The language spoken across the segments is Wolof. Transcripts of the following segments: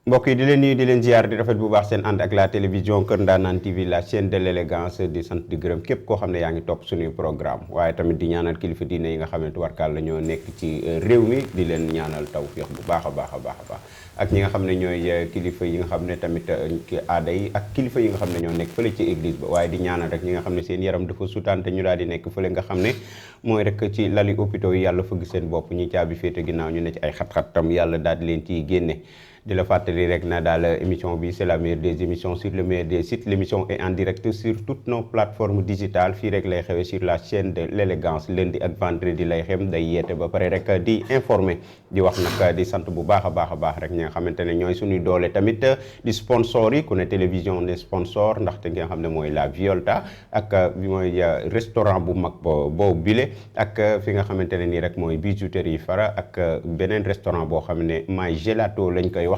mbokk yi di leen nuyu di leen ziar di rafet bu baax seen ànd ak la télévision Kër Ndanane TV la chaîne de l'élégance di sant di gërëm képp koo xam ne yaa ngi topp suñuy programme waaye tamit di ñaanal kilifa diine yi nga xamante warkaal la ñoo nekk ci réew mi di leen ñaanal tawfiix bu baax a baax a baax a baax ak ñi nga xam ne ñooy kilifa yi nga xam ne tamit ki aada yi ak kilifa yi nga xam ne ñoo nekk fële ci église ba waaye di ñaanal rek ñi nga xam ne seen yaram dafa sutante ñu daal di nekk fële nga xam ne mooy rek ci lali hôpitaux yi yàlla fëgg seen bopp ñi caabi féete ginnaaw ñu ne ci ay xat-xat tam yàlla daal di leen ciy génne di la fàttali rek na daal émission bi c'est la meilleure des émissions sur le meilleur des sites l'émission est en direct sur toutes nos plateformes digitales fii rek lay xewee sur la chaîne de l'élégance lundi ak vendredi lay xem day yeete ba pare rek di informer di wax nag di sant bu baax a baax rek ñi nga xamante ne ñooy suñuy doole tamit di sponsor yi ku ne télévision ne sponsor ndaxte nga xam ne mooy la Violta ak bi mooy restaurant bu mag boobu bile ak fi nga xamante ne nii rek mooy bijouterie Fara ak beneen restaurant boo xam ne My Gelato lañ koy wax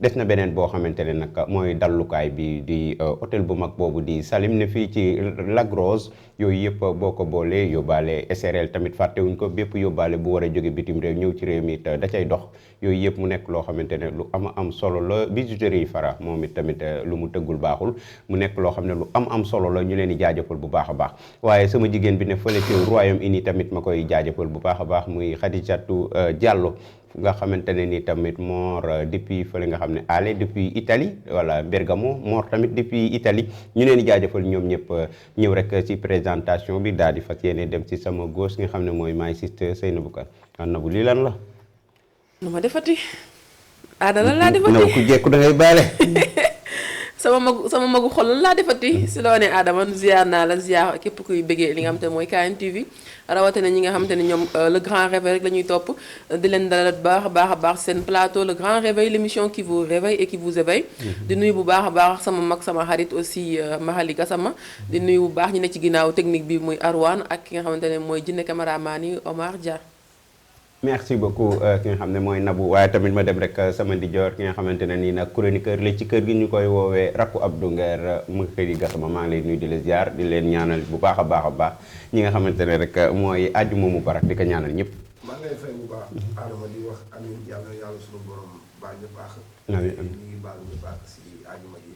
des na beneen boo xamante ne nag mooy dallukaay bi di hôtel bu mag boobu di Salim ne fii ci Lac Rose yooyu yëpp boo ko boolee yóbbaale SRL tamit fàttewuñ ko bépp yóbbaale bu war a jóge bitim réew ñëw ci réew mi it da cay dox yooyu yëpp mu nekk loo xamante ne lu am solo la bijouterie Fara moom it tamit lu mu tëggul baaxul mu nekk loo xam ne lu am solo la ñu leen di jaajëfal bu baax a baax waaye sama jigéen bi ne fële ci Royaume-Uni tamit ma koy jaajëfal bu baax a baax muy Khadijatou Diallo nga xamante ne ni tamit Mor depuis fële nga xam ne ale depuis Italie voilà Bergamo Mor tamit depuis Italie ñu leen di jaajëfal ñoom ñëpp ñëw rek ci présentation bi daal di fas yéene dem ci sama gauche nga xam ne mooy my sister Seynabou Kane Nabou lii lan la. nu ma defati. aada lan laa defati ku jekku da ngay baale. sama magu xol lan laa defati si loo ne Adama ziar naa la ziar képp kuy bëggee li nga xamante ne mooy KN TV rawatina ñi nga xamante ne ñoom le grand réveil rek la ñuy topp di leen dalal baax a baax seen plateau le grand réveil l'émission qui vous réveille et qui vous éveille di nuyu bu baax a baax sama mag sama xarit aussi Mahali Gassama di nuyu bu baax ñi ne ci ginnaaw technique bi muy Arwan ak ki nga xamante ne mooy jinne caméraman yi Omar Dia. merci beaucoup ki nga xam ne mooy Nabou waaye tamit ma dem rek sama ndijoor ki nga xamante ne nii nag chroniqueur la ci kër gi ñu koy woowee rakku Abdou Nguer Mahali Gassama maa ngi lay nuyu di la ziar di leen ñaanal bu baax a baax ñi nga xamante ne rek mooy àjjuma mubarak di ko ñaanal ñëpp. maa ngi lay fay bu baax Adama di wax amiin yàlla suñu borom baal ñu baax. amiin ñu ngi baal ñu baax si àjjuma ji.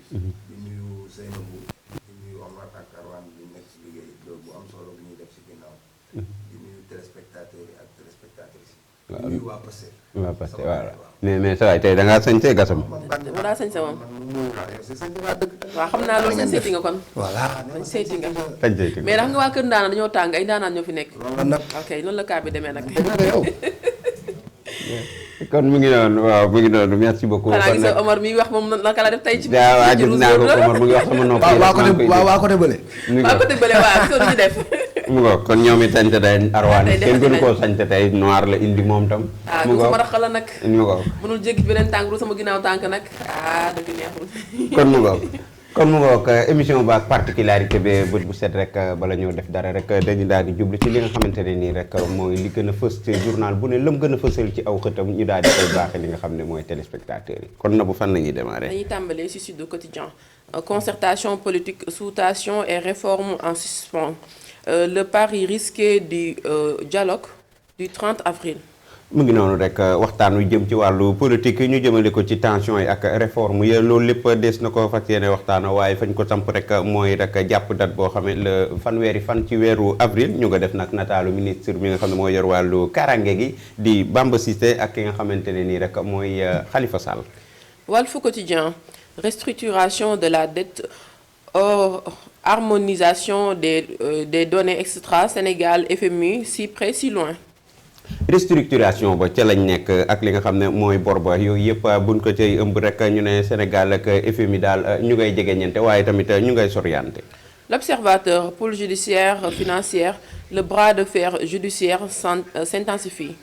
di nuyu Seynabou di nuyu Omar ak Arwan bi nekk si liggéey loolu bu am solo bi ñuy def si ginnaaw. di nuyu téléspectateurs yi ak téléspectatrices yi. waaw di nuyu waa Pastef. waa Pastef voilà mais saa waay tey da ngaa sañse Gassama. mu daa sañse moom. waaw xam naa loolu sañ seeti nga kon. voilà sañ seeti nga. mais mais ndax nga waa Kër Ndaanaan dañoo tàng ay ndaanaan ñoo fi nekk. nag ok noonu la kaa bi demee nag. kon mu ngi noonu waaw mu ngi noonu merci beaucoup. xanaa gis nga Omar mi wax moom naka la def tey ci. waaw gis naa ko Omar mu ngi wax sama nopp. waa côté bële. waa côté bële waaw soo ñu def. mu ngo kon ñoom it sañte tey Arwaan kenn gënu koo sañte tey noir la indi moom tam. mu ngo sama rax la nag. mu ngo mënul jéggi beneen tànk lu sama ginnaaw tànk nag dëgg neexul. kon mu ngo émission ba ak particularité bi bët bu set rek bala ñoo def dara rek dañu daal di jublu ci li nga xamante ne nii rek mooy li gën a fës ci journal bu ne lëm gën a fësal ci aw xëtam ñu daal di koy baaxee li nga xam ne mooy téléspectateurs yi kon na bu fan la ñuy démarrer. dañuy tàmbalee ci Sud Quotidien concertation politique sous tension et réforme en suspens le pari risqué du dialogue du 30 avril. mu ngi noonu rek waxtaan wi jëm ci wàllu politique yi ñu jëmale ko ci tension yi ak réforme yi loolu lépp des na ko fas yéene waxtaana waaye fañ ko samp rek mooy rek jàpp date boo xam ne le fanweeri fan ci weeru avril ñu nga def nag nataalu ministre bi nga xam ne mooy yor wàllu karange gi di Bamba Cissé ak ki nga xamante ne nii rek mooy Khalifa Sall. Walf Quotidien restructuration de la dette harmonisation des données extra Sénégal FMI si près si loin. restructuration ba ca lañ nekk ak li nga xam ne mooy bor ba yooyu yëpp buñ ko cay ëmb rek ñu ne Sénégal ak FMI daal ñu ngay jegeñante waaye tamit ñu ngay soriante. L'Observateur pôle judiciaire financière le bras de fer judiciaire s'intensifie.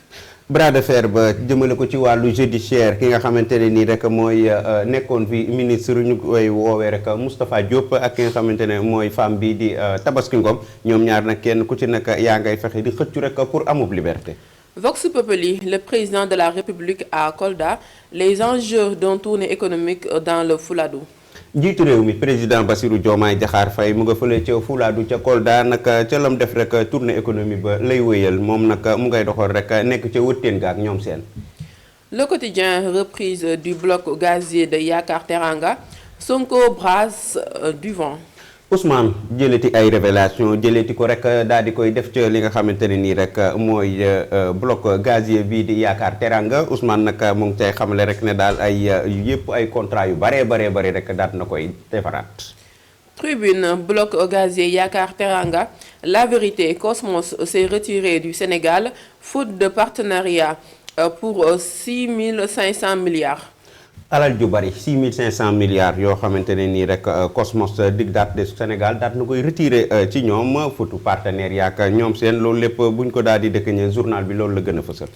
bras de fer ba jëmale ko ci wàllu judiciaire ki nga xamante ne nii rek mooy nekkoon fi ministre ñu koy woowee rek Moustapha Diop ak ki nga xamante ne mooy femme bi di Tabaski Ngom ñoom ñaar nag kenn ku ci nekk yaa ngay fexe di xëccu rek pour amub liberté. Vox Populi le président de la République à Kolda les enjeux d'un tournée économique dans le Fouladou. njiitu réew mi président Bassirou Diomaye Diakhar Faye mu nga fële ca Fouladou ca Kolda nag ca lam def rek tournée économie ba lay wéyal moom nag mu ngay doxal rek nekk ca wëtteen ga ak ñoom seen. Le quotidien, reprise du bloc gazier de Yakar Teranga, Sonko brasse du vent. Ousmane jëlati ay révélation jëlati ko rek daal di koy def ca li nga xamante ne nii rek mooy bloc gazier bii di Yakar Teranga Ousmane nag mu ngi cay xamle rek ne daal ay yëpp ay contrat yu baree rek daal na koy defaraat. Tribune, bloc gazier Yakar Teranga, la vérité, Cosmos s'est retiré du Sénégal, faute de partenariat pour 6500 milliards. alal ju bari 6500 milliards yoo xamante ne nii rek Cosmos dig daat de Sénégal daat na koy retiré ci ñoom futu partenaire yaak ñoom seen loolu lépp buñ ko daal di dëkkañee journal bi loolu la gën a fësal.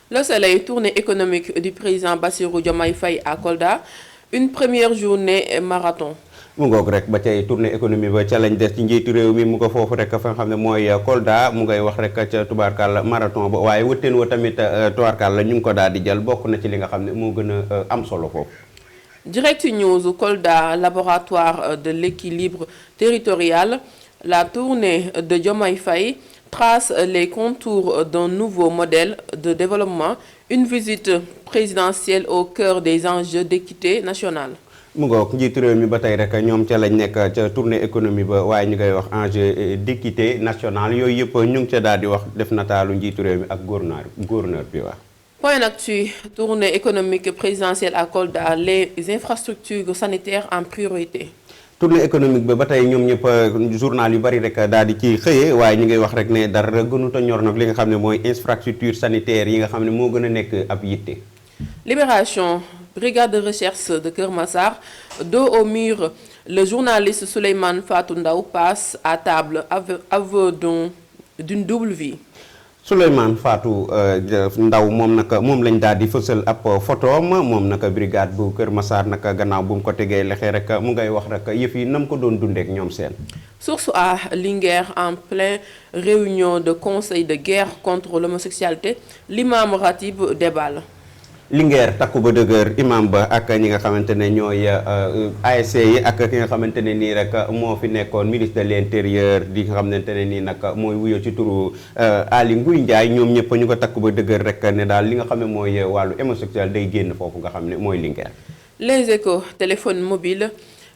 Le Soleil, tournée économique du président Bassirou Diomaye Faye à Kolda, une première journée marathon. mu ngoog rek ba cay tournée économie ba ca lañ des ci njiitu réew mi mu ko foofu rek fa nga xam ne mooy Kolda mu ngay wax rek ca tubaarkàlla marathon ba waaye wëtteen wa tamit tubaarkàlla ñu ngi ko daal di jël bokk na ci li nga xam ne moo gën a am solo foofu. Direct News, Kolda, laboratoire de l'équilibre territorial, la tournée de Diomaye Faye trace les contours d'un nouveau modèle de développement, une visite présidentielle au cœur des enjeux d'équité nationale. mu ngoog njiitu réew mi ba tey rek ñoom ca lañ nekk ca tournée économie ba waaye ñu ngay wax enjeu d'équité nationale yooyu yëpp ñu ngi ca daal di wax def nataalu njiitu réew mi ak gouverneur bi wax. Point d'actu, tournée économique présidentielle à Kolda, les infrastructures sanitaires en priorité. tournée économique ba tey ñoom ñëpp journal yu bari rek daal di ci xëyee waaye ñu ngay wax rek ne dara gënut a ñor nag li nga xam ne mooy infrastructure sanitaire yi nga xam ne moo gën a nekk ab yitte. Libération, brigade de recherche de Keur Massar, dos au mur, le journaliste Souleymane Fatou Ndaw passe à table aveu d'une double vie. Souleymane Fatou Ndaw moom lañ daal di fësal ab photoom moom nag brigade bu Kër Massar nag gannaaw bu mu ko tegee lexe rek mu ngay wax rek yëf yi nam ko doon dundeek ñoom seen. Source A, Linguère en pleine réunion de conseil de guerre contre l'homosexualité, l'imam Ratib déballe. Linguère takku ba dëgër imam ba ak ñi nga xamante ne ñooy ASC yi ak ki nga xamante ne nii rek moo fi nekkoon ministre de l'intérieur di nga xamante ne nii nag mooy wuyoo ci turu Aly Ngouille Ndiaye ñoom ñëpp ñu ko takku ba dëgër rek ne daal li nga xam ne mooy wàllu homosexuel day génn foofu nga xam ne mooy Linguère. Les Échos, téléphone mobile,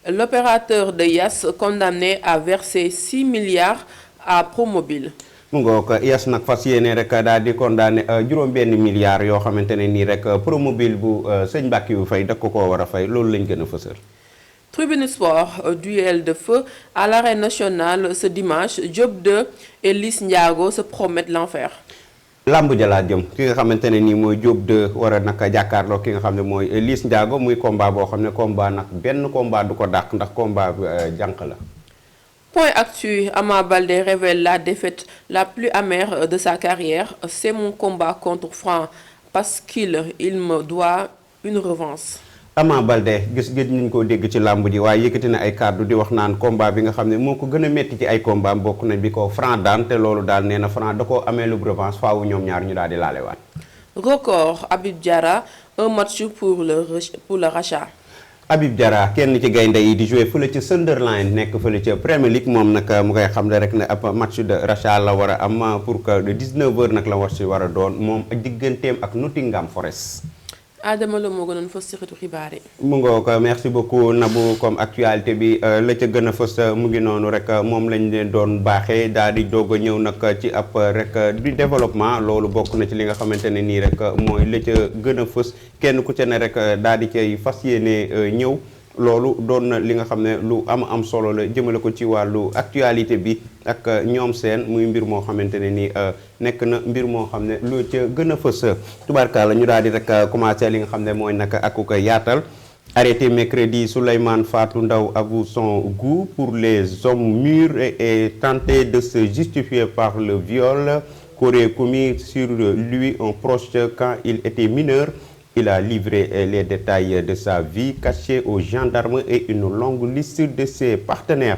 l'opérateur de Yass condamné à verser 6 milliards à Promobile. mu ngoog Yass nag fas yéene rek daal di condamné juróom-benn milliards yoo xamante ne nii rek Promobile bu sëñ Mbàkke yu fay da ko war a fay loolu lañ gën a fësal. Tribune Sport, duel de feu à l'arène nationale ce dimanche, Diop 2 et Liss Ndiago se promettent l'enfer. lamb jalaa jëm ki nga xamante ne nii mooy Diop 2 war a nag jàkkaarloo ki nga xam ne mooy Liss Ndiago muy combat boo xam ne combat nag benn combat du ko dàq ndax combat jànq la. Point actu, Ama Baldé révèle la défaite la plus amère de sa carrière. C'est mon combat contre Franc parce qu'il me doit une revanche. Ama Baldé gis nañ koo dégg ci làmb ji waaye yëkkati na ay kàddu di wax naan combat bi nga xam ne moo ko gën a métti ci ay combat bokk na bi ko Franc daan te loolu daal nee na Franc da koo amee lu revanche faawu ñoom ñaar ñu daal di laalewaat. Record, Habib Diarra, un match pour le rachat. Habib Diarra kenn ci gaynde yi di jouer fële ca Sunderland nekk fële ca Premier League moom nag mu koy xam ne rek ne ab match de rachat la war a am pour que de 19h nag la war si war a doon moom ak digganteem ak Nottingham Forest. Adama la moo gënoon fës ci xeetu xibaar yi. mu ngoo ko merci beaucoup Nabou comme actualité bi la ca gën a fës mu ngi noonu rek moom lañ leen doon baaxee daal di doog a ñëw nag ci ab rek du développement loolu bokk na ci li nga xamante ne nii rek mooy la ca gën a fës kenn ku ca ne rek daal di cay fas yéene ñëw loolu doon na li nga xam ne lu am solo la jëmale ko ci wàllu actualité bi ak ñoom seen muy mbir moo xamante ne nii nekk na mbir moo xam ne lu ca gën a fës tubaarkalla ñu daal di rek commencé li nga xam ne mooy nag ak ku koy yaatal. Arrêté mercredi, Souleymane Fatou Ndaw avoue son goût pour les hommes mûrs et tenté de se justifier par le viol qu'aurait commis sur lui un proche quand il était mineur. Il a livré les détails de sa vie cachée aux gendarmes et une longue liste de ses partenaires.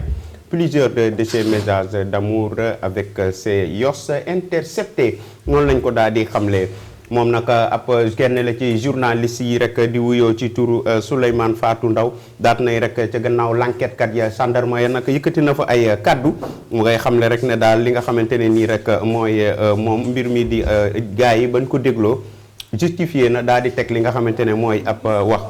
Plusieurs de ses messages d'amour avec ses yos interceptés noonu lañ ko daal di xamle moom nag ab kenn la ci journaliste yi rek di wuyoo ci turu Souleymane Fatou Ndaw daat nay rek ca gannaaw l'enquête kat ya gendarme ya nag yëkkati na fa ay kaddu mu ngay xamle rek ne daal li nga xamante ne nii rek mooy moom mbir mi di gars yi bañ ko dégloo justifié na daal di teg li nga xamante ne mooy ab wax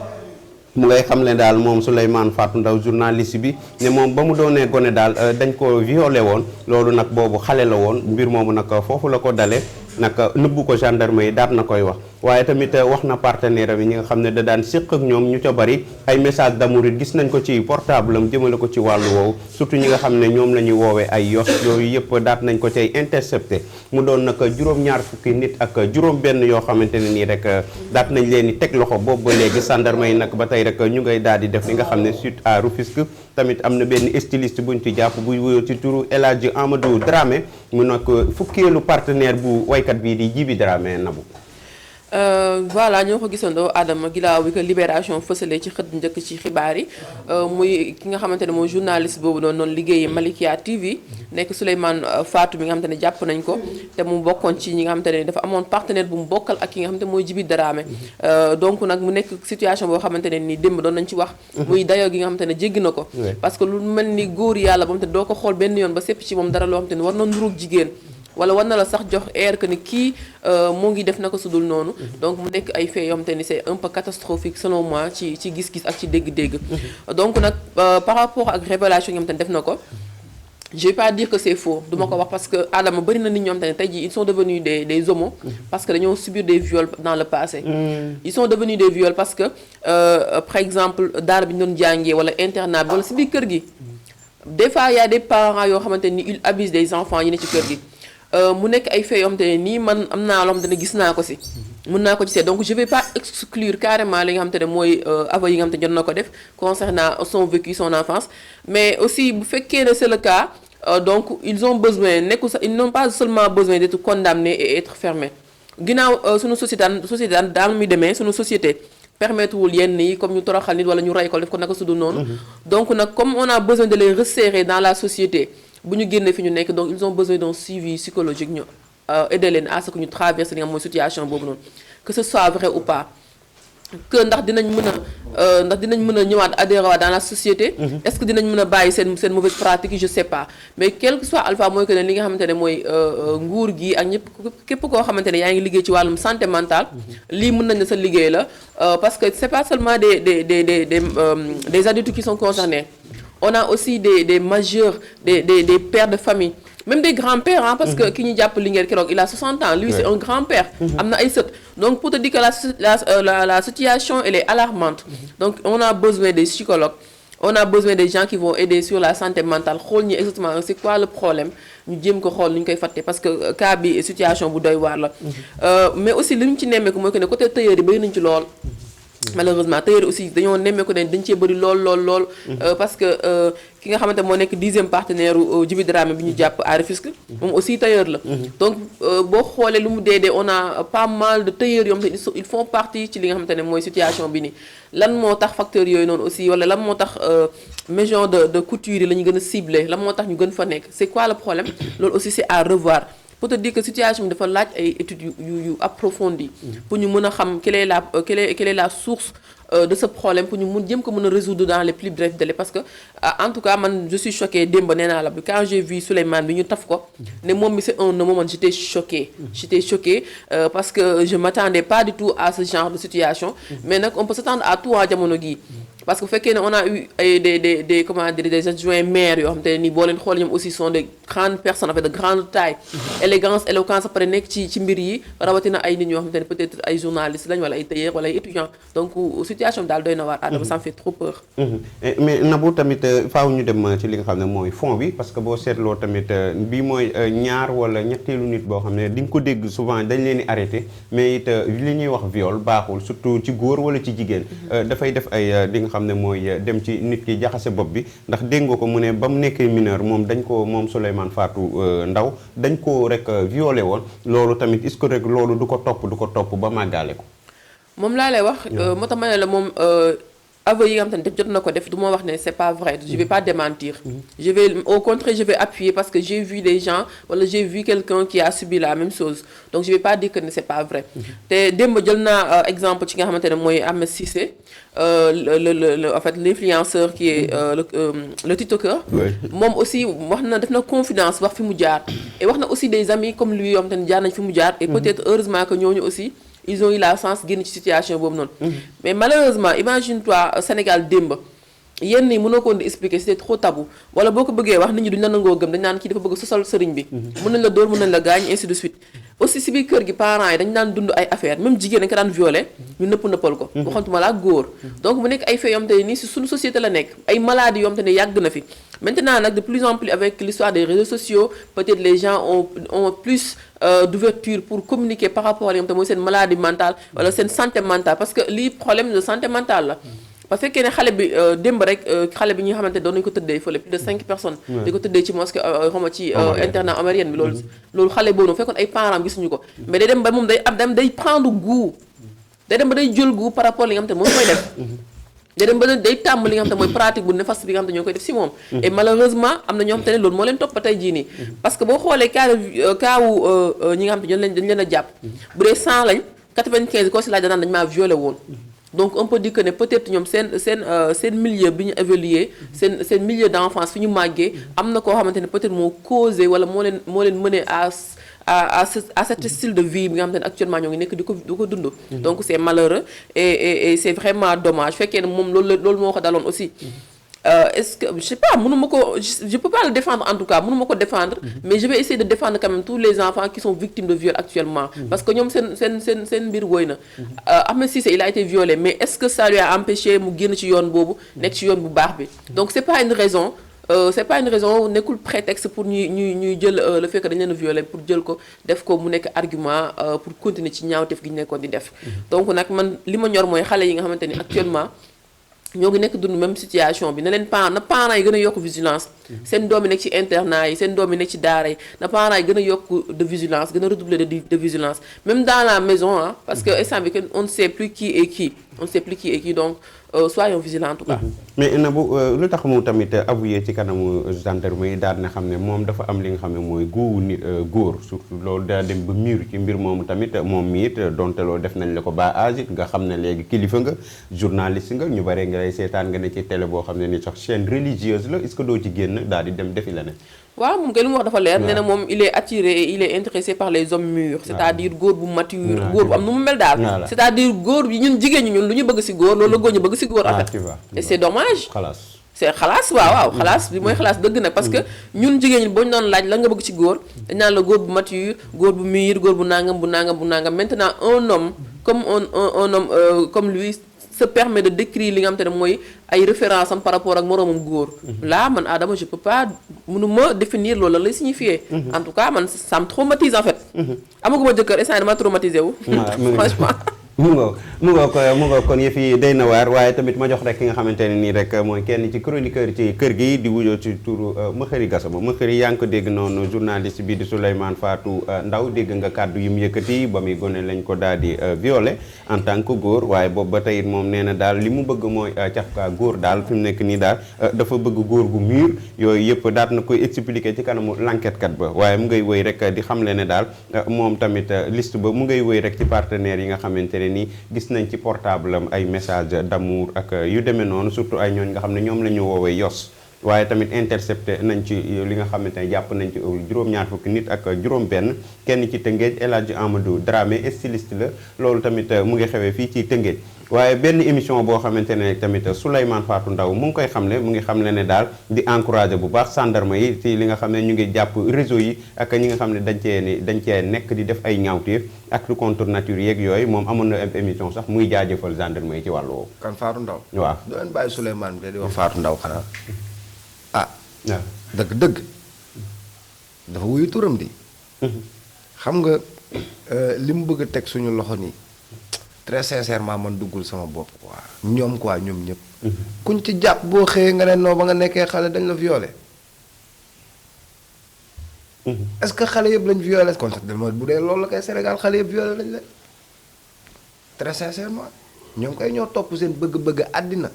mu ngay xam ne daal moom Souleymane Fatou Ndao journaliste bi ne moom ba mu doonee gone daal dañ ko violé woon loolu nag boobu xale la woon mbir moomu nag foofu la ko dale nag nëbbu ko gendarme yi daat na koy wax waaye tamit wax na partenaire am yi ñi nga xam ne da daan séq ak ñoom ñu ca bari ay message d'amour it gis nañ ko ci portable am jëmale ko ci wàllu woowu surtout ñi nga xam ne ñoom la ñuy woowee ay yos yooyu yëpp daat nañ ko cay intercepté mu doon nag juróom-ñaar fukki nit ak juróom-benn yoo xamante ne nii rek daat nañ leen di teg loxo boobu ba léegi gendarme yi nag ba tey rek ñu ngay daal di def li nga xam ne suite à Rufisque tamit am na benn styliste buñ ci jàpp buy wuyoo ci turu El Hadji Amadou Dramé mu nag fukkeelu partenaire bu waykat bii di Djiby Dramé Nabou. Voilà ñoo ko gisandoo Adama ginnaaw bi ko Libération fësalee ci xët njëkk ci xibaar yi muy ki nga xamante ne mooy journaliste boobu noonu liggéeyee Malikia TV nekk Souleymane Fatou mi nga xamante ne jàpp nañ ko te mu bokkoon ci ñi nga xamante ne dafa amoon partenaire bu mu bokkal ak ki nga xamante ne mooy Djiby Dramé donc nag mu nekk situation boo xamante ne nii démb doon nañ ci wax muy dayoo gi nga xamante ne jéggi na ko parce que lu mel ni góor yàlla ba mu te doo ko xool benn yoon ba sépp ci moom dara loo xamante ne war na nuróog jigéen wala war na la sax jox air que ni kii moo ngi def naka sudul noonu donc mu nekk ay faits yoo xamante ni c'est un peu catastrophique selon moi ci gis-gis ak ci dégg-dégg donc nag par rapport ak révélation yi nga xamante ne def na ko je vais pas dire que c'est faux duma ko wax parce que Adama bëri na nit ñoo xamante ne tey jii ils sont devenus des homos parce que dañoo subir des viols dans le passé ils sont devenus des viols parce que par exemple daara bi ñu doon jàngee wala internat bi wala si biir kër gi des fois y a des parents yoo xamante ni ils abusent des enfants yi ne ci kër gi mu nekk ay faits yoo xamante ne nii man am naa loo xamante ne gis naa ko si mën naa ko gisee donc je vais pas exclure carrément li nga xamante ne mooy aveux yi nga xamante ne jot na ko def concernant son vécu son enfance mais aussi bu fekkee ne c'est le cas donc ils ont besoin nekkul sax ils n'ont pas seulement besoin d'être condamnés et être fermés ginnaaw suñu société daal muy demee suñu société permettre wul yenn yi comme ñu toroxal nit wala ñu rey ko def ko naka su dul noonu donc nag comme on a besoin de les resserrer dans la société bu ñu génnee fi ñu nekk donc ils ont besoin d'un suivi psychologique ñu aider leen à ce que ñu traverse li nga xam mooy situation boobu noonu que ce soit vrai ou pas que ndax dinañ mën a ñëwaat adhérer waat dans la société est-ce que dinañ mën a bàyyi seen mauvaise pratique yi je sais pas mais quel que soit alpha mooy que ne li nga xamante ne mooy nguur gi ak ñëpp képp koo xamante ne yaa ngi liggéey ci wàllum santé mentale lii mën nañ ne sa liggéey la parce que c'est pas seulement des adultes qui sont concernés on a aussi des majeurs des pères de famille même des grands-pères parce que ki ñu jàpp Linguère keroog il a 60 ans lui c'est un grand-père am na ay sët donc pour te dire que la situation elle est alarmante donc on a besoin des psychologues on a besoin des gens qui vont aider sur la santé mentale xool ñi exactement c'est quoi le problème ñu jéem ko xool nu ñu koy fàtte parce que cas bi situation bu doy waar la mais aussi li ñu ci nemmeeku mooy que ne côté tailleur yi bëri nañ ci lool malheureusement tailleur aussi dañoo nemmeeku ne dañ cee bëri lool parce que ki nga xamante moo nekk 10e partenaire u Djiby Dramé bi ñu jàpp à Rufisque moom aussi tailleur la donc boo xoolee lu mu dee on a pas mal de tailleurs yoo xam ne ils font partie ci li nga xamante ne mooy situation bi nii lan moo tax facteurs yooyu noonu aussi wala lan moo tax maison de couture yi la ñu gën a ciblé lan moo tax ñu gën fa nekk c'est quoi le problème loolu aussi c'est à revoir pour te dire que situation bi dafa laaj ay études yu approfondies pour ñu mën a xam quelle est la source de ce problème pour ñu mun jëm ko mën a résoudre dans les plus brefs délais parce que en tout cas man je suis choquée démb nee naa la bi quand j'ai vu Souleymane bi ñu taf ko ne moom mi c'est un homme man j'étais choquée parce que je m'attendais pas du tout à ce genre de situation mais nag on peut s'attendre à tout en jamono gii parce que bu fekkee ne on a eu des comment dire des adjoints maires yoo xam te ne nii boo leen xool ñoom aussi sont de grandes personnes avec de grande taille élégance éloquence après nekk ci mbir yi rawatina ay nit ñoo xam te ne peut-être ay journalistes lañ wala ay tailleurs wala ay étudiants donc situation bi daal doy na waar Adama ça me fait trop peur mais Nabou tamit faaw ñu dem ci li nga xam ne mooy fond bi parce que boo seetloo tamit bii mooy ñaar wala ñetteelu nit boo xam ne di nga ko dégg souvent dañ leen di arrêté mais it li ñuy wax viol baaxul surtout ci góor wala ci jigéen dafay def ay xam ne mooy dem ci nit ki jaxase bopp bi ndax dégg nga ko mu ne ba mu nekkee mineur moom Souleymane Fatou Ndao dañ ko rek violé woon loolu tamit est-ce que rek loolu du ko topp ba màggaale ko moom laa lay wax moo tax ma ne la moom aveux yi nga xam te ne jot na ko def du ma wax ne c'est pas vrai je vais pas démentir au contraire je vais appuyer parce que j'ai vu des gens wala j'ai vu quelqu'un qui a subi la même chose donc je vais pas dire que ne c'est pas vrai te démb jël naa exemple ci nga xamante ne mooy Ahmed Cissé en fait l'influenceur qui est le tiktoker moom aussi wax na def na confidence wax fi mu jaar et wax na aussi des amis comme lui yoo xamante ne jaar nañ fi mu jaar et peut-être heureusement que ñooñu aussi ils ont eu la chance génn ci situation boobu noonu. mais malheureusement imagine-toi Sénégal démb. yenn yi mënoo ko di expliquer c'était trop tabou wala boo ko bëggee wax nit ñi duñ la nangoo gëm dañ naan kii dafa bëgg sosal sëriñ bi mën nañ la dóor mën nañ la gaañ ainsi de suite aussi si biir kër gi parents yi dañ daan dund ay affaires même jigéen dañ ko daan violer ñu nëppal ko waxantuma la ak góor donc mu nekk ay faits yoom te nii si suñu société la nekk ay maladies yoom te ne yàgg na fi maintenant nag de plus en plus avec l'histoire des réseaux sociaux peut-être les gens ont plus d'ouverture pour communiquer par rapport ak yoom te mooy seen maladie mentale wala seen santé mentale parce que lii problème de santé mentale la ba fekkee ne xale bi démb rek xale bi ñi nga xamante doon nañu ko tëddee fële plus de 5 personnes di ko tëddee ci mosquée xama ci internat omarienne bi loolu xale boobu noonu fekkoon ay parents gisuñu ko mais day dem ba moom day prendre goût day dem ba day jël goût par rapport li nga xamante moom koy def day dem ba day tàmm li nga xamante mooy pratique bu néfaste bi nga xamante ñoo koy def si moom et malheureusement am na ñoo xamante ne loolu moo leen topp ba tey jii nii parce que boo xoolee kaawu ñi nga xamante dañ leen a jàpp bu dee 100 lañ 95 koo si laaj danaan dañu maa violé woon donc on peut dire que ne peut-être ñoom seen milieu bi ñu évolué seen milieu d'enfance fi ñu màggee am na koo xamante ne peut-être moo causé wala moo leen mené à cet style de vie bi nga xamante ne actuellement ñoo ngi nekk di ko dund donc c'est malheureux et c'est vraiment dommage fekkee ne moom loolu moo ko daloon aussi est-ce que je sais pas je peux pas le défendre en tout cas mënuma ko défendre mais je vais essayer de défendre quand même tous les enfants qui sont victimes de viol actuellement parce que ñoom seen mbir woy na Ahmed Cissé il a été violé mais est-ce que ça lui a empêché mu génn ci yoon boobu nekk ci yoon bu baax bi donc c'est pas une raison nekkul prétexte pour ñuy jël le fait que dañ leen violer pour jël ko def ko mu nekk argument pour continuer ci ñaawteef gi ñu nekkoon di def donc nag man li ma ñor mooy xale yi nga xamante ni actuellement ñoo ngi nekk dund même situation bi na parents yi gën a yokk vigilance seen doom yi nekk ci internat yi seen doom yi nekk ci daara yi na parents yi gën a yokk de vigilance gën a redoubler de vigilance même dans la maison parce que instant bi on ne sait plus qui est qui donc soyons vigilants en tout cas. mais Nabou lu tax mu tamit avoué ci kanamu gendarme yi daal na xam ne moom dafa am li nga xam ne mooy góowu nit góor surtout loolu daa dem ba mur ci mbir moomu tamit moom mi it donte loolu def nañ la ko ba âge nga xam ne léegi kilifa nga journaliste nga ñu bare nga lay seetaan nga ne ci télé boo xam ne ni sax chaîne religieuse la est-ce que doo ci génn daal di dem defi leneen. waaw moom kay lu mu wax dafa leer nee na moom il est attiré et il est intéressé par les hommes mûrs c'est-à-dire góor bu mature góor bu am nu mu mel daal c'est-à-dire góor bi ñun jigéen ñi ñun lu ñu bëgg ci góor loolu la góor ñu bëgg ci góor en fait et c'est dommage c'est xalaas waaw xalaas bi mooy xalaas dëgg nag parce que ñun jigéen ñi boo ñu doon laaj la nga bëgg ci góor dañ naan la góor bu mature góor bu mûr góor bu nangam maintenant un homme comme un homme comme lui se permet de décrire li nga xamante ne mooy ay références am par rapport ak moroomam góor là man Adama je peux pas mënuma définir loolu la lay signifier en tout cas man ça me traumatise en fait amaguma jëkkër instant dama traumatisé wu franchement mu nga kon yëf yi day na waar waaye tamit ma jox rek ki nga xamante ne nii rek mooy kenn ci chroniqueur ci kër gi di wujoo ci turu Makhari Gassama Makhari yaa ngi ko dégg noonu journaliste bi di Souleymane Fatou Ndaw dégg nga kàddu yi mu yëkkati ba muy gone lañ ko daal di violé en tant que góor waaye boobu ba tey moom nee na daal li mu bëgg mooy cafka góor daal fi mu nekk nii daal dafa bëgg góor gu mûr yooyu yëpp daat na koy expliquer ci kanamu l'enquête kat ba waaye mu ngay wëy rek di xamle ne daal moom tamit liste ba mu ngay wëy rek ci partenaires yi nga xamante ne nii gis nañ ci portable am ay message d'amour ak yu demee noonu surtout ay ñooñ nga xam ne ñoom la ñu woowee yos waaye tamit intercepté nañ ci li nga xamante ne jàpp nañ ci juróom-ñaar fukki nit ak juróom-benn kenn ci Tëngéej El Hadji Amadou Dramé styliste la loolu tamit mu ngi xewee fii ci Tëngéej waaye benn émission boo xamante ne tamit Souleymane Fatou Ndaw mu ngi koy xamle mu ngi xamle ne daal di encourager bu baax gendarme yi ci li nga xam ne ñu ngi jàpp réseau yi ak ñi nga xam ne dañ cee nekk di def ay ñaawteef acte contre nature yeeg yooyu moom amoon na émission sax muy jaajëfal gendarme yi ci wàllu woowu. kan Fatou Ndaw waaw doo leen bàyyi Souleymane bi di wax Fatou Ndaw xanaa ah waaw dëgg dafa wuyu turam di xam nga li mu bëgg a teg suñu loxo nii très sincèrement man duggul sama bopp quoi ñoom ñëpp kuñ ci jàpp boo xëyee nga ne non ba nga nekkee xale dañ la violé est-ce que xale yëpp lañ violé kon sax dama bu dee loolu la koy Sénégal xale yëpp violé lañ leen très sincèrement ñoom koy ñoo topp seen bëgg-bëgg àddina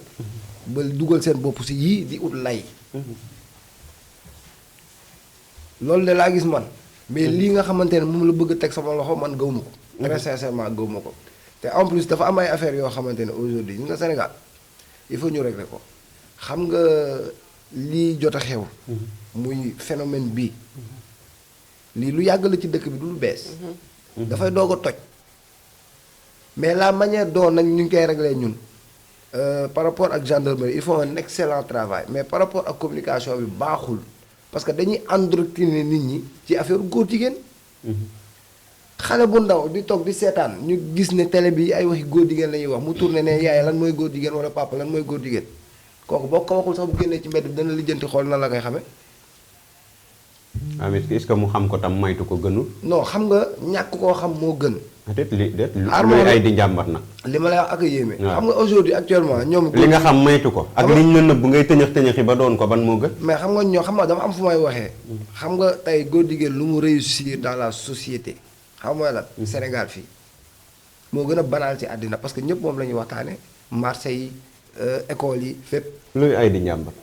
ba dugal seen bopp si yii di ut lay loolu de laa gis man mais lii nga xamante ne moom la bëgg a teg sama loxo man gëwma ko très sincèrement gëwma ko te en plus dafa am ay affaires yoo xamante ne aujourd'hui ñu nga Sénégal il faut ñu régler ko xam nga lii jot a xew muy phénomène bii lii lu yàgg la ci dëkk bi du lu bees dafay doog a toj mais la manière dont nag ñu ngi koy réglé ñun par rapport ak gendarmerie ils font un excellent travail mais par rapport ak communication bi baaxul parce que dañuy endoctriner nit ñi ci affaire góor jigéen. xale bu ndaw di toog di seetaan ñu gis ne télé bi ay waxi góor jigéen la ñuy wax mu tourné ne yaay lan mooy góor jigéen wala papa lan mooy góor jigéen kooku boo ko waxul sax bu génnee ci mbedd dana lijjanti xool na la koy xamee. amit est-ce que mu xam ko tam maytu ko gënul. non xam nga ñàkk koo xam moo gën. déet luy ay di njàmbat nag. li ma lay wax ak a yéeme. xam nga aujourd'hui actuellement ñoom. li nga xam maytu ko. ak liñ la nëbb ngay tëñëx tëñëxi ba doon ko ban moo gën. mais xam nga ñoo xam nga dama am fu may waxee. xam nga tey góor jigéen lu mu réussir dans la société. xam nga la Sénégal fii moo gën a banal ci àddina parce que ñëpp moom la ñuy waxtaane marché yi école yi fépp. luy ay di njàmbat.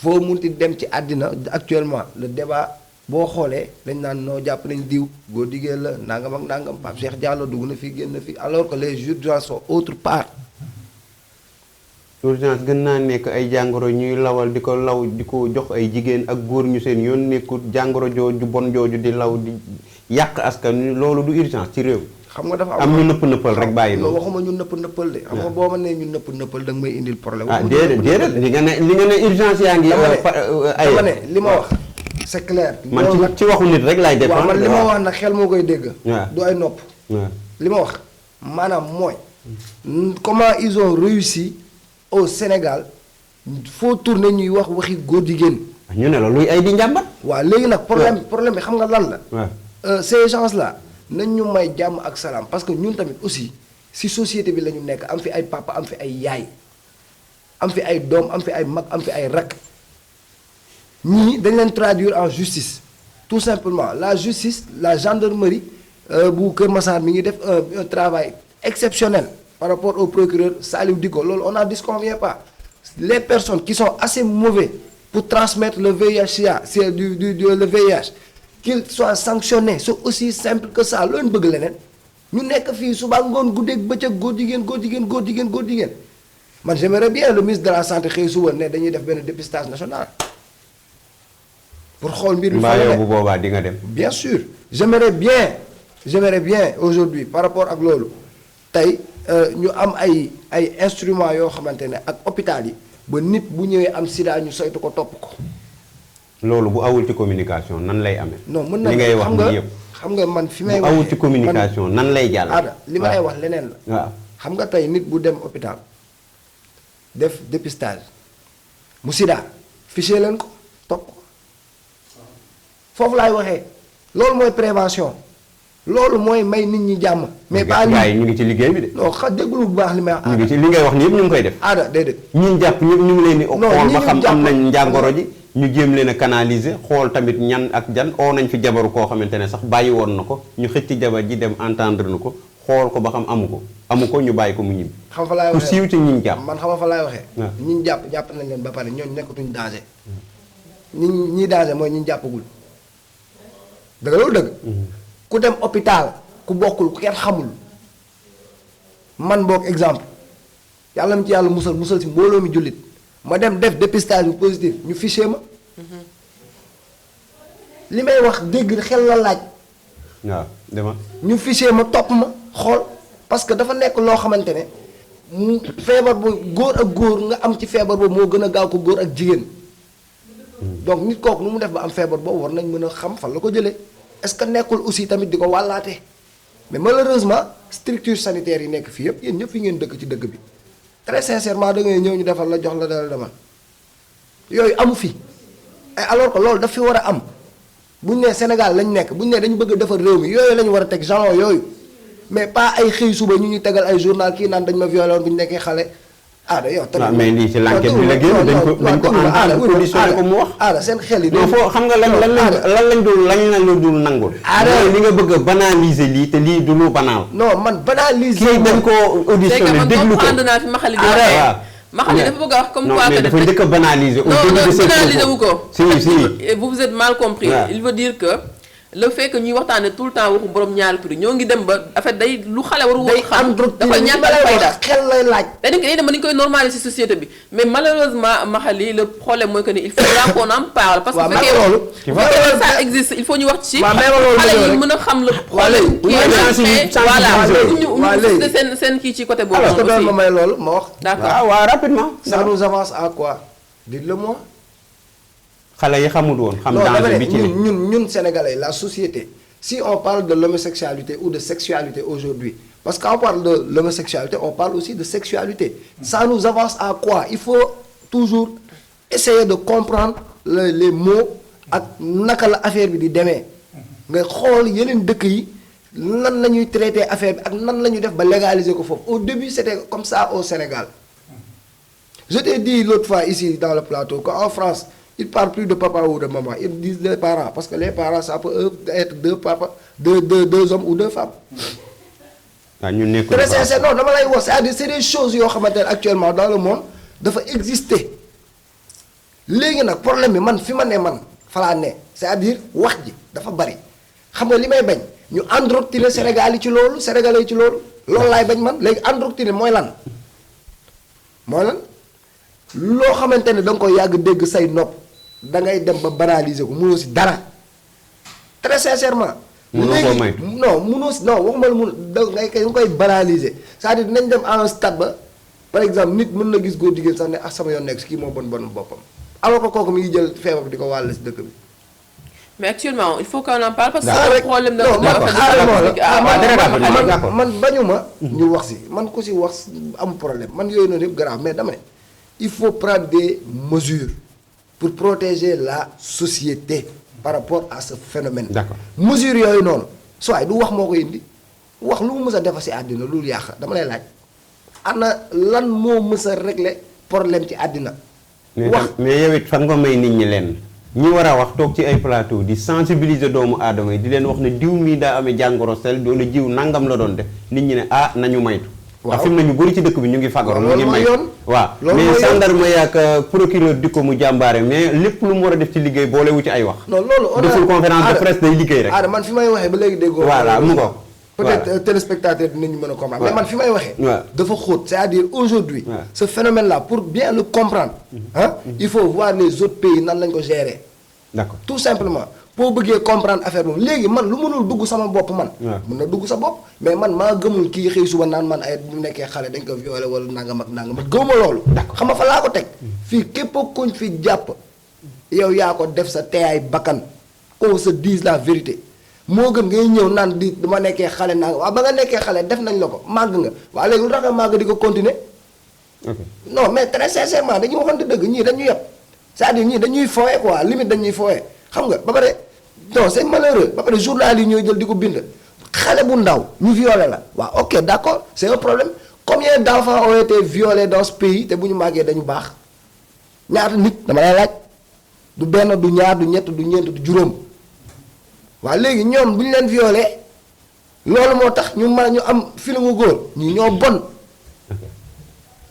foo munti dem ci àddina actuellement le débat boo xoolee dañ naan noo jàpp nañ diw góor jigéen la nangam ak nangam Pape Cheikh Diallo dugg na fii génn na fii alors que les urgences sont autre part. urgence gën naa nekk ay jàngoro ñuy lawal di ko law di ko jox ay jigéen ak góor ñu seen yoon nekkut jàngoro jooju bon jooju di law di yàq askan loolu du urgence ci réew. xam nga dafa am ñu nëpp nëppal rek bàyyi noonu waxuma ñu nëpp nëppal de. xam nga boo ma nee ñu nëpp nëppal da nga may indil problème. ah déedéet li nga ne urgence yaa ngi. ay dama ne li ma wax c'est clair. man ci waxu nit rek laay dépendre. waaw man li ma wax nag xel moo koy dégg. waaw du ay nopp. waaw li ma wax maanaam mooy. comment ils ont réussi au Sénégal foo tourner ñuy wax waxi góor jigéen. ñu ne la luy ay di njàmbat. waaw léegi nag problème bi xam nga lan la. waaw ces gens là nañ ñu may jàmm ak salaam parce que ñun tamit aussi si société bi la ñu nekk am fi ay papa am fi ay yaay am fi ay doom am fi ay mag am fi ay rakk ñii dañ leen traduire en justice tout simplement la justice la gendarmerie bu Kër Massar mi ngi def un travail exceptionnel par rapport au procureur Saliou Dicko loolu on n'en disconvient pas les personnes qui sont assez mauvais pour transmettre le VIH c'est le VIH qu'ils soient sanctionnés c'est aussi simple que ça loolu bëgg leneen ñu nekk fii suba ngoon guddeeg bëccëg góor jigéen man j'aimerais bien le ministre de la santé xëy suba ne dañuy def benn dépistage national pour xool mbir mi. mbaa yow bu boobaa di nga dem. bien sûr j'aimerais bien aujourd'hui par rapport ak loolu tey ñu am ay instruments yoo xamante ne ak hôpital yi ba nit bu ñëwee am sida ñu saytu ko topp ko. loolu bu awul ci communication nan lay amee. non mën na li ngay wax nii yëpp xam nga man fi may bu awul ci communication nan lay jàll. li ma lay wax leneen la. waaw xam nga tey nit bu dem hôpital def dépistage mu sida fiché leen ko topp ko foofu laay waxee loolu mooy prévention loolu mooy may nit ñi jàmm. mais pas gars yi ñu ngi ci liggéey bi de. non déglu bu baax li may wax. ñu ngi ci li ngay wax nii yëpp ñu ngi koy def. déedéet. ñi jàpp ñëpp ñu ngi leen di. xool ba xam am nañ njàngoro ji. ñu jéem leen a canaliser xool tamit ñan ak jan oo nañ fi jabaru koo xamante ne sax bàyyi woon na ko ñu xëcc jabar ji dem entendre na ko xool ko ba xam amu ko ñu bàyyi ko mu ñibbi. xam fa laay waxee ku siiw ci ñi jàpp. man xam fa laay waxee. waaw ñi jàpp nañ leen ba pare ñooñu nekkatuñ danger. ñi danger mooy ñi jàppagul. dëgg loolu dëgg. ku dem hôpital ku bokkul ku kenn xamul man boog exemple yàlla mu ci yàlla musal si mbooloo mi jullit. ma dem def dépistage bu positif ñu fiché ma li may wax dégg xel la laaj. waaw dama. ñu fiché ma topp ma xool parce que dafa nekk loo xamante ne mu feebar bu góor ak góor nga am ci feebar boobu moo gën a gaaw ko góor ak jigéen. donc nit kooku nu mu def ba am feebar boobu war nañ mën a xam fan la ko jëlee est-ce que nekkul aussi tamit di ko wàllaate mais malheureusement structure sanitaire yi nekk fii yëpp yéen ñëpp fi ngeen dëkk ci dëkk bi. très sincèrement da ngay ñëw ñu defal la jox la dara demal yooyu amu fi et alors que loolu daf fi war a am buñ nee Sénégal lañ nekk buñ nee dañu bëgg a defar réew mi yooyu lañu war a teg genre yooyu mais pas ay xëy suba ñu tegal ay journal kii naan dañ ma violé woon bu ñu nekkee xale. yow tamit mais lii ci l'enquête bi la génn dañ ko entendre conditionné ko mu wax. seen xel yi. non foo xam nga lan lañ dul nangul. li nga bëgg a banaliser lii te lii du lu banal. non man banaliser. kii dañ koo auditionné déglu ko ànd naa fi Maxali di waxee. Maxali dafa bëgg a wax comme quoi que dafa njëkk a banaliser. au début de banaliser wu ko. si vous êtes mal compris. il veut dire que le fait que ñuy waxtaane tout le temps waxu borom ñaari tur ñoo ngi dem ba en fait day lu xale waru woon xam dafa ñàkkal fayda xel lay laaj dañ dem ba dañ koy normaliser ci société bi mais malheureusement Makhali le problème mooy que ni il faut qu'on en parle parce que fekkee ça existe il faut ñu wax ci xale yi mën a xam le problème voilà ñu seen kii ci côté boobu parce que doon ma may loolu ma wax d'accord waaw rapidement ça nous avance à quoi dites-le moi xale yi xamul woon xam danger bi ci ñun sénégalais la société si on parle de l'homosexualité ou de sexualité aujourd'hui parce qu'on parle de l'homosexualité on parle aussi de sexualité ça nous avance à quoi il faut toujours essayer de comprendre les mots ak naka la affaire bi di demee nga xool yeneen dëkk yi nan la ñuy traiter affaire bi ak nan la ñuy def ba légaliser ko foofu au début c'était comme ça au Sénégal je t'ai dit l'autre fois ici dans le plateau qu'en France ils parlent plus de papa ou de maman ils disent les parents parce que les parents ça peut être deux papas deux hommes ou deux femmes. waaw ñu nekk très sincère non dama lay wax c'est-à-dire c'est des choses yoo xamante ne actuellement dans le monde dafa exister léegi nag problème bi man fi ma ne man falaa ne c'est-à-dire wax ji dafa bari xam nga li may bañ ñu endoctriner Sénégal yi ci loolu Sénégalais yi ci loolu loolu laay bañ man léegi endoctriner mooy lan loo xamante ne da nga koy yàgg dégg say nopp da ngay dem ba banaliser ko mënoo si dara très sincèrement. mënoo koo may non mënoo si non waxuma la da nga koy banaliser c'est-à-dire dinañ dem à un stade ba par exemple nit mën na gis góor jigéen sax ne ah sama yoon nekk si kii moo bon boppam alors que kooku mi ngi jël feebar bi di ko wàll si dëkk bi. mais actuellement il faut qu'on en parle parce que c'est problème man bañuma ñu wax si man ku si wax am problème man yooyu noonu yëpp grave mais dama ne il faut prendre des mesures pour protéger la société par rapport à ce phénomène. D'accord. mesures yooyu noonu soit du wax moo ko indi wax lu mu mës a defa si àddina loolu yàq dama lay laaj ana lan moo mës a régler problème ci àddina wax mais yow it fan nga may nit ñi leen ñi war a wax toog ci ay plateau di sensibiliser doomu aadama yi di leen wax ne diw mii daa amee jàngoro sel doona jiw nangam la doon def nit ñi ne ah nañu maytu ndax fi mu ne ñu bëri ci dëkk bi ñu ngi fagaru ñu ngi may waaw mais gendarme yaak procureur di ko mu jàmbaare mais lépp lu mu war a def ci liggéey boolewu ci ay wax non loolu deful conférence de presse day liggéey rek man fi may waxee ba léegi déggoo voilà mu ko peut-être téléspectateur dinañu mën a comprendre mais man fi may waxee dafa xóot c'est-à-dire aujourd'hui ce phénomène là pour bien le comprendre il faut voir les autres pays nan lañ ko gérer d'accord tout simplement boo bëggee comprendre affaire boobu léegi man lu mënul dugg sama bopp man mën na dugg sa bopp mais man maa gëmul kii xëy suba naan man ay bu nekkee xale dañ ko violé wala nangam ak nangam man gëmuma loolu xam nga fa laa ko teg fii képp kuñ fi jàpp yow yaa ko def sa teyaay bakkan qu'on se dise la vérité moo gën ngay ñëw naan di dama nekkee xale nangam waaw ba nga nekkee xale def nañ la ko màgg nga waaw léegi lu tax nga màgg di ko continuer non mais très sincèrement dañuy waxante dëgg ñii dañuy yeb c'est-à-dire ñii dañuy fooye quoi limite dañuy fooye xam nga ba pare non c'est malheureux ba pare journal yi ñooy jël di ko bind xale bu ndaw ñu violé la waaw ok d'accord c'est un problème combien d'enfants ont été violés dans ce pays te bu ñu màggee dañu baax ñaata nit dama lay laaj du benn du ñaar du ñett du ñeent du juróom waaw léegi ñoom bu ñu leen violé loolu moo tax ñu mën ñu am filimu góor ñi ñoo bon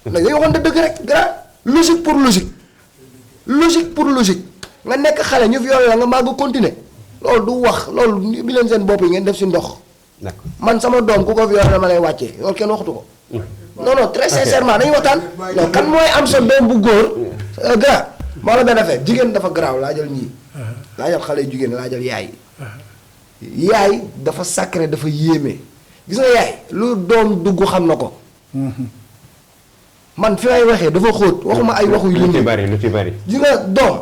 nag dañu waxoon dëgg rek grand logique pour logique nga nekk xale ñu violé la nga màgg continuer loolu du wax loolu bi leen seen bopp yi ngeen def si ndox man sama doom ku ko violé dama lay wàccee loolu kenn waxtu ko non non très sincèrement dañuy waxtaan non kan mooy am sa doom bu góor grand moo la benn affaire jigéen dafa garaaw laa jël ñii laa jël xale yu jigéen laa jël yaay dafa sacré dafa yéeme gis nga yaay lu doom dugg xam na ko man fi may waxee dafa xóot waxuma ay waxu yu lu ci bari gis nga doom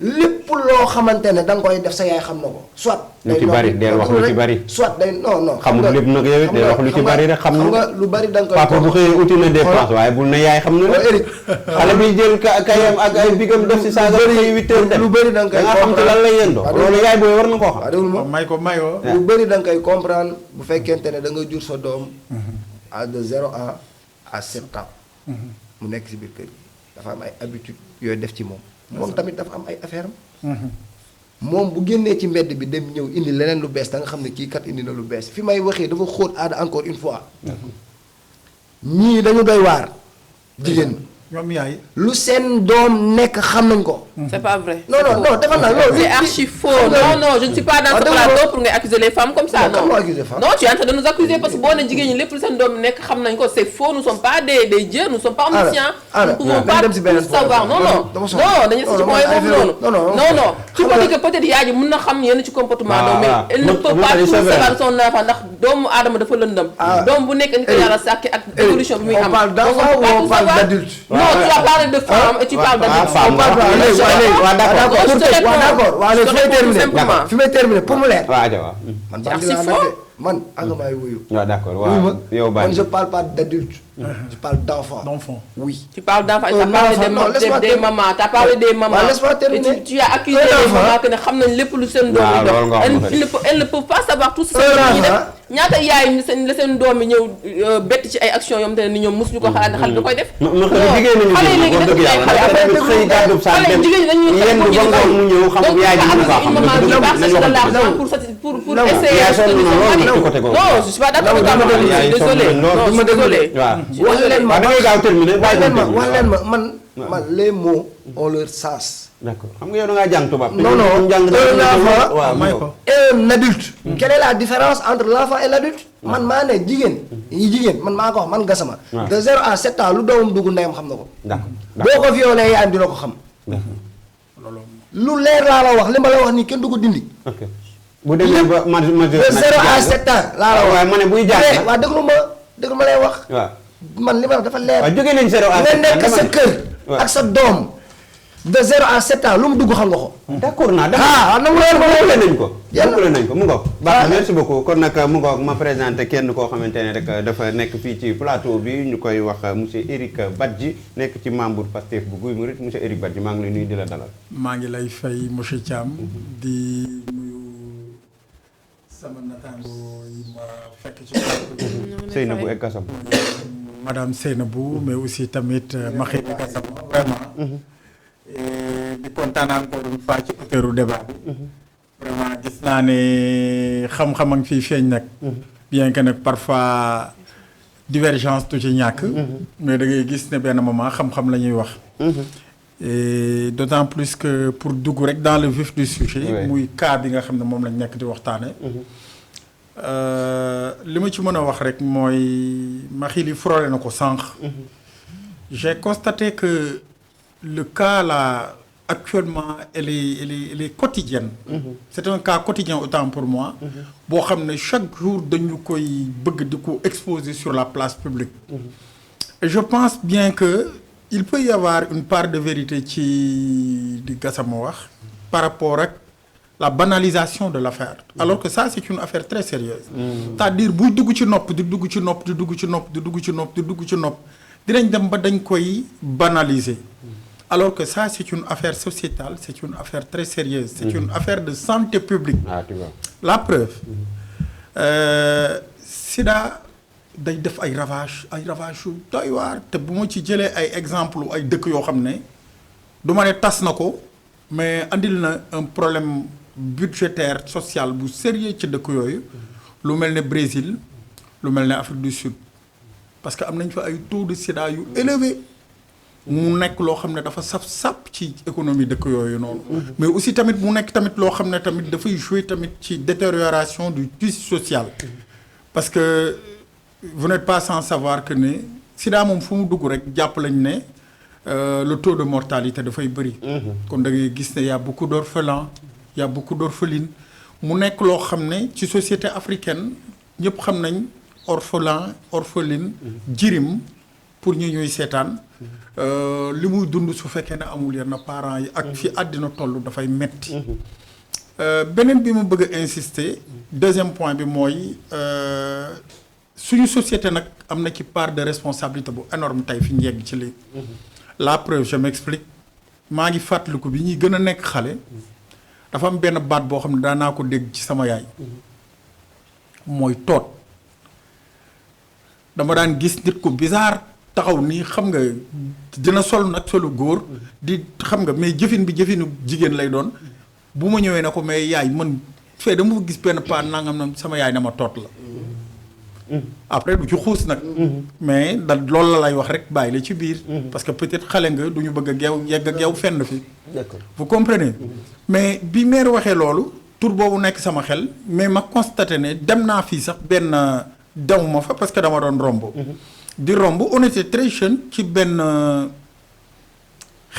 lépp loo xamante ne da nga koy def sa yaay xam na ko soit lu ci bari del wax lu ci bari soit day non xamul lépp nag yow del wax lu ci bari rek xam nga lu bari da nga koy papa bu xëyee uti na dépense waaye bul na yaay xam na Eric xale bi jël kayam ak ay bigam def si saaga xëy 8 heures dem lu bari da nga koy xam ci lan lay yendoo loolu yaay booy war na koo xam déglu ma may ko mayoo lu bari da nga koy comprendre bu fekkente ne da nga jur sa doom à de 0 ans à 7 ans mu nekk si biir kër gi dafa am ay habitude yooyu def ci moom tamit dafa am ay affaire am moom bu génnee ci mbedd bi dem ñëw indi leneen lu bees da nga xam ne kii kat indi na lu bees fi may waxee dafa xóot aada encore une fois ñii dañu doy waar jigéen ñoom yaay lu seen doom nekk xam nañ ko c'est pas vrai. non defal naa loolu. c'est archi faux. Non, je ne suis pas dans ce plateau pour ngay accuser les femmes comme ça. Non, tu es en train de nous accuser parce que boo nee jigéen ñi lépp lu seen doom nekk xam nañ ko c'est faux. Nous sommes pas des dieux, nous sommes pas omniscients. Nous pouvons pas tout savoir. Non, dañu si ci point boobu noonu. Non. tu peux dire que peut-être yaay ji mën na xam yenn ci comportement doom, mais elle ne peut pas tout savoir son enfant ndax doomu aadama dafa lëndëm. doom bu nekk ni ko yàlla sàkki ak évolution bi muy am. on parle d'enfant ou on parle d'adulte? Non, tu as parlé de femme et tu parles d'adulte. fi may terminer pour mu leer. man man agamaay wuyu. waaw d'accord waaw yow man je parle pas d'adulte. je parle d'enfant. Oui. Tu parles d'enfant, tu as parlé des mamans, tu as parlé des mamans. Laisse-moi terminer. Et tu as accusé les mamans que ne xam nañ lépp lu seen doom yi def. Elles ne peuvent pas savoir tout ce que ñuy def. ñaata yaay la seen doom yi ñëw bett ci ay actions yoo xamante ne ni ñoom mosuñu ko xalaat xale da koy def. xale yi léegi dañuy ay xale jigéen ñi dañuy pour essayer non je suis pas d'accord désolé wax leen ma man les mots ont leur sens. D'accord xam nga yow da ngaa jàng tubaab. non un adulte. Quelle est la différence entre l'enfant et l'adulte? man maa ne jigéen man maa ko wax man Gassama. de 0 à 7 ans lu doomam dugg ndeyam xam na ko. d'accord boo ko violé yaayam dina ko xam. lu leer laa la wax li ma la wax nii kenn du ko dindi. ok bu demee ba de 0 à 7 ans laa la wax. waaw ma ne buy jàng waaw déglu ma lay wax. waaw man li ma wax dafa leer. waaw jógee nañ 0 à 7 ans nga nekk sa kër. ak sa doom. de 0 à 7 ans lu mu dugg xam nga ko. d'accord naa nangu nañ ko. yàlla nañ ko mu ngoog. baax na merci beaucoup kon nag mu ngoog ma présenté kenn koo xamante ne rek dafa nekk fii ci plateau bi ñu koy wax monsieur Eric Badji nekk ci membre Pastef bu Guy Marius monsieur Eric Badji maa ngi lay nuyu di la dalal. maa ngi lay fay monsieur Thiam. di nuyu sama naataango yi ma fekk ci. Seynabou ak Gassama. madame Seynabou mais aussi tamit Maxi Gassama vraiment. di kontaan encore une fois ci auteuru débat bi. vraiment gis naa ne xam-xam a ngi fiy feeñ nag. bien que nag parfois divergence du ci ñàkk. mais da ngay gis ne benn moment xam-xam la ñuy wax. et d'autant plus que pour dugg rek dans le vif du sujet. muy cas bi nga xam ne moom lañ nekk di waxtaane li ma ci mën a wax rek mooy Maxi li frôlé na ko sànq. j'ai constaté que le cas là actuellement elle est quotidienne. C'est un cas quotidien autant pour moi. boo xam ne chaque jour dañu koy bëgg di ko exposer sur la place publique. Et je pense bien que il peut y avoir une part de vérité ci di Gassama wax par rapport ak la banalisation de l'affaire. Alors que ça c'est une affaire très sérieuse. C'est-à-dire buy dugg ci nopp di dugg ci nopp di dugg ci nopp di dugg ci nopp di dugg ci nopp dinañ dem ba dañ koy banaliser. Alors que ça c'est une affaire sociétale, c'est une affaire très sérieuse, c'est une affaire de santé publique. Tu vois. La preuve, Sida day def ay ravages yu doy waar te bu ma ci jëlee ay exemple ay dëkk yoo xam ne du ma ne tas na ko mais andil na un problème budgétaire social bu sérieux ci dëkk yooyu lu mel ne Brésil lu mel ne Afrique du Sud parce que am nañ fa ay taux de Sida yu élevé. mu nekk loo xam ne dafa sap ci économie dëkk yooyu noonu. mais aussi tamit mu nekk tamit loo xam ne tamit dafay jouer tamit ci détérioration du tissu social. parce que vous n'êtes pas sans savoir que ne Sida moom fu mu dugg rek jàpp lañ ne le taux de mortalité dafay bëri. kon da ngay gis ne y a beaucoup d'orphelins y a beaucoup d'orphelines mu nekk loo xam ne ci société africaine ñëpp xam nañ orpheline jirim pour ñu ñuy seetaan. li muy dund su fekkee ne amul yenn parents yi ak fi àddina toll dafay metti beneen bi ma bëgg a insister deuxième point bi mooy suñu société nag am na ci part de responsabilité bu énorme tey fi ñu yegg ci lii la preuve je m'explique maa ngi fàttaliku bi ñuy gën a nekk xale dafa am benn baat boo xam ne daanaa ko dégg ci sama yaay mooy toot dama daan gis nit ku bizarre taxaw nii xam nga dina sol nag solu góor di xam nga mais jëfin bi jëfinu jigéen lay doon bu ma ñëwee ne ko mais yaay man fee dama fa gis benn paa nangam na sama yaay ne ma toot la après du ci xuus nag. mais loolu la lay wax rek bàyyi la ci biir. parce que peut-être xale nga du ñu bëgg a geew yegg a geew fenn fi. d'accord vous comprenez. mais bi maire waxee loolu tur boobu nekk sama xel mais ma constaté ne dem naa fii sax benn dew ma fa parce que dama doon romb. di romb on était très jeune ci benn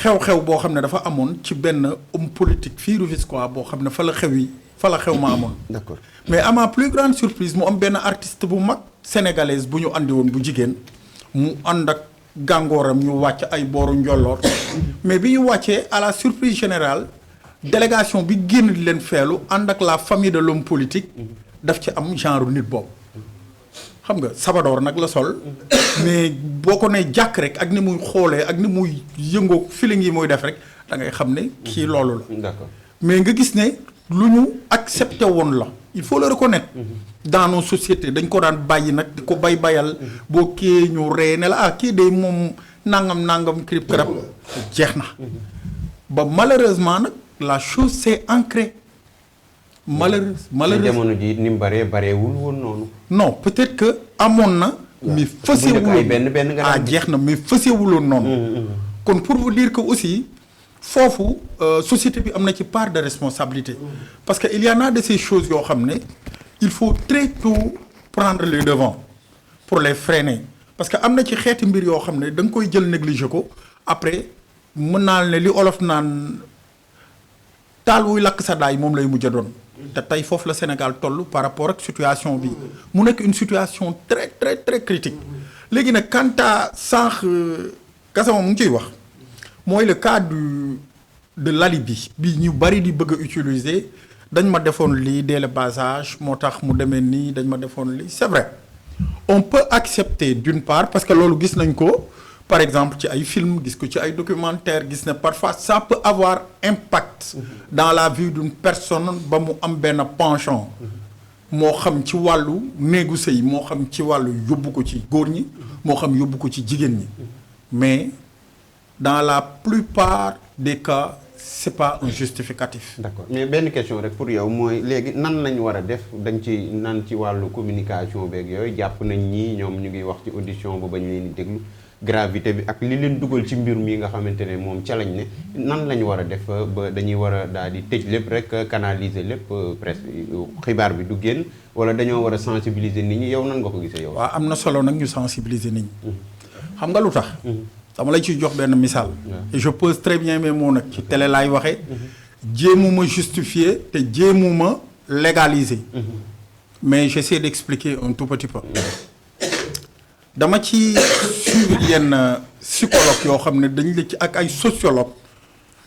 xew-xew boo xam ne dafa amoon ci benn homme politique fii Rufisquois boo xam ne fa la xew ma amoon. d'accord mais à ma plus grande surprise mu am benn artiste bu mag sénégalaise bu ñu andi woon bu jigéen mu ànd ak gàngooram ñu wàcc ay booru njolloor mais bi ñu wàccee à la surprise générale délégation bi génn di leen feelu ànd ak la famille de l'homme politique daf ci am genre nit boobu xam nga sabadoor nag la sol mais boo ko nee jàkk rek ak ni muy xoolee ak ni muy yëngoo feeling yi muy def rek da ngay xam ne kii loolu la. d'accord mais nga gis ne lu ñu accepté woon la il faut le reconnaître. dans nos sociétés dañ ko daan bàyyi nag di ko bayal boo kii ñu ree ne la kii de moom nangam kirib karab jeex na. ba malheureusement nag la chose s'est ancrée. malheureusement jamono ji ni mu bareewul woon noonu. non peut-être que amoon na. mais fësewuloon benn nga jeex na mais fësewuloon noonu. kon pour vous dire que aussi foofu société bi am na ci part de responsabilité. parce que il y en a de ces choses yoo xam ne il faut très tôt prendre les devants pour les freiner parce que am na ci xeeti mbir yoo xam ne da nga koy jël négliger ko après mën naa ne li olof naan taal wuy lakk sa daay moom lay mujj a doon. te tey foofu la Sénégal toll par rapport ak situation bi mu nekk une situation très très très critique léegi nag quant à sànq Gassama mu ngi ciy wax mooy le cas de l'alibi bi ñu bari di bëgg a utiliser dañ ma defoon lii dès le bas âge moo tax mu demee nii dañ ma defoon lii c'est vrai on peut accepter d'une part parce que loolu gis nañ ko par exemple ci ay film gis ko ci ay documentaire gis ne parfois ça peut avoir impact dans la vie d'une personne ba mu am benn penchant moo xam ci wàllu néegu sëy moo xam ci wàllu yóbbu ko ci góor ñi moo xam yóbbu ko ci jigéen ñi mais dans la plupart des cas c'est pas un justificatif. d'accord mais benn question rek pour yow mooy léegi nan lañ war a def dañ ci nan ci wàllu communication beeg yooyu jàpp nañ ñii ñoom ñu ngi wax ci audition ba bañ leen di déglu gravité bi ak li leen dugal ci mbir mi nga xamante ne moom ca lañ ne nan lañ war a def ba dañuy war a daal di tëj lépp rek canaliser lépp presse xibaar bi du génn wala dañoo war a sensibiliser nit ñi yow nan nga ko gisee yow. waaw am na solo nag ñu sensibiliser nit ñi. xam nga lu tax. dama lay ciy jox benn misaal. et je pose très bien mes mots nag ci télé laay waxee. jéemuma justifier te jéemuma légaliser. mais j'essaie d'expliquer un tout petit peu. dama ci suivre yenn psychologue yoo xam ne dañ la ci ak ay sociologue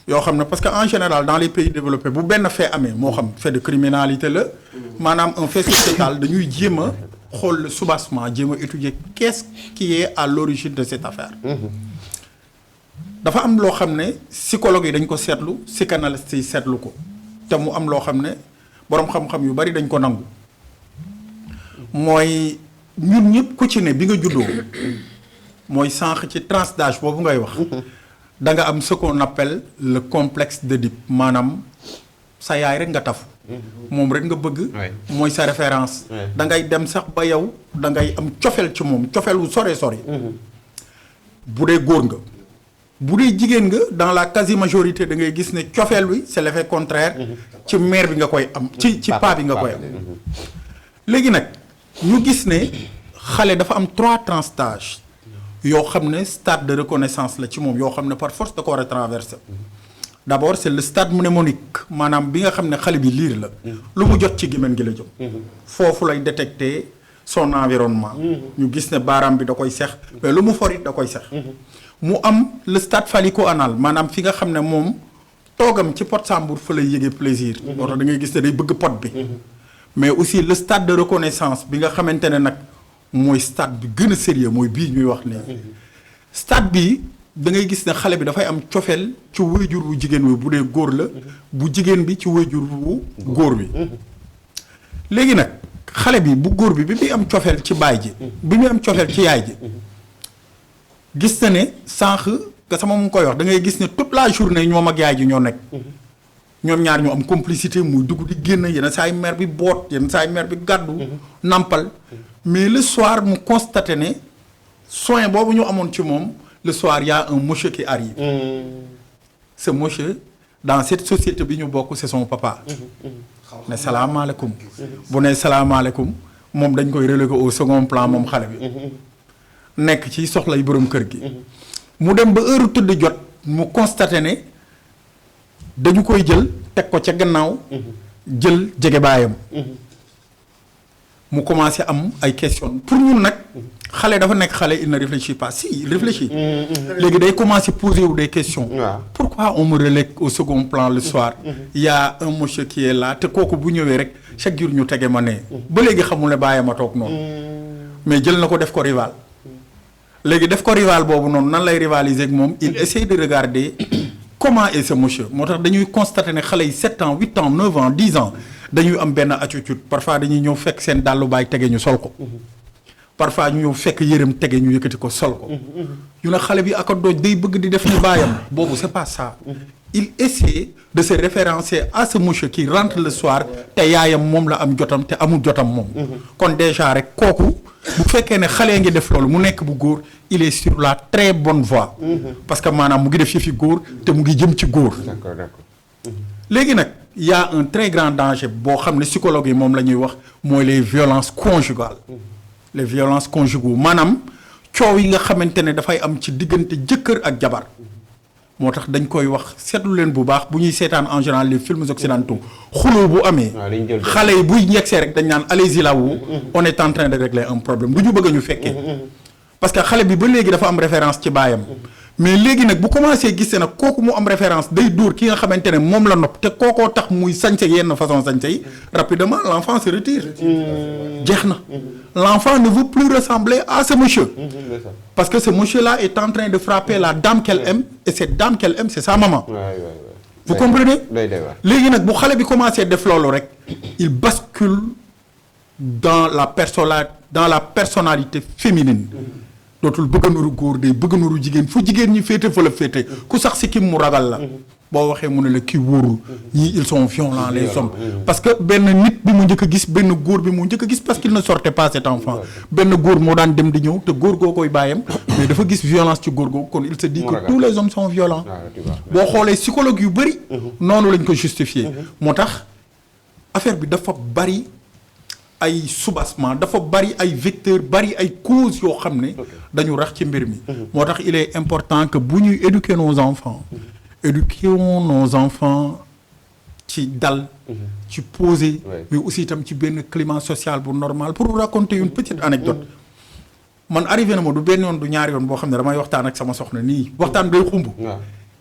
yoo xam ne parce que en général dans les pays développés bu benn fait amee moo xam fait de criminalité la maanaam un fait sociétal dañuy jéem a xool le soubassement jéem a étudier qu'est-ce qui est à l'origine de cette affaire. dafa am loo xam ne psychologue yi dañ ko seetlu psychanalyste yi seetlu ko te mu am loo xam ne boroom xam-xam yu bari dañ ko nangu mooy ñun ñëpp ku ci ne bi nga juddoo mooy sànq ci tranche d'âge boobu ngay wax da nga am ce qu'on appelle le complexe d'Oedipe maanaam sa yaay rek nga tafu moom rek nga bëgg mooy sa référence da ngay dem sax ba yow da ngay am cofeel ci moom cofeel wu sore bu dee góor nga bu dee jigéen nga dans la quasi majorité da ngay gis ne cofeel bi c'est l'effet contraire ci mère bi nga koy am ci paa bi nga koy am léegi nag ñu gis ne xale dafa am 3 tranches d'âge yoo xam ne stade de reconnaissance la ci moom yoo xam ne par force da ko war a traverser d'abord c'est le stade mnémonique maanaam bi nga xam ne xale bi liir la lu mu jot ci gémmiñ gi la jëm foofu lay détecter son environnement ñu gis ne baaraam bi da koy sex mais lu mu forit da koy sex mu am le stade phallico-anal maanaam fi nga xam ne moom toogam ci pot sambour fa lay yëgee plaisir moo tax da ngay gis ne day bëgg pot bi mais aussi le stade de reconnaissance bi nga xamante ne nag mooy stade bi gën a sérieux mooy bii ñuy wax nii stade bi da ngay gis ne xale bi dafay am cofeel ci waajur wu jigéen wi bu dee góor la bu jigéen bi ci waajur wu góor bi léegi nag xale bi bu góor bi muy am cofeel ci baay ji bi muy am cofeel ci yaay ji gis na ne sànq nga sama mu koy wax da ngay gis ne toute la journée ñoom ak yaay ji ñoo nekk ñoom ñaar ñoo am complicité muy dugg di génn yenn saa yi mère bi boot yenn saa yi mère bi gàddu nampal mais le soir mu constaté ne soin boobu ñu amoon ci moom le soir y a un monsieur qui arrive. Ce monsieur dans cette société bi ñu bokk c'est son papa. ne salaamaaleykum. bu ne salaamaaleykum moom dañ koy relégué au second plan moom xale bi. nekk ci soxlay borom kër gi. mu dem ba heure tëdd jot mu constaté ne dañu koy jël teg ko ca gannaaw. jël jege baayam. mu commencé am ay questions pour ñun nag xale dafa nekk xale il ne réfléchit pas si il réfléchit. léegi day commencé poser wu des questions. pourquoi on me relègue au second plan le soir. il y a un monsieur qui est là te kooku bu ñëwee rek chaque jour ñu tege ma ne. ba léegi xamul ne baayam a toog noonu. mais jël na ko def ko rival. léegi def ko rival boobu noonu nan lay rivaliser ak moom il essaie de regarder comment est ce monsieur moo tax dañuy constater ne xale yi 7 ans 8 ans 9 ans 10 ans dañuy am benn attitude parfois dañuy ñëw fekk seen dàllu baay tege ñu sol ko. parfois ñu ñëw fekk yërëm tege ñu yëkkati ko sol ko. ñu ne xale bi ak a dooj day bëgg di def ni baayam boobu c'est pas ça. il essaie de se référencer à ce monsieur qui rentre le soir te yaayam moom la am jotam te amul jotam moom. kon déjà rek kooku bu fekkee ne xale ngi def loolu mu nekk bu góor il est sur la très bonne voie. parce que maanaam mu ngi def yëfi góor te mu ngi jëm ci góor. d'accord. léegi nag y a un très grand danger boo xam ne psychologue yi moom la ñuy wax mooy les violences conjugales. les violences conjugales maanaam coow yi nga xamante ne dafay am ci diggante jëkkër ak jabar. moo tax dañ koy wax seetlu leen bu baax bu ñuy seetaan en général les films occidentaux xuloo bu amee. xale yi buy yegsee rek dañ naan allez-y là-haut on est en train de régler un problème du ñu bëgg ñu fekkee. parce que xale bi ba léegi dafa am référence ci baayam. mais léegi nag bu commencé gis nag kooku mu am référence day dóor ki nga xamante ne moom la nopp te kookoo tax muy sañse yenn façon sañse yi rapidement l'enfant se retire. jeex na l'enfant ne veut plus ressembler à ce monsieur. parce que ce monsieur-là est en train de frapper la dame qu'elle aime et cette dame qu'elle aime c'est sa maman. vous comprenez. léegi nag bu xale bi commencé def loolu rek il bascule dans la personnalité féminine. dootul bëgg a nuru góor day bëgg a nuru jigéen fu jigéen ñi féete fa la féete ku sax si kim mu ragal la. boo waxee mu ne la kii wóorul ñii ils sont violents les hommes. parce que benn nit bi mu njëkk a gis benn góor bi mu njëkk a gis parce qu'il ne sortait pas cet enfant. benn góor moo daan dem di ñëw te góor goo koy bàyyam mais dafa gis violence ci góor googu kon il se dit que tous les hommes sont violents. boo xoolee psychologue yu bëri. noonu lañ ko justifier. moo tax affaire bi dafa bari. ay soubassement dafa bari ay vecteurs bari ay causes yoo xam ne dañu rax ci mbir mi. moo tax il est important que bu ñuy éduquer nos enfants. éduquons nos enfants ci dal. ci poser. mais aussi itam ci benn climat social bu normal pour vous raconter une petite anecdote man arrivé na ma du benn yoon du ñaari yoon boo xam ne damay waxtaan ak sama soxna nii waxtaan day xumb.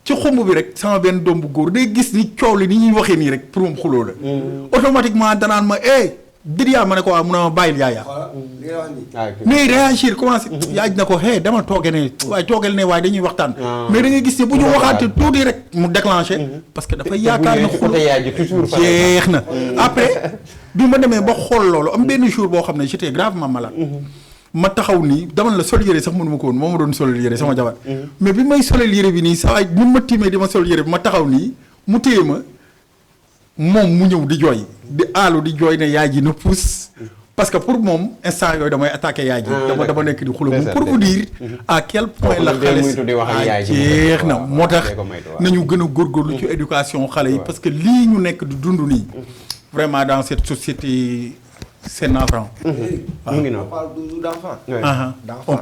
ci xumb bi rek sama benn doom bu góor day gis ni coow li ni ñuy waxee nii rek pour moom xuloo la. automatiquement danaan ma Didiya ma ne ko waaw mun a ma bàyyil yaaya. mais réagir commencé. yaay na ko dama tooge ne waaye toogel ne waaye dañuy waxtaan. mais da ngay gis ne bu ñu waxaatee tuuti rek mu déclenché. parce que dafay yaakaar na xul jeex na. après bi ma demee ba xool loolu am benn jour boo xam ne j'étais gravement malade. ma taxaw nii dama la sol yére sax mënu ma ko woon moo ma doon solal yére sama jabar. mais bi may solal yére bi nii saa ni ma tiimee di ma sol yére bi ma taxaw nii mu téye ma. moom mu ñëw di jooy di aalu di jooy ne yaay ji na pousse parce que pour moom instant yooyu damay attaqué yaay ji dama nekk di xula moom pour vous dire à quel point la xale jeex na moo tax nañu gën a góorgóorlu ci éducation xale yi parce que lii ñu nekk di dund nii vraiment dans cette société c'est navrant. mu ngi noonu. on parle toujours d'enfant. d'enfant.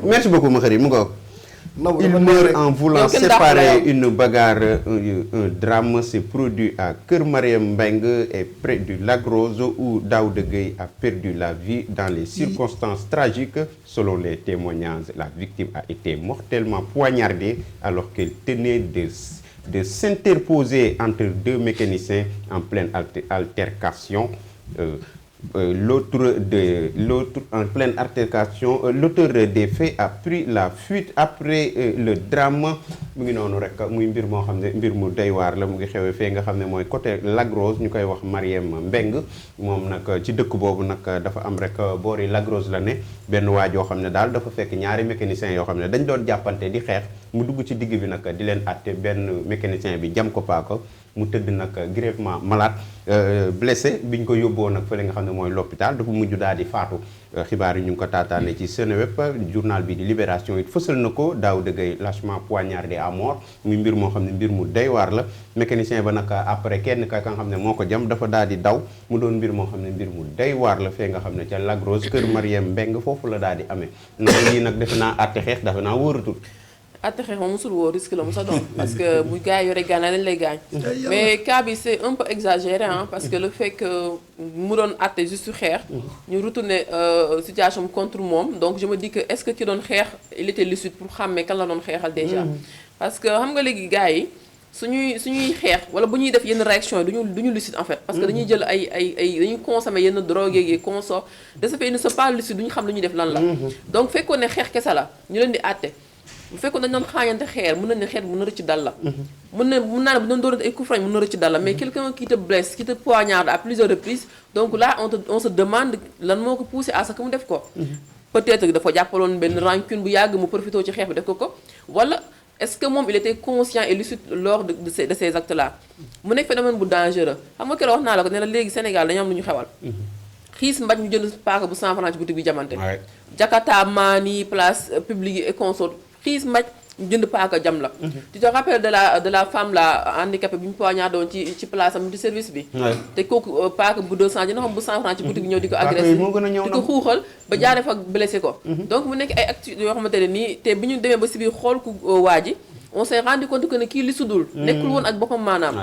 Merci beaucoup Makhari mu ko il meurt en voulant séparer une bagarre. Un drame s'est produit à Keur Mariam Mbengue et près du lac Rose où Daouda Gueye a perdu la vie dans les circonstances tragiques. Selon les témoignages, la victime a été mortellement poignardée alors qu'elle tenait de s'interposer entre deux mécaniciens en pleine altercation. L'autre en pleine altercation, l'auteur des faits a pris la fuite après le drame. mu ngi noonu rek muy mbir moo xam ne mbir mu doy waar la mu ngi xewee fee nga xam ne mooy côté Lac Rose ñu koy wax Mariem Mbeng moom nag ci dëkk boobu nag dafa am rek boori Lac Rose la ne benn waaj yoo xam ne daal dafa fekk ñaari mécaniciens yoo xam ne dañ doon jàppante di xeex mu dugg ci digg bi nag di leen àtte benn mécanicien bi jam ko paaka mu tëdd nag grièvement malade blessé bi ñu ko yóbboo nag fële nga xam ne mooy l'hôpital dafa mujj daal di faatu xibaar yi ñu ngi ko taataane ci Seneweb journal bi di Libération it fësal na ko Daouda Gueye lâchement poignardé à mort muy mbir moo xam ne mbir mu doy waar la mécanicien ba nag après kenn ka nga xam ne moo ko jam dafa daal di daw mu doon mbir moo xam ne mbir mu doy waar la fee nga xam ne ca Lac Rose kër Mariem Mbeng foofu la daal di amee ndax lii nag defe naa àtte xeex dafa naa wóoratul atte xeex moom mosul woo risque la musa doon parce que bu gars yi yore gànnaay lañ lay gaañ mais cas bi c'est un peu exagéré hein parce que le fait que mu doon atte juste xeex ñu retourner situation contre moom donc je me dis que est-ce que ki doon xeex il était lucide pour xàmmee kan la doon xeexal déjà parce que xam nga léegi gars yi suñuy xeex wala bu ñuy def yenn réaction yi duñu lucide en fait parce que dañuy jël ay dañuy consommer yenn drogue yi consort de ce fait ils ne sont pas lucides duñu xam lu ñuy def lan la donc fekkoon ne xeex kese la ñu leen di atte bu fekkoon dañu doon xaañante xeer mën nañu ne xeer mën na rëcc dal la mën naa ne bu doon doon ay coups francs mën na rëcc dal la mais quelqu'un qui te blesse qui te poignarde à plusieurs reprises donc là on se demande lan moo ko poussé à ce que mu def ko peut-être dafa jàppaloon benn rancune bu yàgg mu profité ci xeex bi def ko wala est-ce que moom il était conscient et lucide lors de ces actes là mu nekk phénomène bu dangereux xam nga keroog wax naa la ko ne la léegi Sénégal dañu am lu ñu xewal xiis mbaj ñu jënd paaka bu 100 francs ci boutique bi jamante Jakarta maani place publique et consort xiis mbaj ñu jënd paaka jam la tu te rappelles de la femme la handicapée bi ñu poignardé woon ci place am di service bi te kooku paaka bu 200 dina xam bu 100 francs ci boutique bi ñëw di ko agressé di ko xuuxal ba jaaree fa blessé ko donc mu nekk ay actes yoo xamante ne nii te bi ñu demee ba si biir xool ku waa ji on s'est rendu compte que ne kii li sudul nekkul woon ak boppam maanaam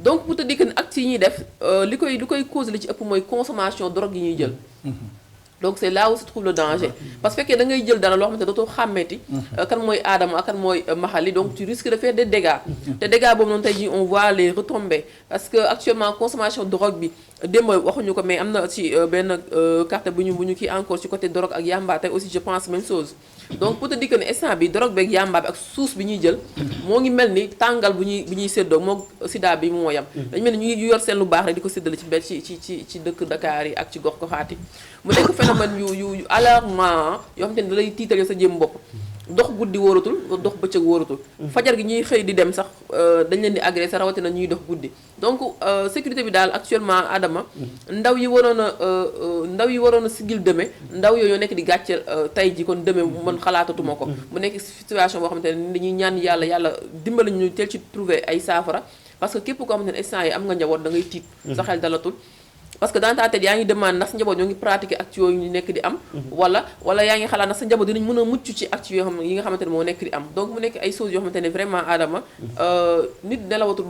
donc pour te dire que ne actes yi ñuy def li koy cause li ci ëpp mooy consommation drogue yi ñuy jël donc c'est là où se trouve le danger parce que fekkee da ngay jël dara loo xamante ne dootoo xàmmeeti kan mooy Adama ak kan mooy Mahali donc tu risques de faire des dégâts te dégâts boobu noonu tey jii on voit les retombées parce que actuellement consommation drogue bi démb waxuñu ko mais am na ci benn carte bu ñu kii encore ci côté drogue ak yamba tey aussi je pense même chose donc pour te dire que ne instant bi drogue beeg yamba bi ak suus bi ñuy jël moo ngi mel ni tàngal bu ñuy séddoo moo sida bi moo yam dañu mel ni ñu ngi yor seen lu baax rek di ko séddale ci dëkk Dakar yi ak ci gox goxaat yi mu nekk phénomène yu alarmant yoo xam te ne da lay tiital yow sa jëm bopp dox guddi wóoratul dox bëccëg wóoratul fajar gi ñuy xëy di dem sax dañ leen di agressé rawatina ñuy dox guddi donc sécurité bi daal actuellement Adama ndaw yi waroon a sigil deme ndaw yooyu ñoo nekk di gàcceel tey ji kon deme man xalaatatuma ko mu nekk situation boo xamante ne dañuy ñaan yàlla dimbali ñu teel ci trouver ay saafara parce que képp koo xamante ne instant yi am nga njaboot da ngay tiit sa xel dalatul parce que dans ta tête yaa ngi demande ndax sa njaboot ñoo ngi pratiquer actes yooyu ñu nekk di am wala yaa ngi xalaat ndax sa njaboot dinañ mën a mucc ci actes yi nga xamante ne moo nekk di am donc mu nekk ay choses yoo xamante ne vraiment Adama nit nelawatul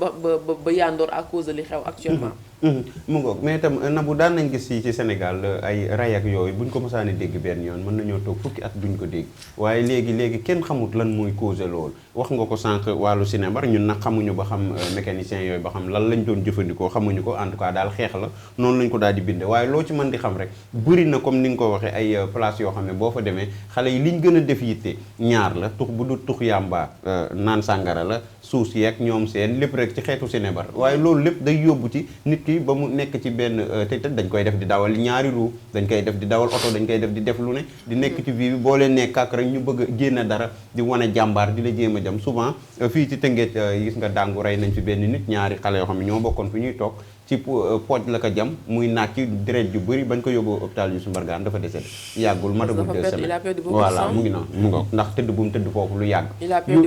ba yandoor à cause de li xew actuellement mu ngoog mais itam Nabou daan nañ gis ci Sénégal ay ray ak yooyu buñ ko mësaane dégg benn yoon mën nañoo toog fukki at duñ ko dégg waaye léegi kenn xamut lan mooy cause loolu wax nga ko sànq wàllu cinéma ñun nag xamuñu ba xam mécanicien yooyu ba xam lan lañ doon jëfandikoo xamuñu ko en tout cas daal xeex la noonu lañ ko daal di binde waaye loo ci mën di xam rek bëri na comme ni nga ko waxee ay place yoo xam ne boo fa demee xale yi liñ gën a def yitte ñaar la tux bu du tux yàmba naan sàngara la suus yeeg ñoom seen lépp rek ci xeetu cinéma waaye loolu lépp day yóbbu ci nit ki ba mu nekk ci benn te dañ koy def di dawal ñaari roue dañ koy def di dawal oto dañ koy def di def lu ne di nekk ci vie bi boo leen nekk ak rek ñu bëgg a génn dara di wane jàmbaar di la jéem a jam souvent fii ci Tëngéej gis nga dàngu rey nañ fi benn nit ñaari xale yoo xam ne ñoo bokkoon fi ñuy toog ci pooj la ko jam muy naaj ci deret ju bëri bañ ko yóbbu hôpital Youssou Mbargane dafa décédé yàggul matagul 2 semaines voilà mu ngi noonu mu nga ndax tëdd bu mu tëdd foofu lu yàgg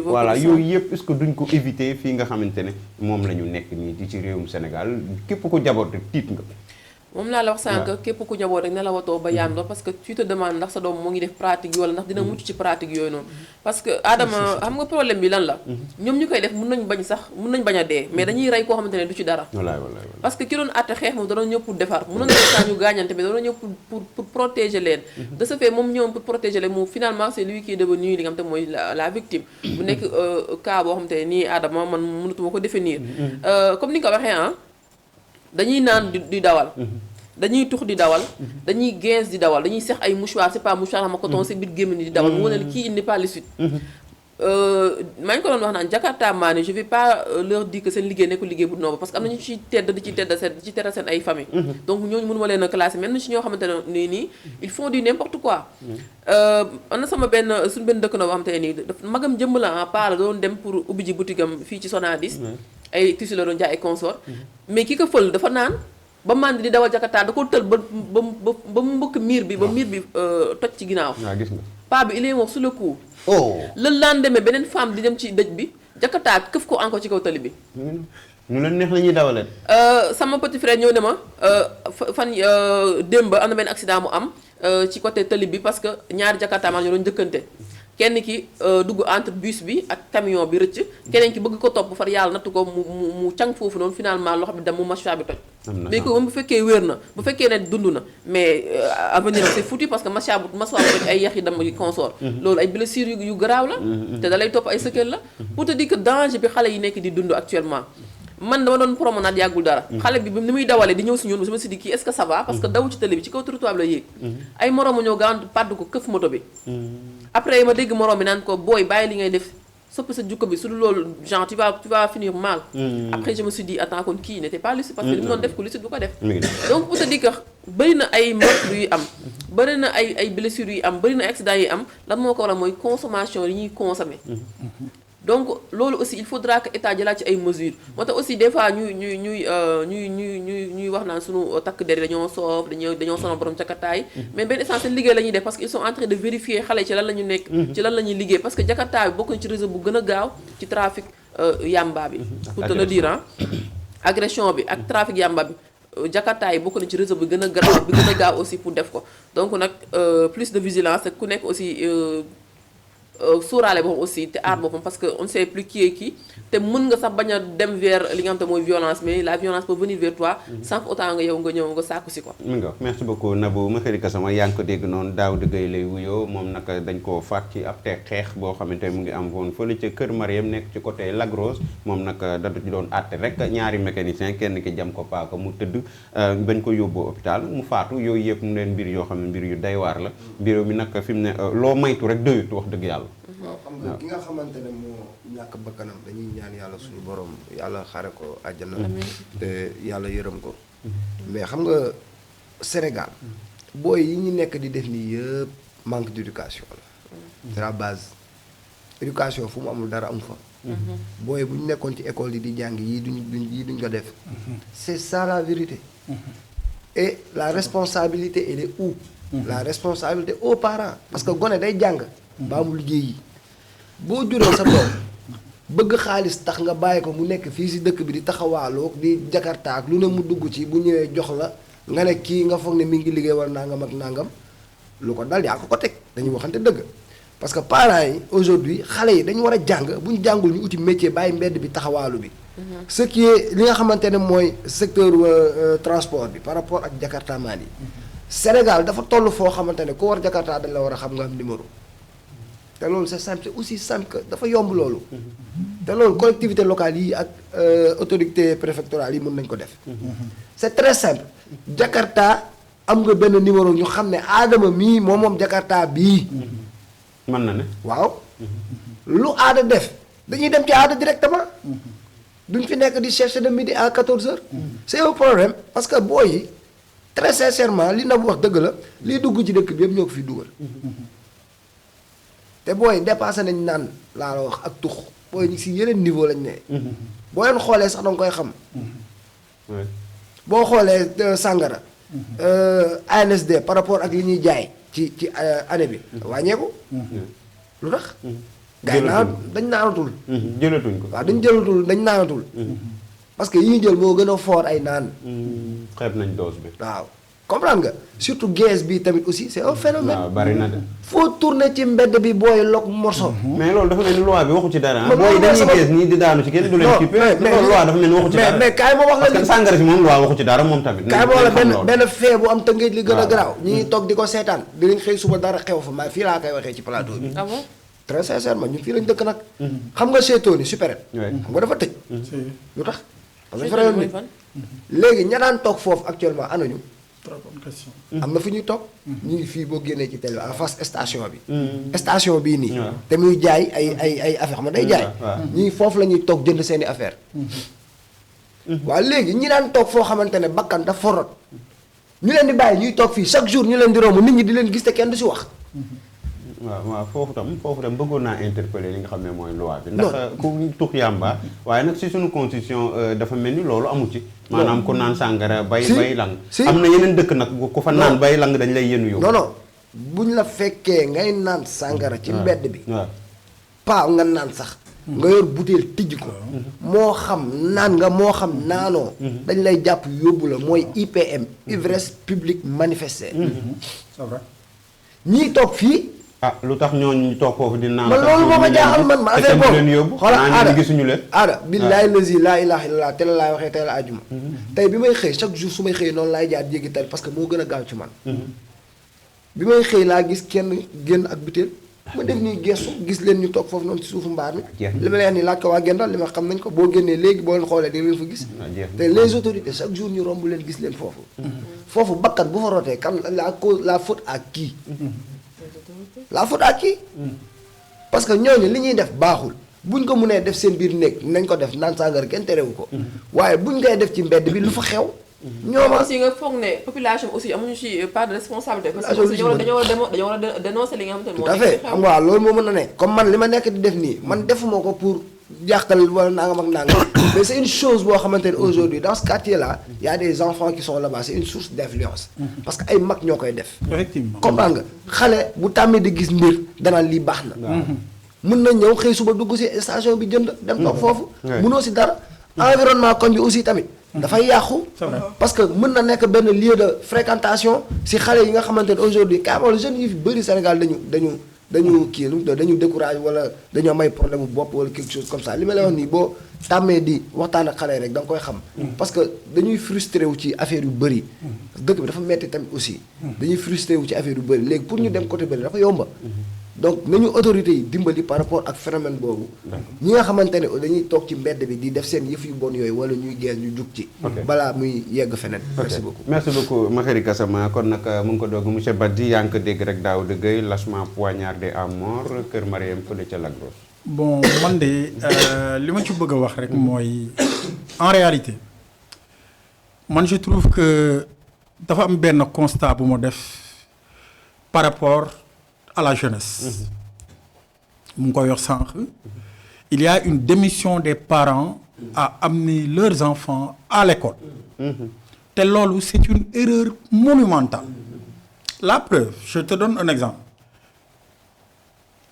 voilà yooyu yëpp est-ce que duñ ko éviter fii nga xamante ne moom la ñu nekk nii di ci réewum Sénégal képp ko jaboot rek tiit nga moom laa la wax sànq képp ku njaboot rek ne la watoo ba yaandoo parce que tu te demandes ndax sa doom moo ngi def pratique yi wala ndax dina mucc ci pratique yooyu noonu parce que Adama xam nga problème bi lan la ñoom ñu koy def mun nañ bañ a dee mais dañuy rey koo xamante ne du ci dara parce que ki doon àtte xeex moom da doon ñëw pour defar mënoon na saa ñu gaañante mais da doon ñëw pour protéger leen de ce fait moom ñëw pour protéger leen moom finalement c'est lui qui est devenu li nga xam te mooy la victime bu nekk cas boo xamante ne nii Adama man mënatuma ko définir comme ni nga ko waxee dañuy naan di dawal dañuy tux di dawal dañuy gens di dawal dañuy sex ay mouchoir c'est pas mouchoir xam nga coton si biir gémmiñ di dawal mu wane ne kii il n'est pas lucide maa ngi ko doon wax naan Jakarta maa ne je vais pas leur dire que seen liggéey nekkul liggéey bu nooba parce que am nañu ci tedd di ci teddal seen ay famille donc ñooñu mënuma leen a classer même na ci ñoo xamante ne nii ils font du n'importe quoi am na sama suñu benn dëkk na boo xamante ne nii magam jëmm la part doon dem pour ubbi ji boutique am fii ci Sonadis ay tissu la doon jaay ay consort mais ki ko fël dafa naan ba màndi di dawal Jakarta da ko tël ba mu mbëkk miir bi ba miir bi toj ci ginnaaw gis nga paa bi il est mort sur le coup oh le lendemain beneen femme di dem ci dëj bi Jakarta këf ko encore ci kaw tali bi ñu leen neex la ñuy dawalee sama petit frère ñëw ne ma fan démb am na benn accident mu am ci côté tali bi parce que ñaari Jakarta maa ñoo doon njëkkante kenn ki dugg entre bus bi ak camion bi rëcc keneen ki bëgg ko topp far yàlla nattu ko mu càng foofu noonu finalement loxo bi dem mu mâchoire bi toj mais ko même bu fekkee wér na bu fekkee ne dund na mais avenir c'est foutu parce que mâchoire bi toj ay yax yi dem yi consort loolu ay blessures yu garaaw la te da lay topp ay séquelles la pour te dire que danger bi xale yi nekk di dund actuellement man dama doon promenade yàggul dara xale bi ni muy dawalee di ñëw si ñun sama si di kii est-ce que ça va parce que daw ci télé bi ci kaw trottoir bi la yéeg ay moroomu ñoo gaawantu pàdd ko këf moto bi après ma dégg moroom bi naan ko booy bàyyi li ngay def soppi sa jukko bi su dul loolu genre tu vas finir mal après je me suis dit attends kon kii n'était pas lucide parce que li mu doon def ko lucide bu ko def donc pour te dire que bëri na ay meurtres yu am bëri na ay blessures yu am bëri na accidents yi am lan moo ko waral mooy consommation yi ñuy consommer donc loolu aussi il faudra que état jëlaat ci ay mesures moo tax aussi des fois ñuy wax naan sunu takk der yi dañoo soof dañoo sonal borom Jakarta yi mais benn essence seen liggéey la ñuy def parce que ils sont en train de vérifier xale ci lan la ñu nekk ci lan la ñuy liggéey parce que Jakarta bi bokk na ci réseau bu gën a gaaw ci trafic yamba bi pour te le dire agression bi ak trafic yamba bi Jakarta yi bokk na ci réseau bi gën a gaaw aussi pour def ko donc nag plus de vigilance ku nekk aussi sóoraale boppam aussi te aar boppam parce que on ne sait plus qui est qui te mën nga sax bañ a dem vers li nga xam te mooy violence mais la violence peut venir vers toi sans que autant nga yow nga ñëw nga sàkku si ko mi nga merci beaucoup Nabou Makary Gassama yaa ngi ko dégg noonu Daouda Gueye lay wuyoo moom nag dañ koo faat ci ab te xeex boo xamante mu ngi am woon fële ca Kër Mariam nekk ci côté Lac Rose moom nag da ci doon àtte rek ñaari mécanicien kenn ki jam ko paaka mu tëdd bañ ko yóbbu hôpital mu faatu yooyu yëpp mu leen mbir yoo xam ne mbir yu day waar la mbir mi nag fi mu ne loo maytu rek doyut wax dëgg yàlla waaw xam nga ki nga xamante ne moo ñàkk bakkanam dañuy ñaan yàlla suñu borom yàlla xare ko àjjana te yàlla yërëm ko mais xam nga Sénégal booy yi ñu nekk di def nii yëpp manque d'éducation la c'est la base éducation fu mu amul dara amu fa booy bu ñu nekkoon ci école yi di jàng yii duñ ko def c'est ça la vérité et la responsabilité elle est où la responsabilité aux parents parce que gone day jàng baa mu liggéey yi boo juree sa doom bëgg xaalis tax nga bàyyi ko mu nekk fii si dëkk bi di taxawaaloo di Jakarta ak lu ne mu dugg ci bu ñëwee jox la nga ne kii nga foog ne mi ngi liggéey war nangam ak nangam lu ko dal yaa ko teg dañuy waxante dëgg parce que parents yi aujourd'hui xale yi dañu war a jàng bu ñu jàngul ñu uti métier bàyyi mbedd bi taxawaalu bi ce qui est li nga xamante ne mooy secteur transport bi par rapport ak Jakarta maan yi Sénégal dafa toll foo xamante ne ku war Jakarta dañ la war a xam nga am numéro te loolu c'est simple c'est aussi simple que dafa yomb loolu te loolu collectivité locale yi ak autorité préfectorale yi mën nañ ko def c'est très simple Jakarta am nga benn numéro ñu xam ne Adama mii moom Jakarta bii mën na ne waaw lu aada def dañuy dem ci aada directement duñ fi nekk di chercher de midi à 14h c'est un problème parce que booy yi très sincèrement li na wax dëgg la liy dugg ci dëkk bi yëpp ñoo ko fi dugal te booy dépassé nañ naan laa la wax ak tux booy ñu si yeneen niveau lañ ne boo leen xoolee sax danga koy xam boo xoolee sàngara ANSD par rapport ak li ñuy jaay ci année bi wàññeeku lu tax gars yi dañ naanatul jëlatuñ ko waaw dañ jëlatul dañ naanatul parce que yi ñu jël moo gën a fort ay naan. xeeb nañ dose bi. waaw comprendre nga surtout gaz bi tamit aussi c'est un phénomène. waaw bari na de. foo tourner ci mbedd bi booy lokk morceau. mais loolu dafa mel ni loi bi waxu ci dara. man booy dañuy sama- gees nii di daanu ci kenn du leen. Non, kippé mais- loolu loi dafa mel ni waxu ci dara. mais kaay ma wax la parce que li sàngara si moom loi waxu ci dara moom tamit. kaay ma wax la nañ xam benn loolu. benn fee bu am tëngéej li gën a waaw. garaaw. ñi ngi toog di ko seetaan dinañ xëy suba dara xew fa maa fii laa koy waxee ci plateau bi. ah bon très sincèrement ñun fii lañ dëkk nag. xam nga seetoo ni supérette. Ouais. xam nga dafa tëj. Si, lu tax. parce que Seetaan faral mooy ni fan? léegi ña daan toog foofu actuellement anañu. très bonne question. am na fu ñuy toog. ñu ngi fii boo génnee ci télé en face station bi. station bii nii. waaw. te muy jaay ay affaire xam nga day jaay. waaw. ñii foofu la ñuy toog jënd seeni affaire waaw léegi ñi daan toog foo xamante ne bakkan dafa forot ñu leen di bàyyi ñuy toog fii chaque jour ñu leen di romb nit ñi di leen gis te kenn du si wax. waaw foofu tam bëggoon naa interpeller li nga xam ne mooy loi bi. ndax ku tux yàmba waaye nag si suñu constitution dafa mel ni loolu amu ci. maanaam ku naan sàngara bay Si, bay lang. si. am na yeneen dëkk nag ku fa naan bay lang dañ lay yéenu yóbbu. non non buñ la fekkee ngay naan sàngara ci mbedd bi. waaw paa nga naan sax. nga yor butéel tijj ko. moo xam naan nga moo xam naanoo. dañ lay jàpp yóbbu la mooy IPM. ivresse publique manifestée. c'est vrai. ñii toog fii. ah lu tax ñooñu toog foofu di naan. man loolu moo ma jaaxal man ma affaire boobu leen yóbbu. xoolal naan aada ñi gisuñu leen. aada billaahi lazi laa ilaaha illallaah teel laay waxee teel a àjjuma. tey bi may xëy chaque jour su may xëy noonu laay jaar jéggi tali parce que moo gën a gaaw ci man. bi may xëy laa gis kenn génn ak butéel ma def nii gestu gis leen ñu toog foofu noonu ci suufu mbaar mi. jeex na. li ma leen ni laaj ko waa Gendal li ma xam nañ ko boo génnee léegi boo leen xoolee di leen fa gis. jeex na. te les autorités chaque jour ñu romb leen gis leen foofu. foofu bakkat bu fa rotee kan la faute à qui. la faute à qui. parce que ñooñu li ñuy def baaxul buñ ko mënee def seen biir néeg nañ ko def naan sàngara kenn terewu ko. waaye buñ koy def ci mbedd bi lu fa xew. ñooma aussi nga foog ne population aussi amuñu ci part de responsabilité. parce que Population aussi bi dañoo war a dénoncer li nga xamante ne tout moo à nekk fait ci xew. xam nga loolu moo mën na ne comme man li ma nekk di def nii man defuma ko pour jàqal wala nangam ak nangam mais c'est une chose boo xamante ne aujourd'hui dans ce quartier là y a des enfants qui sont là-bas c'est une source d'influence parce que ay mag ñoo koy def effectivement. comprendre nga xale bu tàmmee di gis mbir danaan lii baax na mën na ñëw xëy suba dugg ci station bi jënd dem toog foofu Ouais. mënoo ci dara environnement koñ bi aussi tamit dafay yàqu C'est vrai. parce que mën na nekk benn lieu de fréquentation ci xale yi nga xamante ne aujourd'hui carrément jeunes yi fi bëri Sénégal dañu kii lu mu tudd dañu découragé wala dañoo may problème bu bopp wala quelque chose comme ça li ma lay wax nii boo tàmmee di waxtaan ak xale yi rek da nga koy xam. parce que dañuy frustré wu ci affaire yu bëri. dëkk bi dafa metti tamit aussi. dañuy frustré wu ci affaire yu bëri léegi pour ñu dem côté bëri dafa yomba. donc nañu autorités yi dimbali par rapport ak phénomène boobu. ñi nga xamante ne dañuy toog ci mbedd bi di def seen yëf yu bon yooyu wala ñuy gees ñu jug ci. Ok. balaa muy yegg feneen. merci beaucoup. merci beaucoup Makhari Gassama kon nag mu ngi ko doog monsieur Badji yaa ngi ko dégg rek Daouda Gueye lâchement poignardé à mort Kër Mariam fële ca Lac Rose. bon man de li ma ci bëgg a wax rek mooy en réalité man je trouve que dafa am benn constat bu ma def par rapport à la jeunesse. mu ngi koy wax sànq. il y a une démission des parents à amener leurs enfants à l'école. te loolu c'est une erreur monumentale. la preuve je te donne un exemple.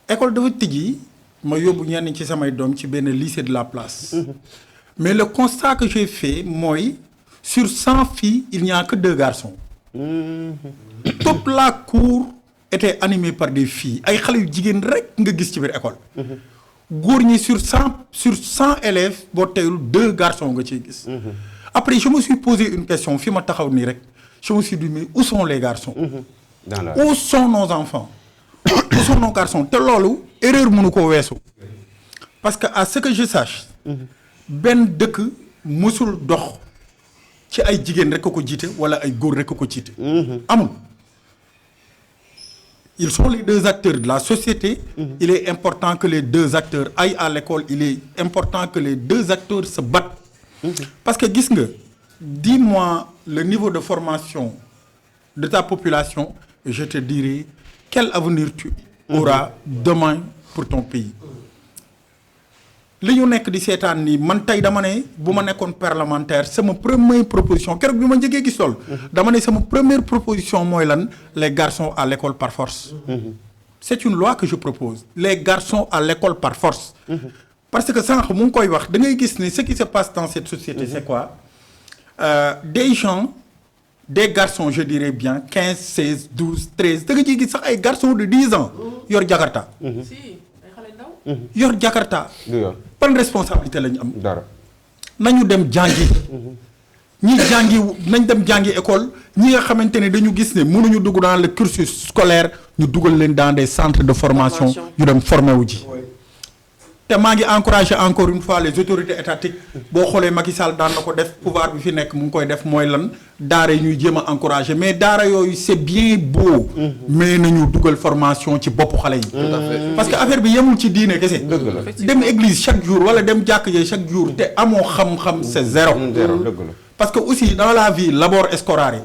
école dafa tijji ma yóbbu ñenn ci samay doom ci benn lycée de la place. mais le constat que j'ai fait mooy sur 100 filles il n'y a que 2 garçons. toute la cour était animée par des filles ay xale yu jigéen rek nga gis ci biir école. góor ñi sur 100 élèves boo teyul 2 garçons nga ciy gis. après je me suis posé une question fi ma taxaw nii rek je me suis dit mais où sont les garçons. dans la où sont nos enfants. où sont nos garçons te loolu erreur mënu ko weesu. parce que à ce que je sache. benn dëkk mësul dox ci ay jigéen rek a ko jiite wala ay góor rek a ko jiite. amul. ils sont les 2 acteurs de la société. il est important que les 2 acteurs aillent à l'école il est important que les 2 acteurs se battent. parce que gis nga dis-moi le niveau de formation de ta population et je te dirai quel avenir tu auras demain pour ton pays. li ñu nekk di seetaan nii man tey dama ne bu ma nekkoon parlementaire sama première proposition keroog bi ma njëkkee gis loolu. dama ne sama première proposition mooy lan les garçons à l'école par force. c'est une loi que je propose les garçons à l'école par force. parce que sànq mu ngi koy wax da ngay gis ne ce qui se passe dans cette société c'est quoi des gens des garçons je dirais bien 15 16 12 13 da nga ciy gis sax ay garçons de 10 ans yor jakarta si ay xale ndaw. yor jakarta du yoon ban responsabilité la ñu am dara. nañu dem jàngi ñi jàngi nañ dem jàngi école ñi nga xamante ne dañu gis ne mënuñu dugg dans le cursus scolaire ñu dugal leen dans des centres de formation ñu dem formé wu ji te maa ngi encouragé encore une fois les autorités étatiques boo xoolee Macky Sall daan na ko def pouvoir bi fi nekk mu ngi koy def mooy lan daara yi ñuy jéem a encouragé mais daara yooyu c'est bien beau mais nañu dugal formation ci boppu xale yi parce que affaire bi yemul ci diine kese dem église chaque jour wala dem jàkk jee chaque jour te amoo xam-xam c'est zéro zéro dëgg la. parce que aussi dans la vie labor escorare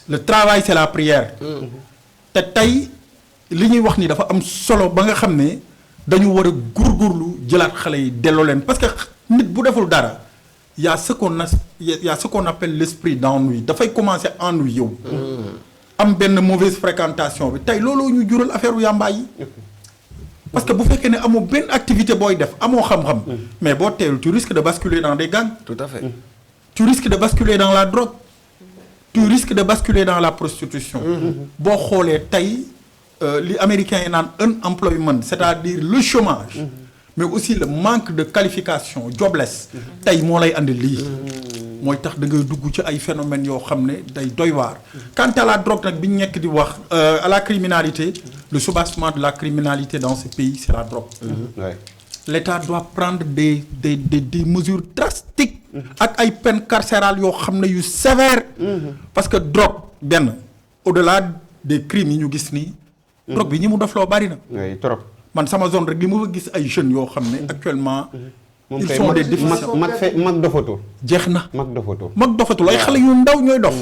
le travail c'est la prière te tey li ñuy wax ni dafa am solo ba nga xam ne dañu war a góorgóorlu jëlaat xale yi delloo leen parce que nit bu deful dara y a ce qu'on appelle l'esprit d'ennui dafay commencer ennui yow am benn mauvaise fréquentation bi tey looloo ñu jural affaire u yàmbaay yi parce que bu fekkee ne amoo benn activité booy def amoo xam-xam mais boo teewul tu risques de basculer dans des gangs tout à fait. tu risques de basculer dans la drogue tu risques de basculer dans la prostitution boo xoolee tey li américains yi naan unemployment c'est-à-dire le chômage mais aussi le manque de qualification jobless tey moo lay andi lii mooy tax da ngay dugg ci ay phénomènes yoo xam ne day doy waar quant à la drogue nag bi ñu nekk di wax à la criminalité le soubassement de la criminalité dans ce pays c'est la drogue l'État doit prendre des mesures drastiques ak ay peines carcérales yoo xam ne yu sévères parce que drogue benn au-delà des crimes yi ñu gis nii drogue bi ñi mu def loo bari na oui trop. man sama zone rek li ma fa gis ay jeunes yoo xam ne actuellement ils sont des déficients mag dofatu. jeex na mag dofatu. mag dofatul ay xale yu ndaw ñooy dof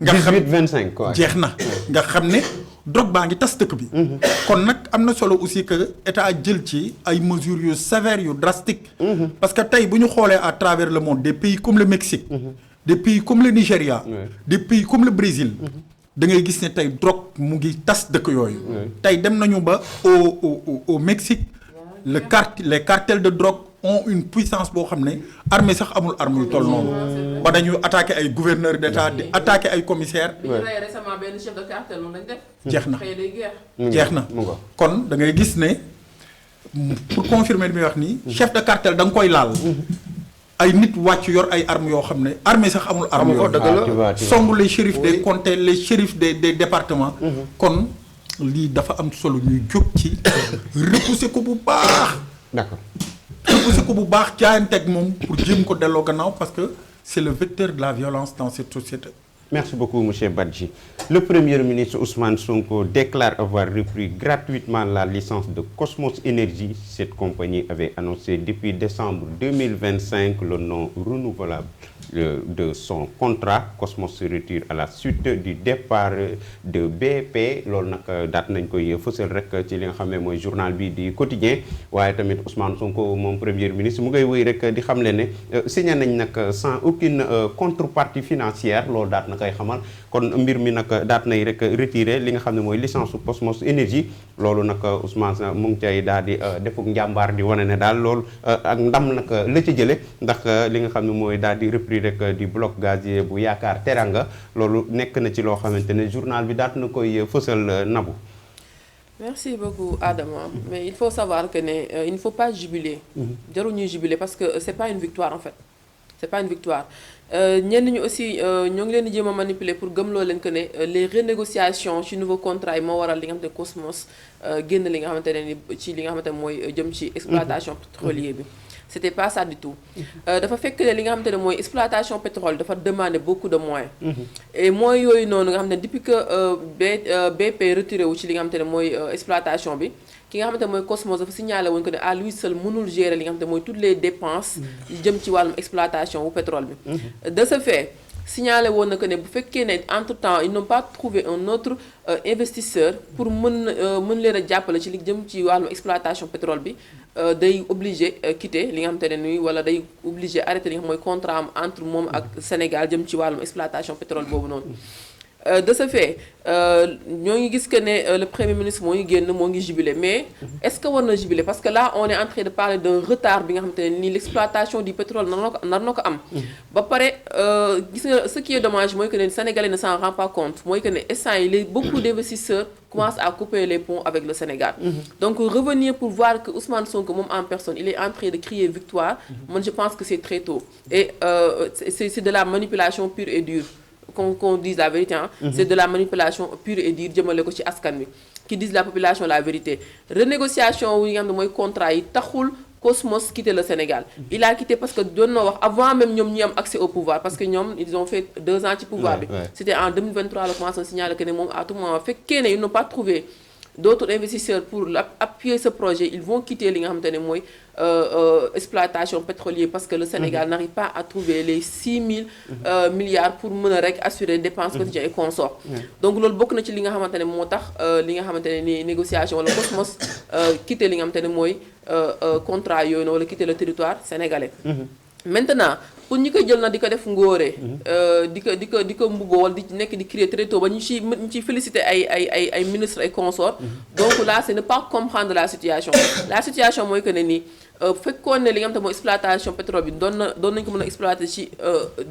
nga xam 18 25 quoi. jeex na nga xam ne drogue baa ngi tas dëkk bi kon nag am na solo aussi que état jël ci ay mesures yu sévères yu drastiques parce que tey bu ñu xoolee à travers le monde des pays comme le Mexique des pays comme le Nigeria des pays comme le Brésil da ngay gis ne tey drogue mu ngi tas dëkk yooyu tey dem nañu ba au Mexique les cartels de drogue ont une puissance boo xam ne armée sax amul arme yu toll noonu ba dañu attaqué ay gouverneurs d'état di attaqué ay commissaires bi ñu rey récemment benn chef de cartel moom lañ def. jeex na xëy day guerre. jeex na kon da ngay gis ne pour confirmer li muy wax nii chef de cartel da nga koy laal ay nit wàcc yor ay armes yoo xam ne armée sax amul arme ko dëgg songu les shérifs des comtés les shérifs des départements kon lii dafa am solo ñuy jóg ci repousser ko bu baax d'accord. repousser ko bu baax jaayanteeg moom pour jéem ko delloo gannaaw parce que c'est le vecteur de la violence dans cette société. Merci beaucoup, M. Badji. Le Premier ministre Ousmane Sonko déclare avoir repris gratuitement la licence de Cosmos Energy. Cette compagnie avait annoncé depuis décembre 2025 le non renouvelable de son contrat. Cosmos se retire à la suite du départ de BP. loolu nag daat nañ koy fësal rek ci li nga xam ne mooy journal bi di quotidien waaye tamit Ousmane Sonko moom Premier ministre mu ngay wéy rek di xamle ne signé nañ nag sans aucune contrepartie financière loolu daat na koy xamal kon mbir mi nag daat nay rek retiré li nga xam ne mooy licence su Cosmos Énergie loolu nag Ousmane mu ngi cay daal di defuk njàmbaar di wane ne daal loolu ak ndam nag la ci jële ndax li nga xam ne mooy daal di repris rek di bloc gazier bu Yaakaar Teranga loolu nekk na ci loo xamante ne journal bi daat na koy fësal Nabou. Merci beaucoup Adama mais il faut savoir que ne il ne faut pas jubiler. jarul ñuy jubiler parce que c'est pas une victoire en fait c'est pas une victoire. ñenn ñi aussi ñoo ngi leen di jéem a manipuler pour gëmloo leen que ne les renégociations ci nouveau contrat yi moo waral li nga xamante ne Cosmos génn li nga xamante ne ni ci li nga xamante ne mooy jëm ci exploitation pétrolier bi. C'était pas ça du tout. dafa fekk ne li nga xamante ne mooy exploitation pétrole dafa demander beaucoup de moyens. et moyens yooyu noonu nga xam ne depuis que BP retiré wu ci li nga xamante ne mooy exploitation bi. ki nga xamante ne mooy Cosmos dafa signalé woon que ne à lui seul mënul gérer li nga xamante ne mooy toutes les dépenses yu jëm ci wàllum exploitation wu pétrole bi. de ce fait signalé woon na que ne bu fekkee ne entre temps ils n'ont pas trouvé un autre investisseur pour mën leen a jàppale ci li jëm ci wàllum exploitation pétrole bi day obligé quitter li nga xamante ne nii wala day obligé arrêter li nga xam mooy contrat am entre moom ak Sénégal jëm ci wàllum exploitation pétrole boobu noonu. de ce fait ñoo ngi gis que ne le premier ministre moo ngi génn moo ngi jubilé mais est-ce que war na jubilé parce que là on est en train de parler d'un retard bi nga xamante ne nii l'exploitation du pétrole nar na ko am. ba pare gis nga ce qui est dommage mooy que ne Sénégalais ne s'en rend pas compte mooy que ne instant yi beaucoup d'investisseurs commencent à couper les ponts avec le Sénégal. Donc revenir pour voir que Ousmane Sonko moom en personne il est en train de crier victoire. Moi je pense que c'est très tôt et c'est de la manipulation pure et dure. Qu'on dise la vérité c'est de la manipulation pure et dure jëmale ko ci askan wi qui disent la population la vérité renégociation wu nga xam ne mooy contrat yi taxul Cosmos quitter le Sénégal il a quitté parce que doon na wax avant même ñoom ñi am accès au pouvoir parce que ñoom ils ont fait 2 ans ci pouvoir bi c'était en 2023 la commencé signaler que ne moom à tout moment fekkee ne ils n'ont pas trouvé d'autres investisseurs pour appuyer ce projet ils vont quitter li nga xamante ne mooy exploitation pétrolière parce que le Sénégal n'arrive pas à trouver les 6 000 milliards pour mën a rek assurer dépenses quotidiennes et consorts donc loolu bokk na ci li nga xamante ne moo tax li nga xamante ne ni négociation wala Cosmos quitter li nga xamante ne mooy contrat yooyu noonu wala quitter le territoire sénégalais maintenant pour ñi koy jël na di ko def ngóore di ko mbubboo wala di nekk di créer très tôt ba ñu ciy féliciter ay ministres ay consorts donc là c'est ne pas comprendre la situation mooy que ne nii fekkoon ne li nga xam te mooy exploitation pétrole bi doon nañ ko mën a exploiter ci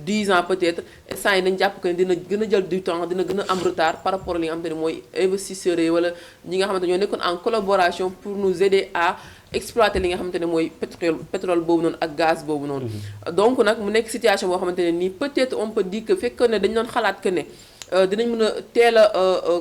10 ans peut-être instant yi nañ jàpp que ne dina gën a jël du temps dina gën a am retard par rapport li nga xam te ne mooy investisseurs yi wala ñi nga xamante ñoo nekkoon en collaboration pour nous aider à exploiter li nga xamante ne mooy pétrole boobu noonu ak gaz boobu noonu donc nag mu nekk situation boo xamante ne nii peut-être on peut dire que fekkoon ne dañu doon xalaat que ne dinañ mën a teel a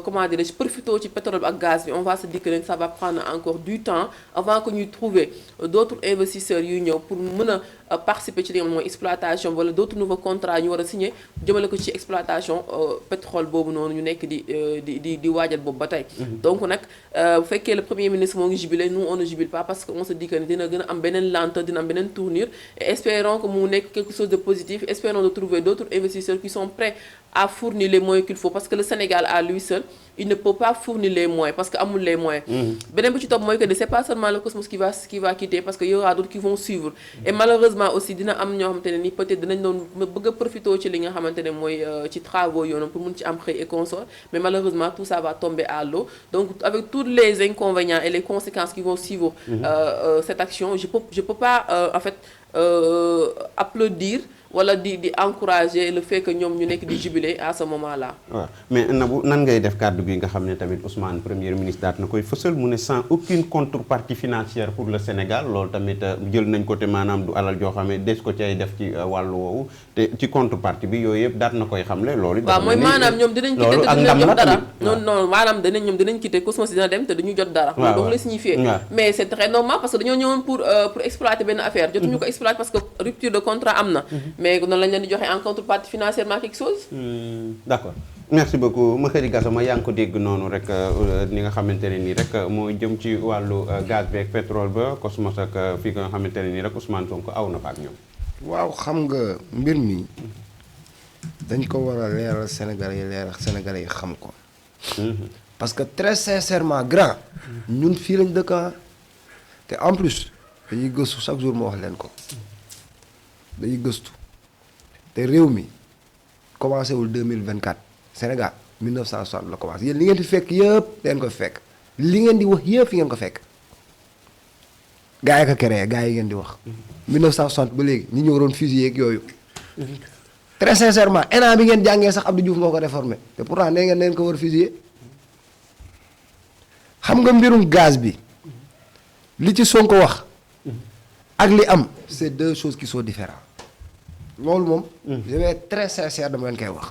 comment dirais-je profité ci pétrole bi ak gaz bi on va se dire que ça va prendre encore du temps avant que ñuy trouver d'autres investisseurs yuy ñëw pour mën a participer ci li nga xam mooy exploitation wala d'autres nouveaux contrats ñu war a signer jëmale ko ci exploitation pétrole boobu noonu ñu nekk di waajal boobu ba tey donc nag bu fekkee le premier ministre moo ngi jubilé nous on ne jubile pas parce que on se dit que dina gën a am beneen lenteur dina am beneen tournure et espérons que mu nekk quelque chose de positif espérons de trouver d'autres investisseurs qui sont prêts à fournir les moyens qu'il faut parce que le Sénégal à lui seul il ne peut pas fournir les moyens parce que amul les moyens beneen bi ci topp mooy que c'est pas seulement le Cosmos qui va quitter parce que y aura d'autres qui vont suivre et malheureusement aussi dina am ñoo xamante ne ni peut-être dinañ doon bëgg a profiter ci li nga xamante ne mooy ci travaux yoonam pour mun ci am xëy et consort mais malheureusement tout ça va tomber à l'eau donc avec tous les inconvénients et les conséquences qui vont suivre cette action je peux pas en fait applaudir wala di encourager le fait que ñoom ñu nekk di jubiler à ce moment-là. waaw mais Nabou nan ngay def kàddu gi nga xam ne tamit Ousmane premier ministre daat na koy fësal mu ne sans aucune contrepartie financière pour le Sénégal loolu tamit jël nañ ko te maanaam du alal joo xam ne des ko cay def ci wàllu woowu te ci contrepartie bi yooyu yëpp daat na koy xamle loolu. waaw mooy maanaam ñoom dinañ quitter te duñu jot dara non maanaam ñoom dinañ quitter Cosmos dina dem te duñu jot dara. waaw donc la signifier mais c'est très normal parce que dañoo ñëwoon pour exploiter benn affaire jotuñu ko exploiter parce que rupture de contrat am na. mais noonu lañ leen di joxe en contrepartie financièrement quelque chose. D'accord merci beaucoup Makhari Gassama yaa ngi ko dégg noonu rek ni nga xamante ne nii rek moo jëm ci wàllu gaz bi ak pétrole ba Cosmos ak fi nga xamante ne nii rek Ousmane Sonko aw na fa ak ñoom. waaw xam nga mbir mi dañ ko war a leeral Sénégalais yi xam ko. parce que très sincèrement grand ñun fii lañ dëkk te en plus dañuy gëstu chaque jour ma wax leen ko. dañuy gëstu te réew mi commencé wul 2024 Sénégal 1960 la commencé yéen li ngeen di fekk yëpp ngeen ko fekk li ngeen di wax yëpp fi ngeen ko fekk gars yi ko créé gars yi ngeen di wax 1960 ba léegi ñi ñu waroon fusillé ak yooyu très sincèrement ENA bi ngeen jàngee sax Abdou Diouf moo ko réformé te pourtant nee ngeen ko war fusillé xam nga mbirum gaz bi li ci Sonko wax ak li am c'est deux choses qui sont différentes loolu moom je vais être très sincère dama leen koy wax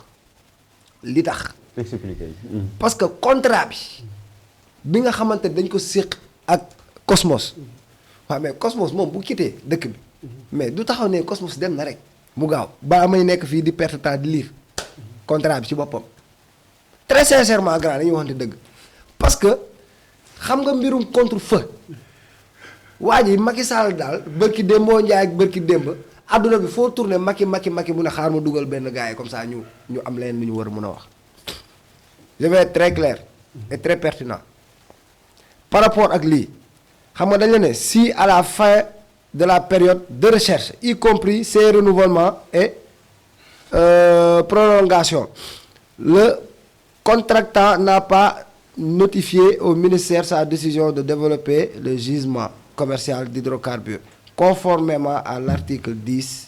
li tax expliquer parce que contrat bi nga xamante dañ ko séq ak Cosmos waaw mais Cosmos moom bu quitté dëkk bi mais du taxaw ne Cosmos dem na rek mu gaaw ba may nekk fii di perte temps di lire contrat bi ci boppam très sincèrement grand dañuy waxante dëgg parce que xam nga mbirum contre-feu waa ji Macky Sall daal bërki démboo njaay ak bërki démb adduna bi foo tourné Macky mu ne xaar ma dugal benn gars yi comme ça ñu am leen lu ñu war a mën a wax je vais être très clair et très pertinent par rapport ak lii xam nga dañ la ne si à la fin de la période de recherche y compris ses renouvellements et prolongation le contractant n'a pas notifié au ministère sa décision de développer le gisement commercial d'hydrocarbures conformément à l'article 10-1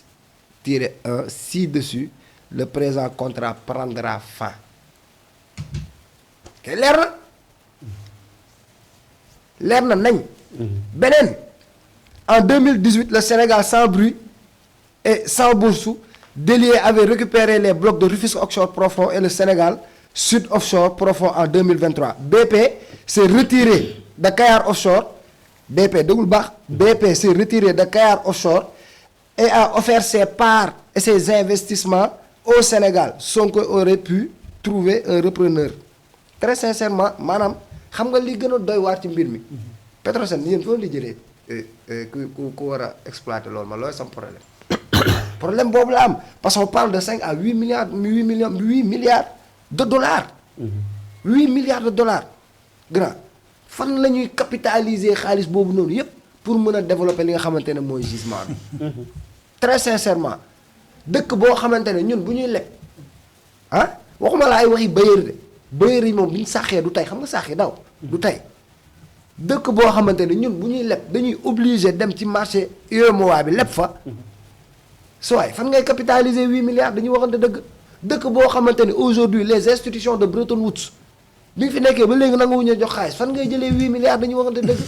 ci-dessus, le présent contrat prendra fin. Okay, leer na nañ. Beneen en 2018 le Sénégal sans bruit et sans bourse délié avait récupéré les blocs de Rufisque offshore profond et le Sénégal Sud offshore profond en 2023. BP s'est retiré de Kayar offshore. BP dégul baax. BP s'est retiré de Kayar offshore et a offert ses parts et ses investissements au Sénégal. Sonko aurait pu trouver un repreneur. Très sincèrement maanaam xam nga li gën a doy waar ci mbir mi. Petrosen yéen foo di jëlee ku war a exploiter loolu ma looy sam problème. Problème boobu la am parce qu'on parle de 5 à 8 milliards 8 milliards de dollars. 8 milliards de dollars. Grand fan la ñuy capitaliser xaalis boobu noonu yépp pour mën a développer li nga xamante ne mooy gisement bi. Très sincèrement dëkk boo xamante ne ñun bu ñuy leb ah waxuma la ay waxi bailleur de bailleur yi moom bu ñu sàqee du tey xam nga sàqee daw du tey. dëkk boo xamante ne ñun bu ñuy leb dañuy obligé dem ci marché UEMOA bi leb fa. soo waay fan ngay capitaliser 8 milliards dañuy waxante dëgg. dëkk boo xamante ne aujourd'hui les institutions de Bretton Woods bi nga fi nekkee ba léegi nanguwuñu jox xaalis fan ngay jëlee 8 milliards dañuy waxante dëgg.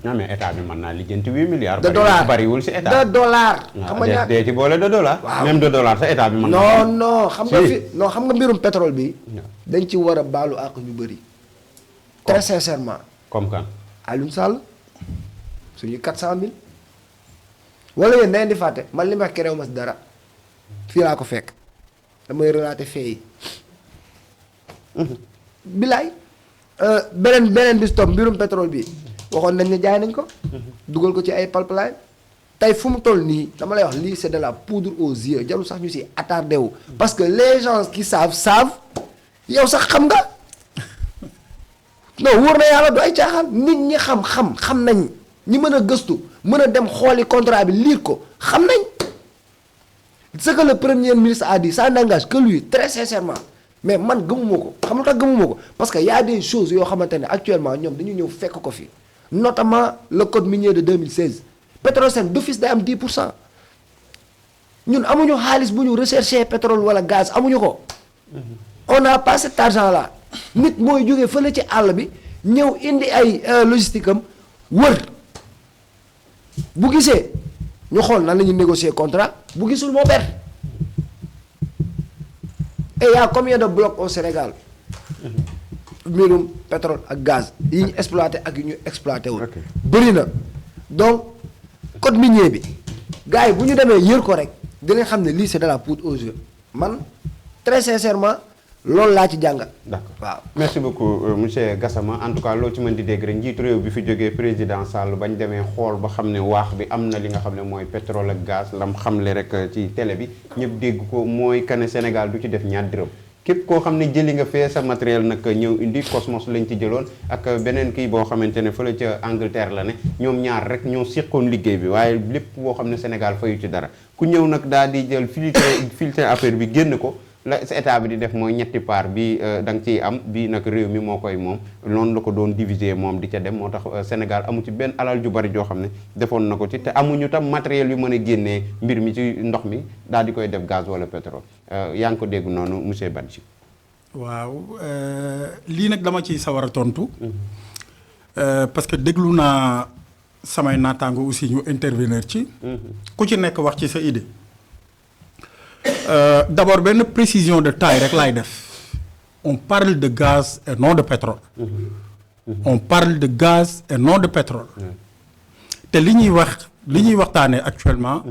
non mais état bi mën naa lijjanti 8 milliards. de dollars bariwul si état. de dollars. xam nga ñaar dee ci boole de dollars. waaw même de dollars sa état bi mën na. non xam nga fi non xam nga mbirum pétrole bi. dañ ci war a baalu àq ñu bëri. très sincèrement. comme kan. Alioune Sall suñu 400000. wala yéen da ngeen di fàtte man li ma wax kerew ma si dara fii laa ko fekk damay relater fee yi. bilaay beneen bis topp mbirum pétrole bi waxoon nañ ne jaay nañ ko. dugal ko ci ay pipeline tey fu mu toll nii dama lay wax lii c'est de la poudre aux yeux jarul sax ñu si attardé wu. parce que les gens qui savent yow sax xam nga non wóor na yàlla du ay caaxaan nit ñi xam nañ ñi mën a gëstu mën a dem xooli contrat bi lire ko xam nañ ce que le premier ministre a dit ça n'engage que lui très sincèrement. mais man gëmuma ko xam nga tax gëmuma ko parce que y a des choses yoo xamante ne actuellement ñoom dañu ñëw fekk ko fi notamment le code minier de 2016 Petrosen d'office day am 10% ñun amuñu xaalis bu ñu rechercher pétrole wala gaz amuñu ko. on n'a pas cet argent là nit mooy jógee fële ci àll bi ñëw indi ay logistique am wër bu gisee ñu xool nan la ñuy négocier contrat bu gisul moo perte. Et il y a combien de blocs au Sénégal mbirum pétrole ak gaz yi ñu exploité ak yi ñu exploité wul. bëri na donc code minier bi gars yi bu ñu demee yër ko rek dinañ xam ne lii c'est de la poudre aux yeux man très sincèrement loolu laa ci jàngat. d'accord waaw. merci beaucoup monsieur Gassama en tout cas loo ci mën di dégg rek njiitu réew bi fi jógee président Sall bañ demee xool ba xam ne waax bi am na li nga xam ne mooy pétrole ak gaz lam xamle rek ci télé bi ñëpp dégg ko mooy que ne Sénégal du ci def ñaar dërëm képp koo xam ne jëli nga fee sa matériel nag ñëw indi Cosmos lañ ci jëloon ak beneen kii boo xamante ne fële ca Angleterre la ne ñoom ñaar rek ñoo séqoon liggéey bi waaye lépp boo xam ne Sénégal fayu ci dara ku ñëw nag daal di jël filtre affaire bi génn ko. la sa état bi di def mooy ñetti part bi da nga ciy am bii nag réew mi moo koy moom noonu la ko doon diviser moom di ca dem moo tax Sénégal amu ci benn alal ju bari joo xam ne defoon na ko ci te amuñu tam matériel yu mën a génnee mbir mi ci ndox mi daal di koy def gaz wala pétrole yaa ngi ko dégg noonu monsieur Badji. waaw lii nag dama ciy sawar a tontu. parce que déglu naa samay naataango aussi ñu intervenir ci. ku ci nekk wax ci sa idée. D'abord benn précision de taille rek laay def on parle de gaz et non de pétrole. On parle de gaz et non de pétrole. te li ñuy waxtaanee actuellement.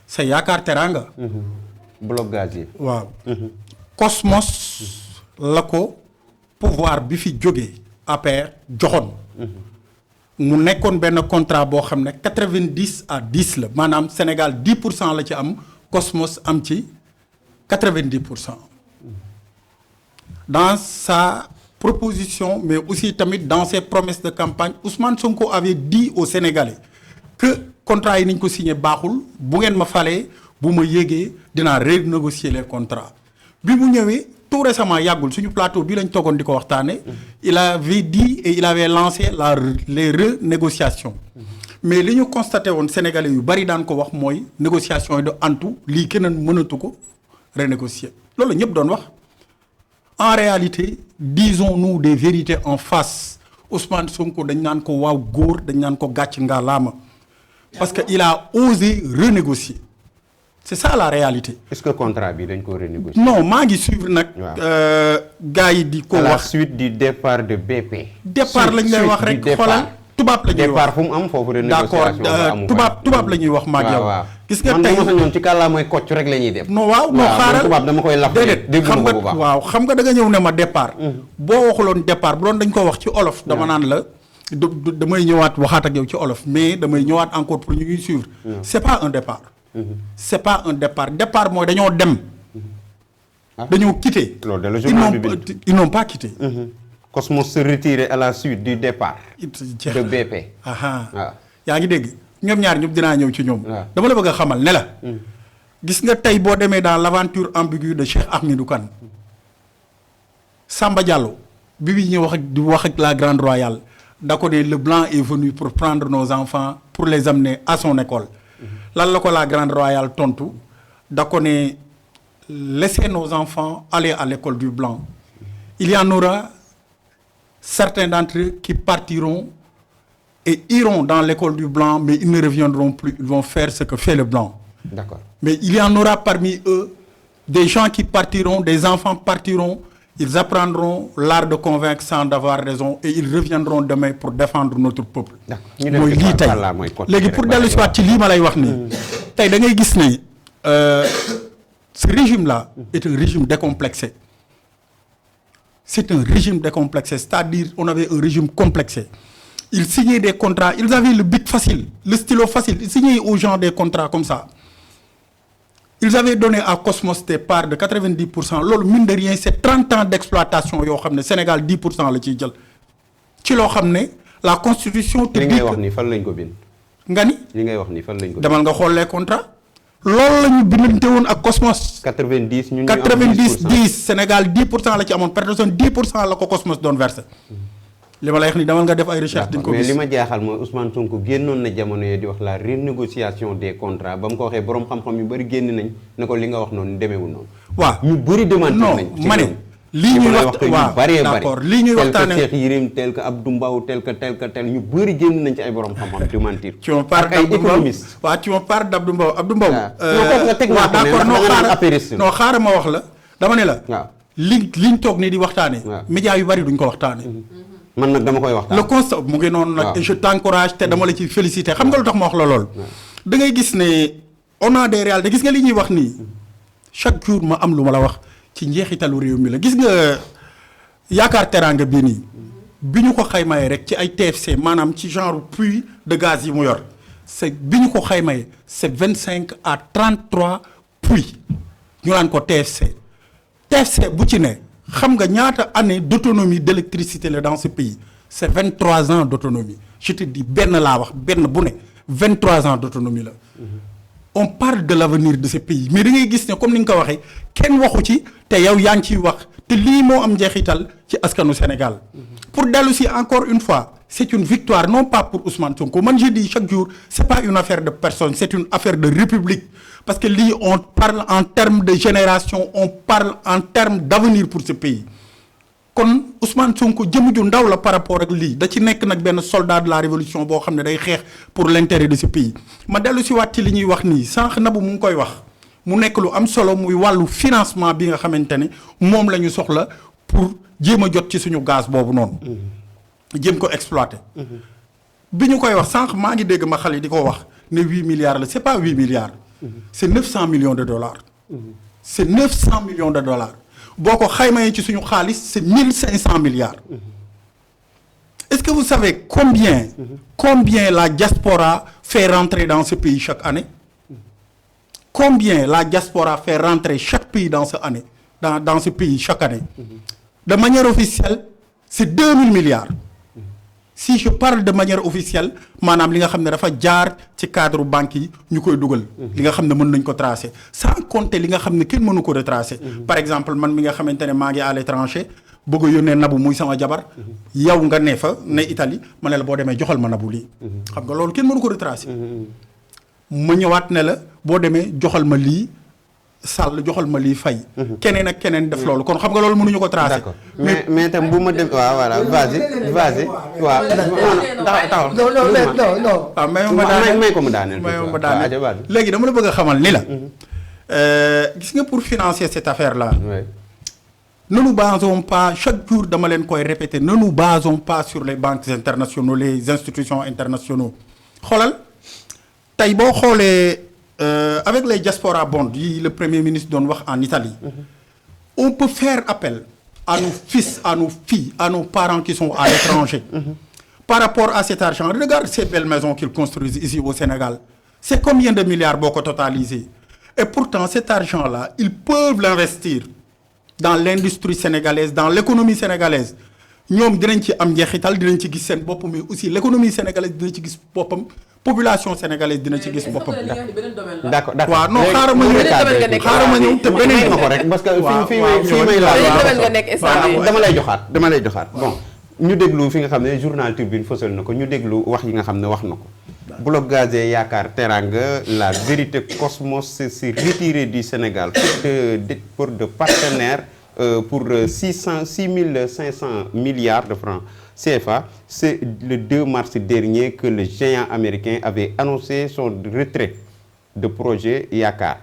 c'est Yaakaar Teranga. bloc gazier. waaw. Cosmos la ko pouvoir bi fi jógee APR joxoon. mu nekkoon benn contrat boo xam ne 90-10 la maanaam Sénégal 10% la ci am Cosmos am ci 90%. Dans sa proposition mais aussi tamit dans ses promesses de campagne Ousmane Sonko avait dit aux Sénégalais que contrat yi niñ ko signé baaxul bu ngeen ma falee bu ma yéegee dinaa renégocier les contrats bi mu ñëwee tout récemment yàggul suñu plateau bii lañ toogoon di ko waxtaane il avait dit et il avait lancé les renégociations mais li ñu constaté woon sénégalais yu bari daan ko wax mooy négociation yi de antu lii keneen mënatu ko renégocier loolu la ñëpp doon wax en réalité disons-nous des vérités en face Ousmane Sonko dañ naan ko waaw góor dañ naan ko gàcc ngalaama parce que il a osé renégocier c'est ça la réalité. est-ce que contrat bi dañ ko renégocier. non maa ngi suivre nag. gars yi di ko wax à la suite du départ de BP. départ lañ lay wax rek xoolal tubaab la ñuy wax départ fu mu am foofu renégociation d'accord tubaab la ñuy wax maag yow. gis nga tey man ñoom ci kàllaa mooy kocc rek la ñuy def. non waaw non xaaral tubaab dama koy laf. déedéet xam nga waaw xam nga da nga ñëw ne ma départ. boo waxuloon départ bu doon dañ ko wax ci olof. dama naan la damay ñëwaat waxaat ak yow ci olof mais damay ñëwaat encore pour ñu ñuy suivre. c'est pas un départ. c'est pas un départ mooy dañoo dem. dañoo quitté. loolu de la journée bi ils n'ont pas quitté. Cosmos se retirer à la suite du départ. de BP. yaa ngi dégg ñoom ñaar ñëpp dinaa ñëw ci ñoom. dama la bëgg a xamal ne la. gis nga tey boo demee dans l'aventure ambiguë de Cheikh Ahmadou Kane. Samba Diallo bi ñuy wax ak la Grande Royale da ko ne le blanc est venu pour prendre nos enfants pour les amener à son école. lan la ko la Grande Royale tontu da ko ne laissez nos enfants aller à l'école du blanc. Il y en aura certains d'entre eux qui partiront et iront dans l'école du blanc mais ils ne reviendront plus, ils vont faire ce que fait le blanc. D'accord. Mais il y en aura parmi eux des gens qui partiront, des enfants partiront, ils apprendront l'art de convaincre sans avoir raison et ils reviendront demain pour défendre notre peuple. mooy lii tey léegi pour dellu si waat ci lii ma lay wax nii tey da ngay gis ne ce régime là est un régime décomplexé. C'est un régime décomplexé, c'est-à-dire on avait un régime complexé. Ils signaient des contrats, ils avaient le bic facile, le stylo facile, ils signaient aux gens des contrats comme ça. Ils avaient donné à Cosmos des parts de 90%. Loolu mine de rien c'est 30 ans d'exploitation yoo xam ne Sénégal 10% la ciy jël ci loo xam ne la constitution te li ngay wax ni fan lañ ko bind. nga ni li ngay wax ni fan lañ ko bind. demal nga xool les contrats. loolu la ñu bindante woon ak Cosmos. 90 ñun 10 Sénégal 10% la ci amoon personne 10% la ko Cosmos doon versé. li ma lay wax ni demal nga def ay recherche di nga ko gis mais li ma jaaxal mooy Ousmane Sonko génnoon na jamono yi di wax la renégociation des contrats ba mu ko waxee borom xam-xam yu bëri génn nañ ne ko li nga wax noonu demeewul noonu. waaw ñu bëri demande nañ. non ma ne lii ñuy wax waaw d'accord lii ñuy waxtaanee tel que Cheikh Yérim tel que Abdou Mbow tel que ñu bëri génn nañ ci ay borom xam-xam di mentir. tu me parles d'Abdou Mbow waaw tu me parles d'Abdou Mbow Abdou Mbow. non xaaral ma wax la dama ne la. waaw liñ toog nii di waxtaanee. médias yu bëri duñ ko waxtaanee. man nag dama koy waxtaan. le constat mu ngi noonu nag. et je t'encourage te dama la ci féliciter xam nga lu tax ma wax la lool. da ngay gis ne on a des réalités gis nga li ñuy wax nii chaque jour ma am lu ma la wax ci njeexitalu réew mi la gis nga yaakaar teraanga bii nii bi ñu ko xaymayee rek ci ay TFC maanaam ci genre puits de gaz yi mu yor c'est bi ñu ko xaymayee c'est 25 à 33 puits ñu naan ko TFC bu ci ne. xam nga ñaata année d'autonomie d'électricité la dans ce pays c'est 23 ans d'autonomie je te dis benn laa wax benn bu ne 23 ans d'autonomie la. On parle de l'avenir de ce pays mais da ngay gis ne comme ni nga ko waxee kenn waxu ci te yow yaa ngi ciy wax te lii moo am njeexital ci askanu Sénégal. Pour dellu si encore une fois c'est une victoire non pas pour Ousmane Sonko man je dis chaque jour c'est pas une affaire de personne c'est une affaire de république. Parce que lii on parle en termes de génération on parle en termes d'avenir pour ce pays kon Ousmane Sonko jëmu ju ndaw la par rapport ak lii da ci nekk nag benn soldat de la révolution boo xam ne day xeex pour l'intérêt de ce pays ma dellu si waat ci li ñuy wax nii sànq Nabou mu ngi koy wax mu nekk lu am solo muy wàllu financement bi nga xamante ne moom la ñu soxla pour jéem a jot ci suñu gaz boobu noonu jéem ko exploiter bi ñu koy wax sànq maa ngi dégg ma xale di ko wax ne 8 milliards la c'est pas 8 milliards c'est 900 millions de dollars. C'est 900 millions de dollars. boo ko xaymaa ci suñu xaalis c'est 1500 milliards. Est-ce que vous savez combien la diaspora fait rentrer dans ce pays chaque année? Combien la diaspora fait rentrer chaque pays dans ce pays chaque année? De manière officielle, c'est 2000 milliards. si je parle de manière officielle maanaam li nga xam ne dafa jaar ci cadre banque yi ñu koy dugal. li nga xam ne mën nañ ko tracer sans compter li nga xam ne kenn mënu ko retracer. par exemple man mi nga xamante ne maa ngi à l'étranger bëgg a yónnee nabu muy sama jabar. yow nga ne fa ne Italie ma ne la boo demee joxal ma nabu lii. xam nga loolu kenn mënu ko retracer. ma ñëwaat ne la boo demee joxal ma lii Sall joxal ma lii Faye. keneen ak keneen def loolu kon xam nga loolu mënuñu ko tracer. d'accord mais tam bu ma dem waaw voilà vas-y waaw taxaw non. waaw may ko mu daaneel léegi dama la bëgg a xamal ni la. gis nga pour financer cette affaire là. ne nous basons pas chaque jour dama leen koy répéter ne nous basons pas sur les banques internationales les institutions internationales xoolal tey boo xoolee avec les diaspora bonds yi le premier ministre doon wax en Italie. on peut faire appel à nos fils à nos filles à nos parents qui sont à l'étranger. par rapport à cet argent regarde ces belles maisons qu'ils construisent ici au Sénégal c'est combien de milliards boo ko totalisé et pourtant cet argent là ils peuvent l'investir dans l'industrie sénégalaise dans l'économie sénégalaise ñoom dinañ ci am njeexital dinañ ci gis seen bopp mais aussi l'économie sénégalaise dina ci gis boppam population sénégalaise dina ci gis boppam. d'accord waaw non xaaral ma ñëw te beneen ma ko rek parce que fii may laal dama lay joxaat bon ñu déglu fi nga xam ne journal Tribune fësal na ko ñu déglu wax yi nga xam ne wax na ko. Bloc gazé Yaakaar Teranga la vérité Cosmos s'est retiré du Sénégal pour de partenaires pour 6500 milliards de francs CFA. C'est le 2 mars dernier que le géant américain avait annoncé son retrait du projet Yaakaar.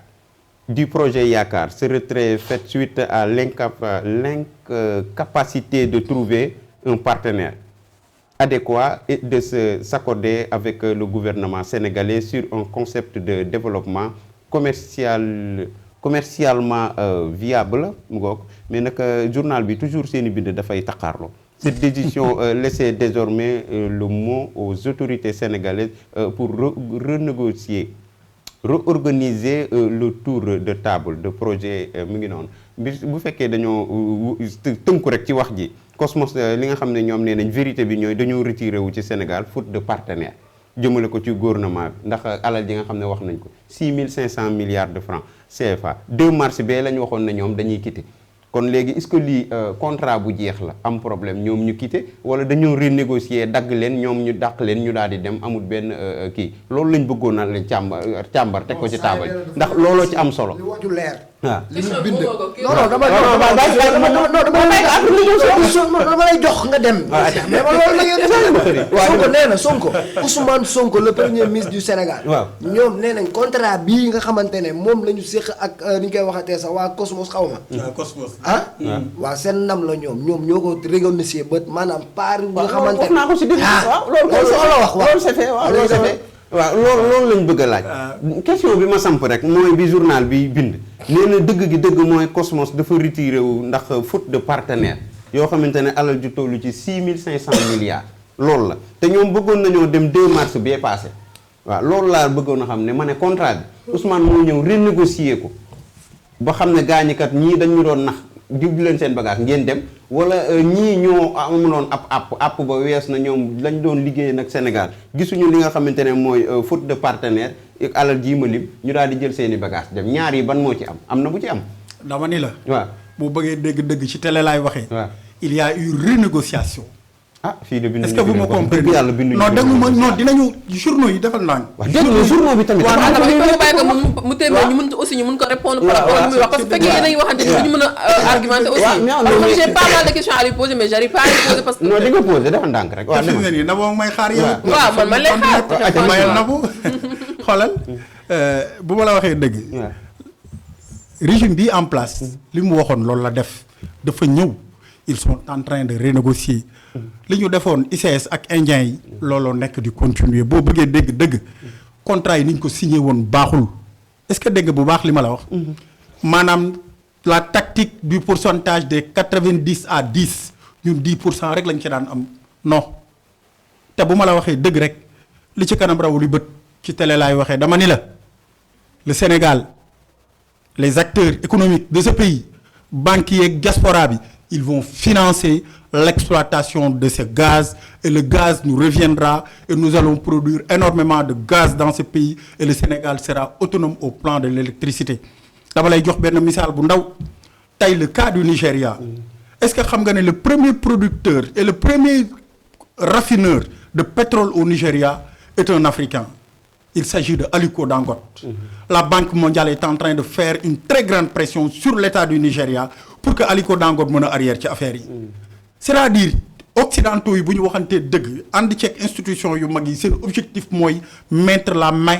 Ce retrait fait suite à l'incapacité de trouver un partenaire adéquat et de s'accorder avec le gouvernement sénégalais sur un concept de développement commercialement viable mu ngoog mais nag journal bi toujours seeni bind dafay taqaarloo. Cette décision laissait désormais le mot aux autorités sénégalaises pour renégocier réorganiser le tour de table de projet mu ngi noonu bu fekkee dañoo tënku rek ci wax ji Cosmos li nga xam ne ñoom nee nañ vérité bi ñooy dañoo retiré wu ci Sénégal faute de partenaire jëmale ko ci gouvernement bi ndax alal ji nga xam ne wax nañ ko 6500 milliards de francs CFA 2 mars bee la ñu waxoon ne ñoom dañuy quitter kon léegi est-ce que lii contrat bu jeex la am problème ñoom ñu quitter wala dañoo renégocier dagg leen ñoom ñu dàq leen ñu daal di dem amul benn kii loolu lañ bëggoon na leen càmbar teg ko ci taabal ndax looloo ci am solo. li waju leer. waaw li ñu bind. non dama lay jox nga dem. mais ma loolu la ngeen Sonko nee na Ousmane Sonko le premier ministre du Sénégal. waaw ñoom nee nañ contrat bii nga xamante ne moom la ñu séq ak ni ñu koy waxatee sax waa Cosmos xaw ma. Cosmos. waaw seen ndam la ñoom ñoo ko renégocier ba maanaam part nga xamante ne wax naa ko si dégg loolu c'est fait waaw loolu lañ bëgg a laaj. question bi ma samp rek mooy bi journal bi bind. nee na dëgg mooy Cosmos dafa retiré wu ndax faute de partenaire yoo xamante ne alal ju tollu ci 6500 milliards. loolu la te ñoom bëggoon nañoo dem 2 mars bee passé waaw loolu laa bëggoon a xam ne ma ne contrat bi Ousmane moo ñëw renégocier ko ba xam ne gaañikat ñii dañu doon nax jublu leen seen bagage ngeen dem wala ñii ñoo amuloon app ba wees na ñoom lañ doon liggéey nag Sénégal gisuñu li nga xamante ne mooy faute de partenaire alal jii ma lim ñu daal di jël seeni bagage dem ñaar yi ban moo ci am na bu ci am. dama ni la. waaw boo bëggee dégg ci télé laay waxee. waaw il y a eu renégociation. fii de bindu est-ce que vous me comprenez yàlla bindu non déglu ma non dinañu journaux yi defal naa waaw déglu journaux bi tamit. waaw dafa bàyyi ko mu téeméer ñu mën aussi ñu mën ko répondre par rapport ak muy wax parce que fekkee yéen a ngi waxante ni ñu mën a argumenter aussi. parce que j'ai pas mal de questions à lui poser mais j'arrive pas à lui poser parce que. non di nga poser dafa ndànk rek. waaw dama ne na boo may xaar yow. waaw man lay xaar. mayal na bu xoolal bu ma la waxee dëgg. régime bi en place. li mu waxoon loolu la def dafa ñëw ils sont en train de renégocier. li ñu defoon ICS ak indien yi looloo nekk di continuer boo bëggee dégg contrat yi ni ñu ko signé woon baaxul est-ce que dégg bu baax li ma la wax maanaam la tactique du pourcentage des 90 à 10 ñun 10% rek lañ ci daan am non te bu ma la waxee dëgg rek li ci kanam raw li bët ci télé laay waxee dama ni la le Sénégal les acteurs économiques de ce pays banques yeeg diaspora bi ils vont financer l'exploitation de ce gaz et le gaz nous reviendra et nous allons produire énormément de gaz dans ce pays et le Sénégal sera autonome au plan de l'électricité. dama lay jox benn misaal bu ndaw tey le cas du Nigeria. Est-ce que xam nga ne le premier producteur et le premier raffineur de pétrole au Nigeria est un Africain? Il s'agit de Aliko Dangote. La Banque mondiale est en train de faire une très grande pression sur l'État du Nigeria pour que Aliko Dangote mën a arrière ci affaire yi. C'est-à-dire occidentaux yi bu ñu waxantee dëgg ànd ceeg institution yu mag yi seen objectif mooy mettre la main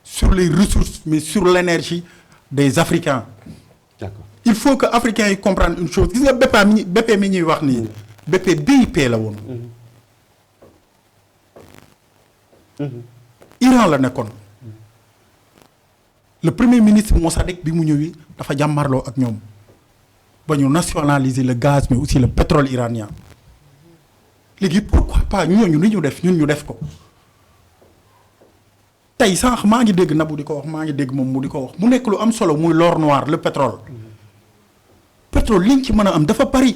sur les ressources mais sur l'énergie des Africains. D'accord. Il faut que Africains yi comprendre une chose gis nga BP mi ñuy wax nii. BP BIP la woon. Iran la nekkoon. Le premier ministre Mossadegh bi mu ñëwee dafa jàmmarloo ak ñoom ba ñu nationaliser le gaz mais aussi le pétrole iranien léegi pourquoi pas ñooñu li ñu def ñun ñu def ko tey sànq maa ngi dégg Nabou di ko wax maa ngi dégg moom mu di ko wax mu nekk lu am solo muy l'or noir le pétrole. Pétrole liñ ci mën a am dafa bari.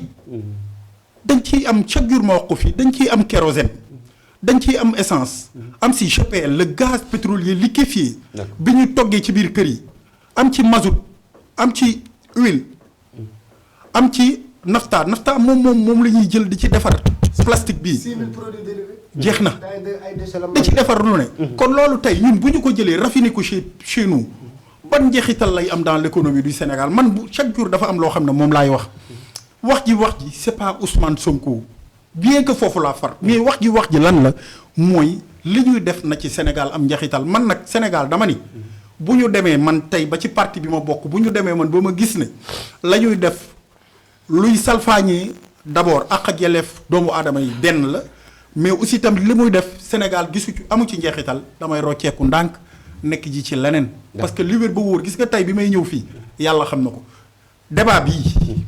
dañ ciy am chaque jour ma wax ko fii dañ ciy am kérosène. dañ ciy am essence. am si GPL le gaz pétrolier liquéfié. bi ñu toggee ci biir kër yi. am ci mazout am ci huile. am ci nafta moom la ñuy jël di ci defar plastique bii. 6000 produits dérivés. jeex na ay déchets la di ci defar lu ne. kon loolu tey ñun bu ñu ko jëlee raffiné ko chez nous ban njeexital lay am dans l'économie du Sénégal man bu chaque jour dafa am loo xam ne moom laay wax ji c'est pas Ousmane Sonko bien que foofu laa far mais wax ji lan la mooy li ñuy def na ci Sénégal am njeexital man nag Sénégal dama ni bu ñu demee man tey ba ci parti bi ma bokk bu ñu demee man ba ma gis ne la ñuy def luy salfaañee d'abord ak yelleef doomu aadama yi benn la mais aussi tamit li muy def Sénégal gisu ci amu ci njeexital damay rocceeku ndànk nekk ji ci leneen. parce que li wér ba wóor gis nga tey bi may ñëw fii yàlla xam na ko débat bii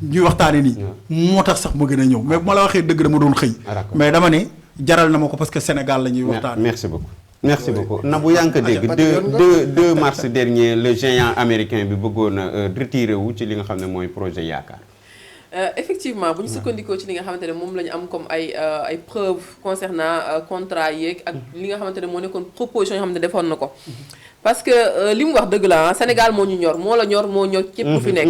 ñuy waxtaane nii moo tax sax ma gën a ñëw mais bu ma la waxee dëgg dama doon xëy. mais dama ne jaral na ma ko parce que Sénégal la ñuy waxtaane. merci beaucoup Nabou yaa ngi ko dégg 2 mars dernier le géant américain bi bëggoon a retiré wu ci li nga xam ne mooy projet Yaakaar. Effectivement bu ñu sukkandikoo ci li nga xamante ne moom la ñu am comme ay preuves concernant contrat yeeg ak li nga xamante ne moo nekkoon proposition yoo xam ne defoon na ko parce que li mu wax dëgg la Sénégal moo ñu ñor moo la ñor moo ñor képp ku fi nekk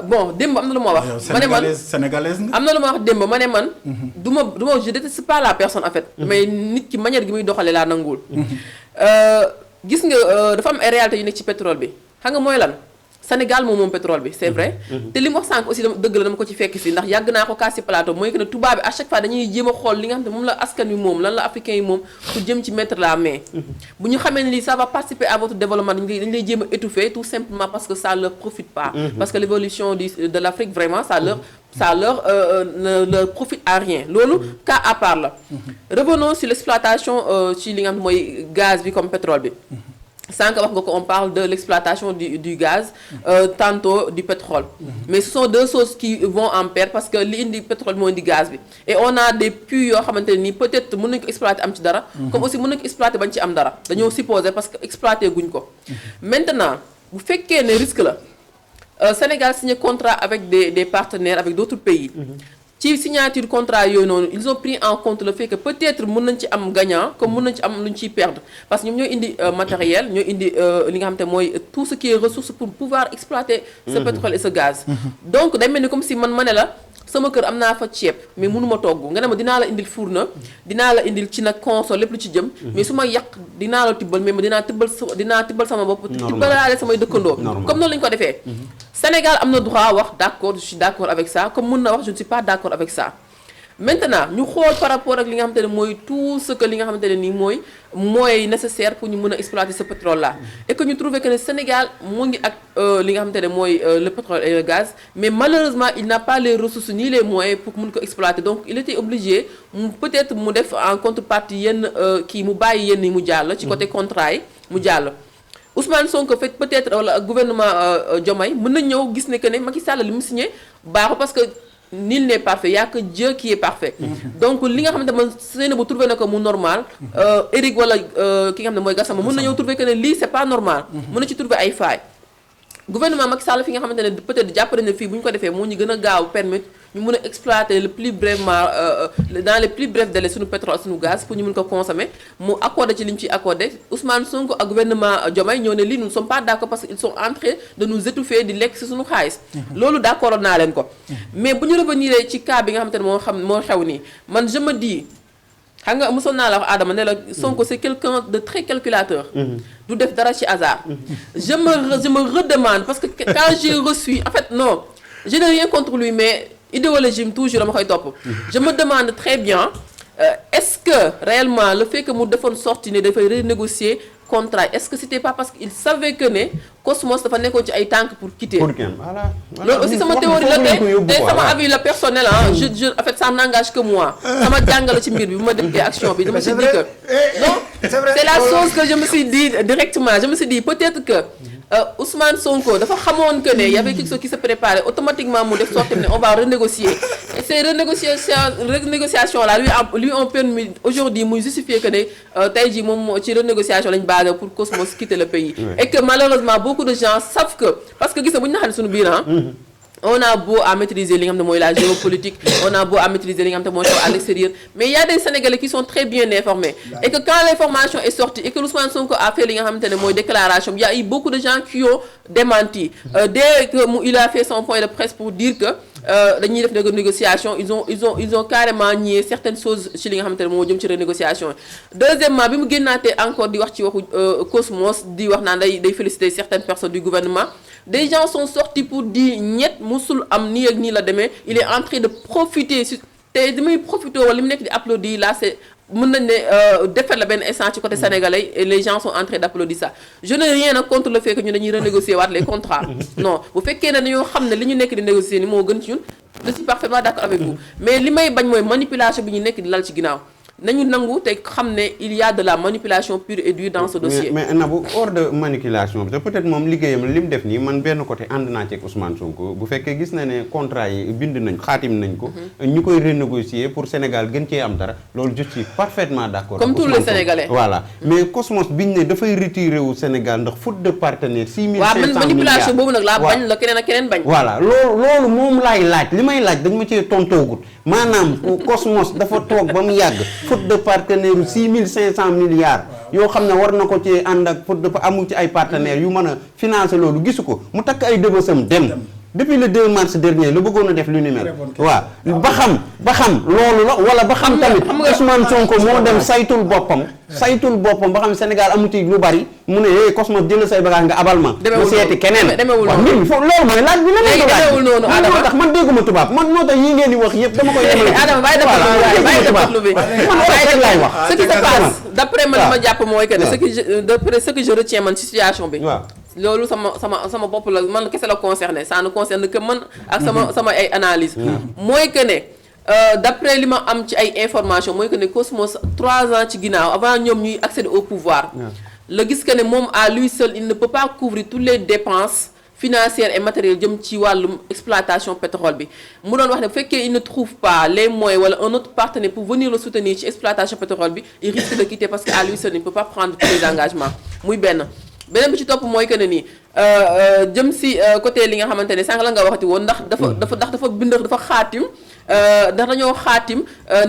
bon démb am na lu ma wax ma ne man sénégalaise nga am na lu ma wax démb ma ne man du ma je déteste pas la personne en fait mais nit ki manière gi muy doxalee laa nanguwul gis nga dafa am ay réalités yu nekk ci pétrole bi xam nga mooy lan Sénégal moom pétrole bi c'est vrai te li mu wax sànq aussi dëgg la dama ko ci fekk si ndax yàgg naa ko kaas ci plateau mooy que ne tubaab bi à chaque fois dañuy jéem a xool li nga xam ne moom la askan wi moom lan la africain yi moom pour jëm ci mettre la main bu ñu xamee ne lii ça va participer à votre développement dañu lay jéem a étouffer tout simplement parce que ça leur profite pas parce que l'évolution de l'Afrique vraiment ça leur ne profite à rien loolu cas à part la revenons sur l'exploitation ci li nga xam ne mooy gaz bi comme pétrole bi sans que wax nga ko on parle de l'exploitation du gaz tantôt du pétrole mais ce sont deux choses qui vont en pair parce que li indi pétrole moo indi gaz bi et on a des puits yoo xamante ne nii peut-être mën nañu ko exploiter am ci dara comme aussi mën nañu ko exploiter bañ ci am dara dañoo supposer parce que exploiter guñ ko maintenant bu fekkee ne risque la Sénégal signé contrat avec des partenaires avec d'autres pays ci signature contrat yooyu noonu ils ont pris en compte le fait que peut-être mën nañ ci am gagnant comme mën nañ ci am lu ñu ciy perdre parce que ñoom ñooy indi matériel ñooy indi li nga xam te mooy tout ce qui est ressource pour pouvoir exploiter ce pétrole et ce gaz donc day mel ni comme si man ma ne la sama kër am naa fa ceeb mais mënuma togg nga ne ma dinaa la indil fourneau dinaa la indil ci nag console lépp lu ci jëm mais su ma yàq dinaa la tibbal mais ma dinaa tibbal sama bopp tibbalaale samay dëkkandoo comme noonu la ñu ko defee Sénégal am na droit wax d'accord je suis d'accord avec ça comme mën na wax je ne suis pas d'accord avec ça maintenant ñu xool par rapport ak li nga xamante ne mooy tout ce que li nga xamante ne nii mooy nécessaire pour ñu mën a exploiter ce pétrole là et que ñu trouver que ne Sénégal mu ngi ak li nga xamante ne mooy le pétrole et le gaz mais malheureusement il n'a pas les ressources ni les moyens pour mën ko exploiter donc il était obligé peut-être mu def en contrepartie yenn kii mu bàyyi yenn yi mu jàll ci côté contrat yi mu jàll Ousmane Sonko fait peut-être wala gouvernement Diomaye mën na ñëw gis ne que ne Macky Sall li mu signé baaxul parce que nul n'est parfait, il n'y a que Dieu qui est parfait. Donc, ce que trouver que c'est normal, Eric wala ki nga xamne moy Gassama mën nañu trouver que li c'est pas normal. Mën na ci trouver ay failles. Gouvernement Macky Sall fi nga xamantene peut-être japp na fi buñ ko défé mo ñu gëna gaaw permettre ñu mën a exploiter le plus brièvement dans les plus brefs délais suñu pétrole suñu gaz pour ñu mën ko consommer mu accordé ci li ñu ciy accordé Ousmane Sonko ak gouvernement Diomaye ñoo ne lii nous ne sommes pas d'accord parce que ils sont en train de nous étouffer di lekk si suñu xaalis loolu d'accord naa leen ko mais bu ñu revenir ci cas bi nga xamante ne moo xew nii man je me dis xam nga mosoon naa la wax Adama ne la Sonko c'est quelqu'un de très calculateur du def dara ci hasard je me redemande parce que quand j'ai reçu en fait non je n'ai rien contre lui mais idéologie toujours dama koy topp je me demande très bien est-ce que réellement le fait que mu defoon sorti ne dafay renégocier contrat est-ce que c'était pas parce qu'il savait que ne Cosmos dafa nekkoon ci ay tànk pour quitter voilà loolu aussi sama théorie la tey sama avis la personnel je en fait ça n'engage que moi sama jàngale ci mbir bi bu ma defee action bi dama si dit que non c'est la chose que je me suis dit directement je me suis dit peut-être que Ousmane Sonko dafa xamoon que ne y avait quelque chose qui se préparait automatiquement mu def sorti ne on va renégocier et ces renégociations là lui ont permis aujourd'hui muy justifier que ne tey jii moom ci renégociation lañ basé pour Cosmos quitter le pays et que malheureusement beaucoup de gens savent que parce que gis nga bu ñu naxane suñu biir on a beau à maîtriser li nga xam ne mooy la géopolitique on a beau à maîtriser li nga xam ne mooy xew à l'extérieur mais il y a des Sénégalais qui sont très bien informés et que quand l'information est sortie et que Ousmane Sonko a fait li nga xamante ne mooy déclaration il y a eu beaucoup de gens qui ont démenti dès que il a fait son point de presse pour dire que dañuy def négociation ils ont carrément nié certaines choses ci li nga xamante ne moo jëm ci renégociation deuxièmement bi mu génnaatee encore di wax ci waxu Cosmos di wax naan day féliciter certaines personnes du gouvernement des gens sont sortis pour dire ñett musul am nii ak nii la demee il est en train de profiter si te li muy profiter wala li mu nekk di applaudir là c'est mën nañ ne defar la benn instant ci côté sénégalais et les gens sont en train d'applaudir ça je n'ai rien contre le fait que ñu dañuy renégocier waat les contrats non bu fekkee ne dañoo xam ne li ñu nekk di négocier ni moo gën ci ñun je suis parfaitement d'accord avec vous mais li may bañ mooy manipulation bi ñu nekk di lal ci ginnaaw nañu nangu te xam ne il y a de la manipulation pure et dure dans ce dossier. mais Nabou hors de manipulation bi te peut-être moom liggéeyam li mu def nii man benn côté ànd naa ci ak Ousmane Sonko bu fekkee gis na ne contrat yi bind nañ xaatim nañ ko. ñu koy renégocier pour Sénégal gën cee am dara loolu je suis parfaitement d'accord. comme tous les Sénégalais. voilà mais Cosmos biñ ne dafay retiré wu Sénégal ndax faute de partenaire 6500 milliards waaw manipulation boobu nag laa bañ la keneen ak keneen bañ. voilà loolu moom laay laaj li may laaj dañ ma cee tontoogut maanaam Cosmos dafa toog ba mu yàgg. faute de partenaire 6500 milliards yoo xam ne war na ko ci ànd ak faute de amul ci ay partenaires yu mën a financer loolu gisu ko mu takk ay dëbësam dem depuis le 2 mars dernier la bëggoon a def lu ni mel waaw ba xam loolu la wala ba xam tamit Ousmane Sonko moo dem saytul boppam ba xam Sénégal amu ci lu bari mu ne Cosmos jël say bagage nga abal ma mu seeti keneen waaw mbir mi foofu loolu mooy laaj bi la moo tax man dégguma tubaab man moo tax yi ngeen di wax yëpp dama koy yemale Adama bàyyi déglu bi man rek laay wax ce qui se passe d'après man li ma jàpp mooy que d'après ce que je retiens man situation bi loolu sama bopp la man kese la concerné ça ne concerne que man ak sama ay analyse mooy que ne d'après li ma am ci ay information mooy que ne Cosmos 3 ans ci ginnaaw avant ñoom ñuy accéder au pouvoir la gis que ne moom à lui seul il ne peut pas couvrir toutes les dépenses financières et matérielles jëm ci wàllum exploitation pétrole bi mu doon wax ne bu fekkee il ne trouve pas les moyens wala un autre partenaire pour venir le soutenir ci exploitation pétrole bi il risque de quitter parce que à lui seul il ne peut pas prendre tous les engagements muy beneen bi ci topp mooy que ne nii jëm si côté li nga xamante ne sànq la nga waxati woon ndax dafa bind dafa xaatim ndax dañoo xaatim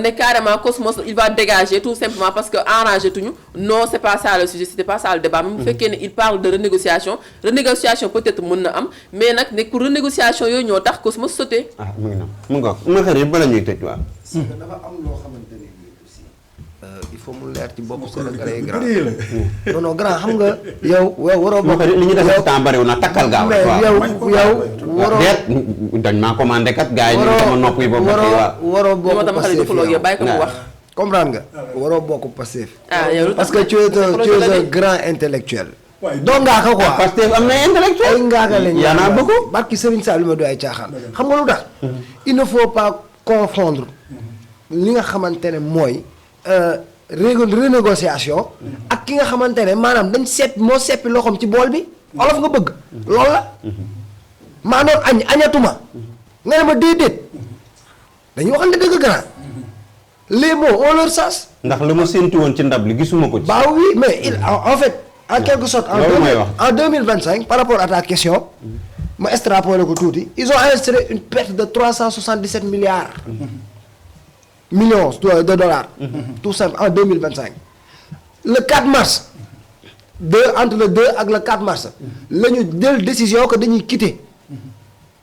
ne carrément Cosmos il va dégager tout simplement parce que arrangé tuñu non c'est pas ça le sujet c'était pas ça le débat même bu fekkee ne il parle de renégociation peut-être mën na am mais nag ne pour renégociation yooyu ñoo tax Cosmos sauté. mu ngi noonu mu ngoog ma xëy bala ñuy tëj waaw. parce que dafa am loo xamante ne bii aussi. il faut mu leer ci bopp Sénégalais yi grand. non grand xam nga yow waroo bokk. li ñu def temps bariwul na takkal gaaw. mais yow waroo dañ maa commandé kat gars yi ñu sama nopp yi ba waroo bokk Pastef bàyyi ko mu wax. comprendre nga waroo bokk Pastef. yow parce que tu es un grand intellectuel. donc ngaa ko quoi Pastef am na intellectuel. ay ngaaka lañ yaa naa bëgg. barki Serigne Sall ma doy ay caaxaan. xam nga lu tax. il ne faut pas confondre li nga xamante ne mooy renégociation. ak ki nga xamante ne maanaam dañ moo seppi loxoom ci bool bi. olof nga bëgg. loolu la. maa doon añatuma. nga ne ma déedéet. dañuy waxante dëgg grand. les mots ont leur sens. ndax la ma séntu woon ci ndab li gisuma ko ci. bah oui mais en fait. en quelque sorte en 2025 par rapport à ta question ma extrapolé ko tuuti ils ont enregistré une perte de 377 milliards millions de dollars tout simple en 2025 le 4 mars entre le 2 ak le 4 mars la ñu jël décision que dañuy quitter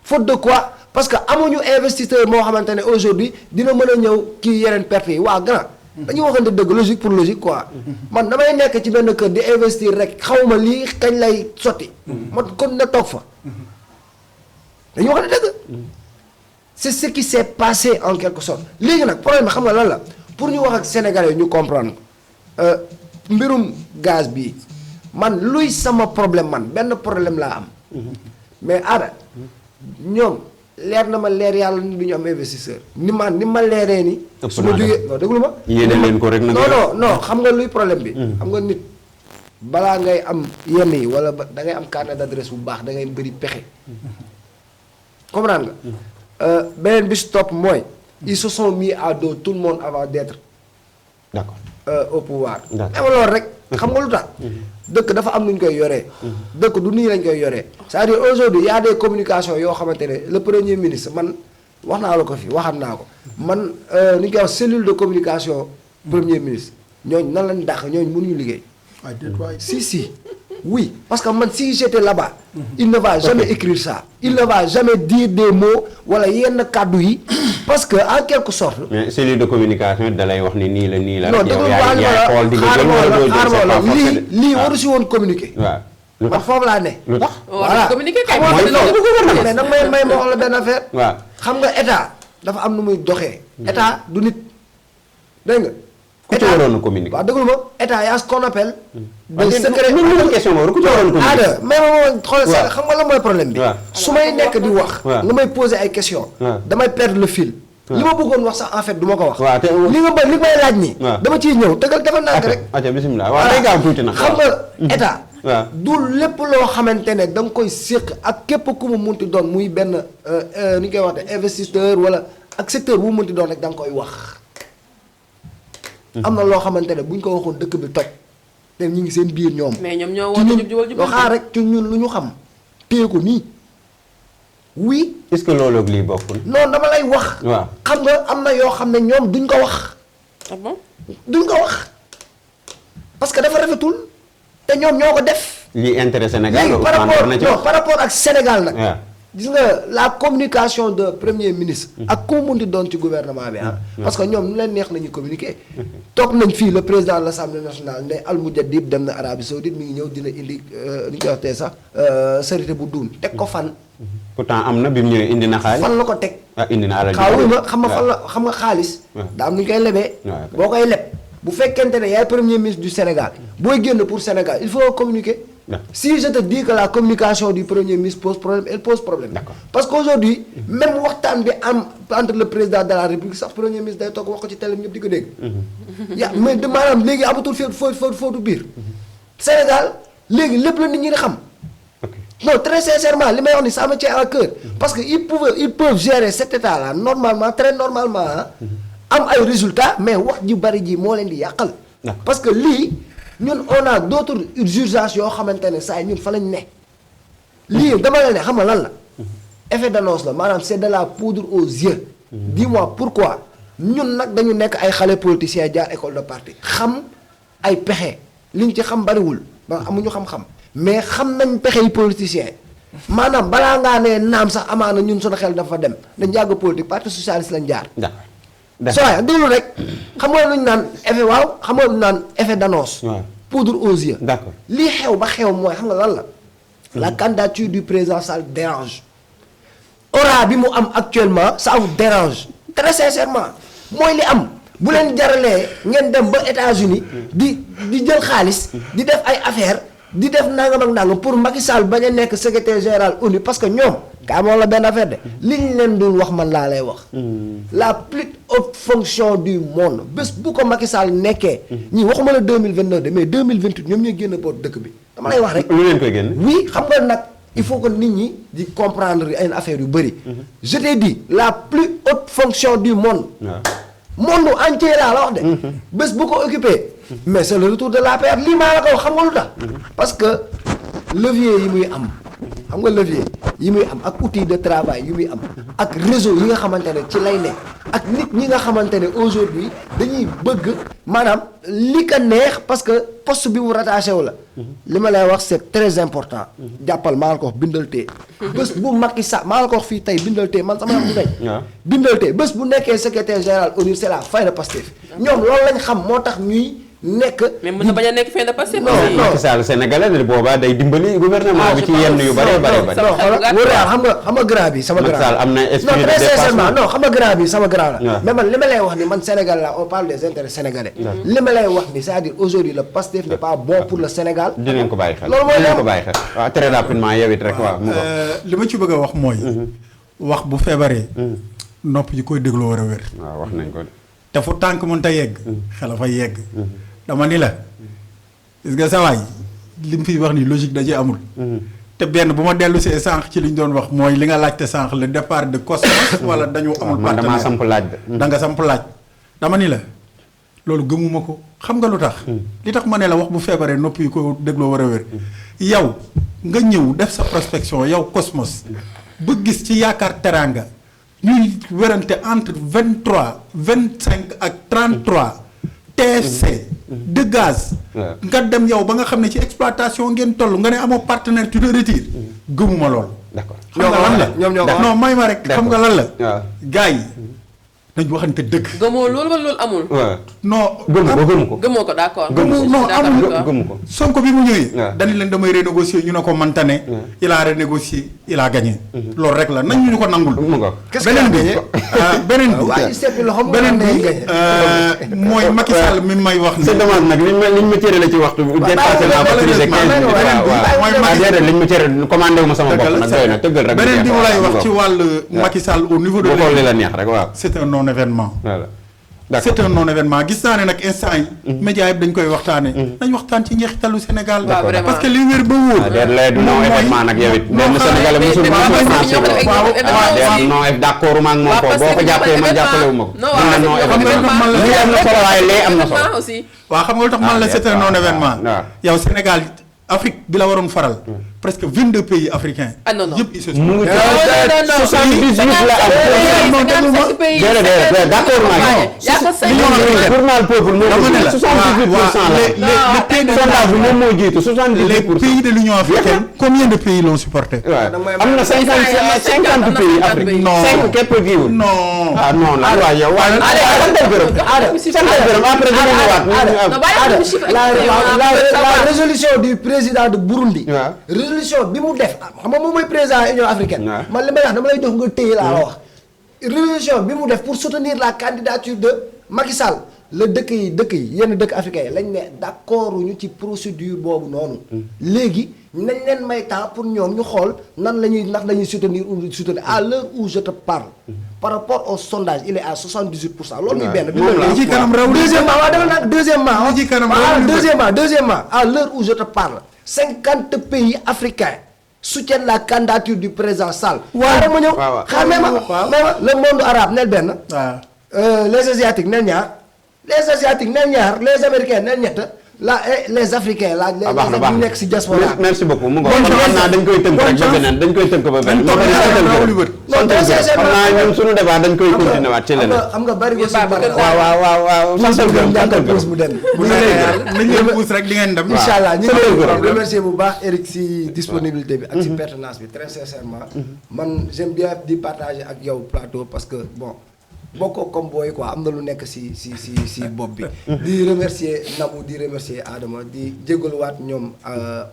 faute de quoi parce que amuñu investisseur moo xamante ne aujourd'hui dina mën a ñëw kii yeneen perte yi waa grand dañuy waxante dëgg logique pour logique quoi man damay nekk ci benn kër di investir rek xawma lii kañ lay sotti man kon na toog fa dañuy waxante dëgg c'est ce qui s'est passé en quelque sorte léegi nag problème bi xam nga lan la pour ñu wax ak sénégalais ñu comprendre mbirum gaz bi man luy sama problème man benn problème laa am mais aada ñoom leer na ma leer yàlla ni du ñu am investisseur ni ma leeree ni su ma jógee non déglu ma yéene leen ko rek nag non xam nga luy problème bi xam nga nit balaa ngay am yenn yi wala da ngay am carnet d'adresse bu baax da ngay bëri pexe comprendre nga beneen bi si topp mooy ils se sont mis à dos tout le monde avant d'être d'accord au pouvoir D'accord. même loolu rek xam nga lu tax dëkk dafa am nu ñu koy yoree dëkk du nii lañ koy yoree c'est-à-dire aujourd'hui y a des communications yoo xamante ne le premier ministre man wax naa la ko fi waxaat naa ko man ni ñu koy wax cellule de communication premier ministre ñooñu nan lañ dàq ñooñu mënuñu liggéey si oui parce que man si j'étais là-bas il ne va jamais écrire ça il ne va jamais dire des mots wala yenn kàddu yi parce que en quelque sorte mais cellule de communication da lay wax ni nii la non yow déglu yaay xool di nga jël wala doo jël c'est pas forcé lii waru si woon communiquer waaw lu man tax foofu laa ne lu tax voilà communiquer kay xam nga mooy non loolu. mais nag may ma wax la benn affaire waaw xam nga état dafa am nu muy doxee état du nit dégg nga ku ci waroon a communiquer waaw déglu ma état yaa ce qu'on appelle waaw des secrets même question boobu ku ci waroon a communiquer aada mais moom xool waaw. xam nga la mooy problème bi waaw. su may nekk di wax waaw. nga may poser ay questions waaw. damay perdre le fil li ma bëggoon wax sax en fait du ma ko wax waaw te li may laaj nii waaw. dama ciy ñëw tegal defal naa ko rek aca bismillah waaw day gaaw tuuti nag xam nga état waaw. du lépp loo xamante ne da nga koy séq ak képp ku mu munti doon muy benn ni ñu koy waxte investisseur wala ak secteur bu mu munti doon rek da nga koy wax am na loo xamante ne bu ñu ko waxoon dëkk bi toj te ñu ngi seen biir ñoom mais ñoom ñoo ci woote ñun jub jubal jubal. xaar rek ci ñun lu ñu xam téye ko nii oui est-ce que loolu ak lii bokkul non dama lay wax waaw. xam nga am na yoo xam ne ñoom duñ ko wax ah bon. duñ ko wax parce que dafa rafetul te ñoom ñoo ko def lii intérêt Sénégal léegi par Ousmane rapport war na ci non wax par rapport ak Sénégal nag waaw. gis nga la communication de premier ministre ak ku mu munti doon ci gouvernement bi parce que ñoom nu leen neex nañu communiquer toog nañ fii le président de l'Assemblée nationale ne Al Mujaddid dem na Arabie Saoudite mi ngi ñëw dina indi ni ñu koy waxtee sax charité bu duun teg ko fan pourtant am na bi mu ñëwee indi na xaalis fan la ko teg ah indi na alal xaawuy ma xam nga fan la xam nga xaalis waaw. daa am nu ñu koy lebee waaw. boo koy leb bu fekkente ne yaay premier ministre du Sénégal booy génn pour Sénégal il faut communiquer D'accord. si je te dis que la communication du premier ministre pose problème elle pose problème D'accord. parce qu'aujourd'hui même waxtaan bi am entre le président de la République sax premier ministre day toog wax ko ci télé ñëpp di ko dégg yaa mais de maanaam léegi amatul footu biir Sénégal léegi lépp la nit ñi di xam ok non très sincèrement li may wax ni ça me tient à cœur parce que ils peuvent gérer cet état là normalement très normalement am ay résultats mais wax ji bari ji moo leen di yàqal D'accord. parce que lii ñun on a d'autres urgences yoo xamante ne saa ñun fa lañ ne lii dama la ne xam nga lan la effet d'annonce la maanaam c'est de la poudre aux yeux dis-moi pourquoi ñun nag dañu nekk ay xale politiciens jaar école de parti xam ay pexe liñ ci xam bariwul ba amuñu xam-xam mais xam nañ pexe yi politiciens maanaam balaa ngaa ne naam sax amaana ñun suñu xel dafa dem dañ jàgg politique parti socialiste lañ jaar d'accord soo waay déglu rek xam nga lu ñu naan effet waaw xam nga lu ñu naan effet d'annonce waaw. poudre aux yeux d'accord lii xew ba xew mooy xam nga lan la la candidature du président ça le dérange aura bi mu am actuellement ça vous dérange très sincèrement mooy li am bu leen jaralee ngeen dem ba États-Unis di jël xaalis di def ay affaires di def nangam ak nangam pour Macky Sall bañ a nekk secrétaire général ONU parce que ñoom kaa moom la benn affaire de li ñu leen dul wax man laa lay wax la plus haute fonction du monde bés bu ko Macky Sall nekkee ñii waxuma la 2029 de mais 2028 ñoom ñooy génn boot dëkk bi dama lay wax rek lu leen koy génn oui xam nga nag il faut que nit ñi di comprendre ay affaires yu bëri je t'ai dit la plus haute fonction du monde waaw. monde entier laa la wax de bés bu ko occupé mais c'est le retour de l'APR lii maa la ko wax xam nga lu tax parce que levier yi muy am xam nga levier yi muy am ak outil de travail yi muy am ak réseau yi nga xamante ne ci lay ne ak nit ñi nga xamante ne aujourd'hui dañuy bëgg maanaam li ko neex parce que poste bi mu rattaché wu la li ma lay wax c'est très important jàppal maa la ko wax bindal tee bés bu Macky Sall maa la ko wax fii tey bindal tee man sama wax bu tey bindal tee bés bu nekkee secrétaire général ONU c'est la fin de Pastef ñoom loolu lañ xam moo tax ñuy nekk. mais mën na bañ a nekk fin de Pastef. non Macky Sall sénégalais la boobaa day dimbali gouvernement bi ci yenn yu bare bare bare. non xam nga grand bi sama grand. Macky Sall am na esprit de non très sincèrement dépassement. non xam nga grand bi sama grand la. waaw mais man li ma lay wax ni man Sénégal la on parle des intérêts sénégalais. li ma lay wax ni c'est-à-dire aujourd'hui le Pastef n'est pas bon pour le Sénégal. dinañ ko bàyyi xel loolu mooy dinañ ko dem. bàyyi xel waaw très rapidement yow it rek waaw mu ko. li ma ci bëgg a wax mooy. wax bu feebaree. nopp yi koy dégloo war a wér. waaw wax nañ ko de. te fu tànk mënta yegg. xel fa yegg. dama ni la. gis nga sa waay li mu fiy wax ni logique da ci amul. te benn bu ma dellu see sànq ci li ñu doon wax mooy li nga laajte sànq le départ de Cosmos. wala dañu amul man damaa samp laaj de. da nga samp laaj. dama ni la loolu gëmuma ko xam nga lu tax. li tax ma ne la wax bu feebaree nopp yi ko dégloo war a wér. yow nga ñëw def sa prospection yow Cosmos. ba gis ci yaakaar teraanga ñuy werante entre 23 25 ak 33 TFC. de gaz. nga dem yow ba nga xam ne ci exploitation ngeen toll nga ne amoo partenaire tu te retires. gëmuma lool. d'accord xam nga lan la ñoom ñoo ko non may ma rek xam nga lan la. waaw gars yi nañ waxante dëgg. gëmoo loolu wala loolu amul. waaw non. gëmu ko. gëmoo ko d'accord. non amul gëmu ko. Sonko bi mu ñëwee. waaw dañu leen damay renégocier ñu ne ko manta ne. il a renégocié il a gagné. loolu rek la nañ ñu ko nangul. mu ko. qu'est-ce qu'il a gagné beneen bi waaye seppi loxoom beneen day bi gagné. mooy Macky Sall mi may wax. c'est dommage nag liñ ma cëree la ci waxtu bi dépassé naa maîtriser 15 minutes waaw waaw déedéet liñ ma cëree commandé wu ma sama bopp nag doy na tëggal rek beneen bi mu lay wax ci wàllu Macky Sall au niveau de boo xool li la neex rek waaw c'est un non événement. voilà d'accord c'est un non événement gis naa ne nag instant yi. médias yëpp dañ koy waxtaanee. nañ waxtaan ci njeexitalu Sénégal. D'accord. parce que li wér ba wóor. ah déet lay du non événement nag yow it benn Sénégalais mosul non d'accord ma ak moom ko boo ko jàppee man jàppale wu ma ko. non lii am na solo waaye lee am na solo. aussi. waaw xam nga lu tax man la c'est un non événement. waaw yow Sénégal Afrique bi la waroon faral. presque 22 pays africains. Ah, non, non. yëpp ils se sont. mu ngi non, 78 la am. déedéet d'accord naa journal peuple moo dama ne la 78% la. sondage bi moom moo jiitu 78%. les pays de l'Union africaine combien de pays l'ont supporté. waaw am na 50 pays Afrique. Non. 5 képp kiiwul. non. ah non la waaye yow waaye santal gërëm. santal gërëm après dina ñëwaat. la résolution du président de Burundi. waaw. résolution bi mu def xam nga moom mooy président Union africaine. waaw. man li may wax dama lay jox nga téye laa la wax. résolution bi mu def pour soutenir la candidature de Macky Sall la dëkk yi yenn dëkk africains yi lañ ne d'accord ñu ci procédure boobu noonu. léegi nañ leen may temps pour ñoom ñu xool nan la ñuy ndax la ñuy soutenir ou soutenir à l'heure où je te parle. par rapport au sondage il est à 78%. loolu muy benn. moom la li ci kanam raw li deuxièmement waaw dama nag deuxièmement. li ci kanam waaw raw li deuxièmement à l'heure où je te parle 50 pays africains soutiennent la candidature du président Sall. xaaral ma ñëw waaw. xaaral ma le monde arabe nel benn. waaw. les asiatiques nel ñaar les américains nel ñett les africains la les baax na baax ñu na nekk ci diaspora. merci beaucoup mu ngoog Bonne xam chance. naa dañ koy tënk rek ba beneen dañ koy tënk ba beneen. toog santal raw li gërëm wër. santal gërëm xam naa ñun suñu débat dañ koy continuer waat ci leneen. xam nga bari aussi Yéen bari. baax na. waaw santal gërëm santal puus gërëm. mu dem. bu nañ leen pousse rek di ngeen dem. incha allah ñu sant ngi gërëm. remercier bu baax Eric si disponibilité bi ak si pertinence bi très sincèrement. man j'aime bien di partager ak yow plateau parce que bon bokkoo comme booy quoi am na lu nekk si bopp bi. di remercier Nabou di remercier Adama di jégaluwaat ñoom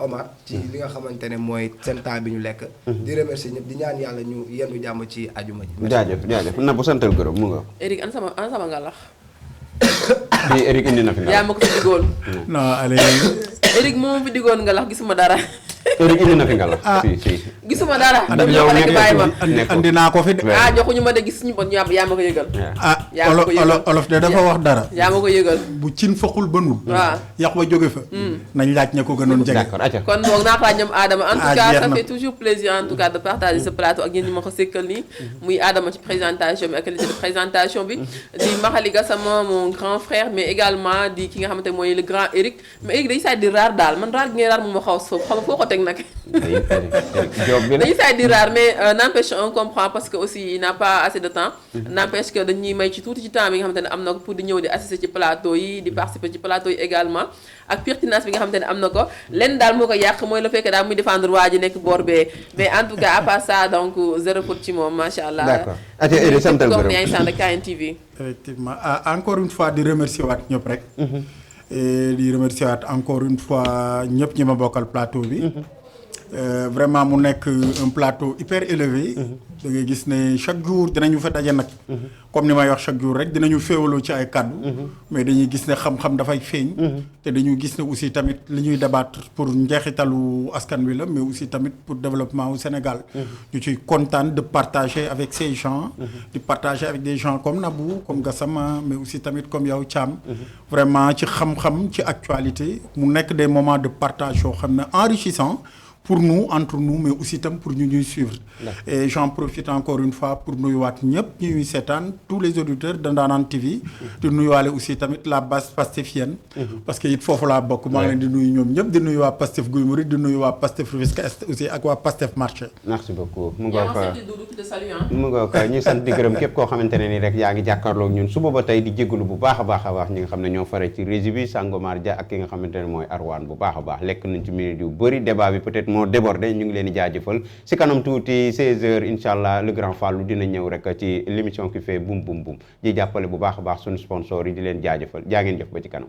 Omar ci li nga xamante ne mooy seen temps bi ñu lekk. di remercier ñëpp di ñaan yàlla ñu yendu jàmm ci ajuma ji. jaajëf na bu santal gërëm mu ngoog. Eric an sama ngalax. fii Eric indi na fi yaa nga. ma ko fi digoon. non allez. Eric moom fi digoon ngalax gisuma dara. Eric indi na fi nga la. fii gisuma dara. Andi ñoo ko yow nekk nekk bàyyi ma. andi naa ko fi de. ah joxuñu ma de gis ñu bon yaa ma ko yëgal. ah yaa ma ko yëgal. olof de dafa wax dara. yaa ma ko yëgal. bu cin faqul bënul. waaw. yàq ba jóge fa. nañ laaj ña ko gënoon jege. d'accord acca. kon boog naa ko laaj ñoom Adama en tout Ah, cas jeex ça na. fait toujours plaisir en tout cas de partager ce plateau ak yéen ñi ma ko sekkal nii muy Adama ci présentation bi ak qualité de présentation bi di Maxali Gassama mon grand frère mais également di ki nga xamante mooy le grand Eric mais Eric day saa di raar daal man raar gi ngay raar moom ma xaw a foo ko teg nag. job bi dañuy saay di rare mais n'empêche on comprend parce que aussi il n'a pas assez de temps. n'empêche que dañuy may ci tuuti ci temps bi nga xamante ne am na ko pour di ñëw di assister ci plateau yi di participer ci plateau yi également ak pertinence bi nga xamante ne am na ko lenn daal moo ko yàq mooy le fait que daal muy défendre waa ji nekk boor bee mais en tout cas à part ça donc zéro faute ci moom macha allah. d'accord ati Edy santal comme gërëm yaa ngi sant KNTV. effectivement encore une fois di remercier waat ñëpp rek. et di remercier waat encore une fois ñëpp ñi ma bokkal plateau bi. Vraiment mu nekk un plateau hyper élevé. da ngay gis ne chaque jour dinañu fa daje nag. comme ni may wax chaque jour rek dinañu féewaloo ci ay kàddu. mais dañuy gis ne xam-xam dafay feeñ. te dañu gis ne aussi tamit li ñuy débattre pour njeexitalu askan wi la mais aussi tamit pour développement au Sénégal. ñu ciy kontaan de partager avec ces gens. di partager avec des gens comme Nabou comme Gassama mais aussi tamit comme yow Thiam. vraiment ci xam-xam ci actualité mu nekk des moments de partage yoo xam ne enrichissant. pour nous entre nous mais aussi tam pour ñu ñuy suivre. Et j'en profite encore une fois pour nuyuwaat ñëpp ñuy seetaan tous les auditeurs de Ndanane TV. di nuyuwaale aussi tamit la base pastefienne. parce que it foofu laa bokk. maa ngi leen di nuyu ñoom ñëpp di nuyu waa Pastef Guy Marius di nuyu waa Pastef Rufisque Est aussi ak waa Pastef Marché. merci beaucoup mu ngoo ko ñu sant di gërëm képp koo xamante ne ni rek yaa ngi jàkkaarloog ñun suba ba tey di jégalu bu baax a baax ñi nga xam ne ñoo fare ci régie bi Sangomar Dia ak ki nga xamante ne mooy Arwane bu baax a baax lekk nañ ci minute yu bëri débat bi peut-être moo débordé ñu ngi leen di jaajëfal si kanam tuuti 16h incha allah le grand Fallou dina ñëw rek ci l'émission qui fait boum boum boum di jàppale bu baax a baax suñu sponsor yi di leen jaajëfal jaa ngeen jëf ba ci kanam.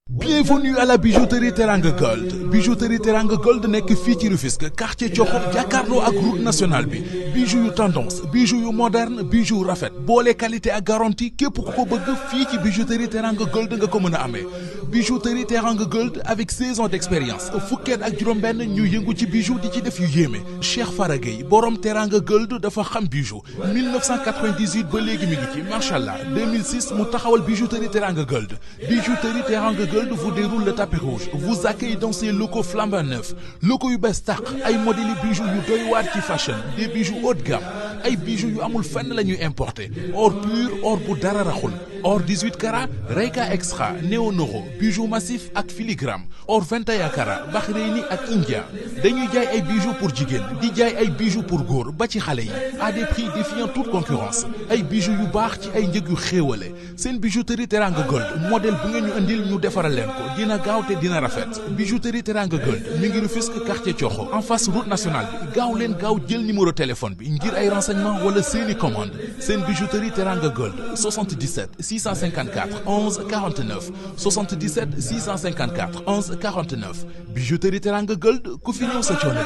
Bienvenue à la bijouterie Teranga Gold. Bijouterie Teranga Gold nekk fii ci Rufisque quartier Diokhom jàkkaarloo ak route nationale bi bijoux yu tendance bijoux yu moderne bijoux rafet boole qualité ak garantie képp ku ko bëgg fii ci bijouterie Teranga Gold nga ko mën a amee. Bijouterie Teranga Gold avec 16 ans d'expérience fukkeet ak juróom-benn ñu yëngu ci bijoux di ci def yu yéeme Cheikh Faragay borom Teranga Gold dafa xam bijoux 1998 ba léegi mi ngi ci macha allah 2006 mu taxawal bijouterie Teranga Gold bijouterie Teranga Gold vous déroule le tapis rouge vous accueille dans ses locaux flambant neufs locaux yu bees tàq ay modèles bijoux yu doy waar ci fashion des bijoux haut de gamme ay bijoux yu amul fenn la ñuy importé or pur or bu dara raxul or 18 carats Rayka Extra Néo Noro bijoux massif ak filigrane or 21 carats Bahreïni ak India dañuy jaay ay bijoux pour jigéen di jaay ay bijoux pour góor ba ci xale yi à des prix défiant toute concurrence ay bijoux yu baax ci ay njëg yu xéewale seen bijouterie Teranga Gold modèle bu ngeen ñu indil ñu defaral leen ko dina gaaw te dina rafet bijouterie Teranga Gold mi ngi Rufisque quartier Thiokho en face route nationale bi gaaw leen gaaw jël numéro téléphone bi ngir ay renseignements wala seeni commande seen bijouterie Teranga Gold 77 654 11 49 77 654 11 49 bijouterie Teranga Gold ku fi ñëw sa coono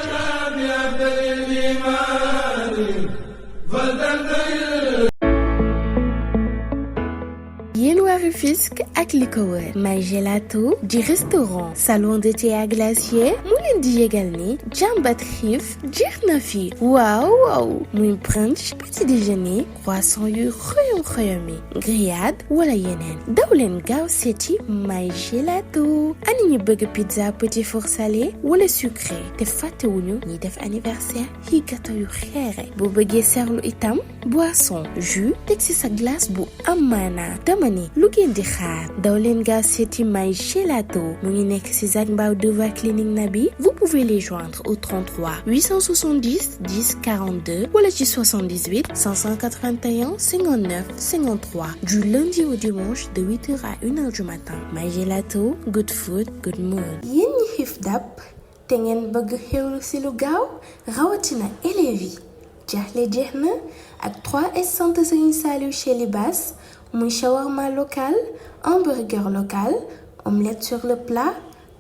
yéen waa Rufisque ak li ko wër My Gelato di restaurant salon de thé à glacier mu leen di yégal ni jàmbat xiif jeex na fi waaw muy brunch petit déjeuner croissant yu xoyom-xoyomi grillade wala yeneen daw leen gaaw seeti My Gelato ani ñu bëgg pizza petit four salé wala sucré te fàttewuñu ñi def anniversaire yi gâteau yu xeere boo bëggee serlu itam boisson jus teg ci sa glace bu am maanaa ni lu ngeen di xaar daw leen gaaw seeti My Gelato mu ngi nekk ci Zac Mbao devant clinique Nabi vous pouvez les joindre au 33 870 10 42 wala ci 78 581 59 53 du lundi au dimanche de 8h à 1h du matin My Gelato good food good mood yéen ñi xiif dàpp te ngeen bëgg xewlu ci lu gaaw rawatina élèves yi jaaxle jeex na ak 3S Centre Serigne Saliou chez Libas muy shawarma local hamburger local omelette sur le plat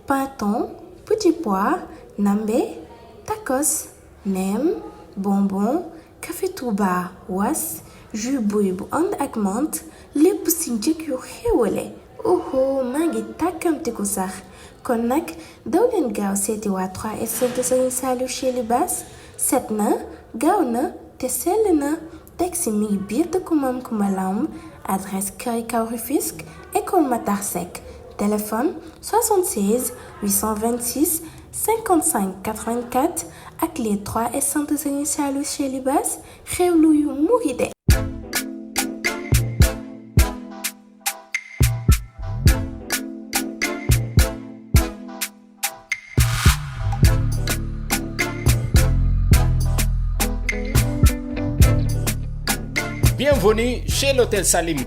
pâton, petit pois, nambé, tacos, nem, bonbon, café Touba, was, jus buy bu ànd ak menthe lépp si njëg yu xéwale. Oho maa ngi tàkkamte ko sax kon nag daw leen gaaw seeti waa 3SN de Serigne Saliou chez Libaas set na gaaw na te sell na teg si mi ngi biir dëkku Maam Kumba Lamb adresse Kër Kaw Rufisque école Matar Seck téléphone 76 826 55 84 ak les 3SN de Serigne Saliou chez Libaas xewlu yu muri de. Bienvenue chez l'Hôtel Salim.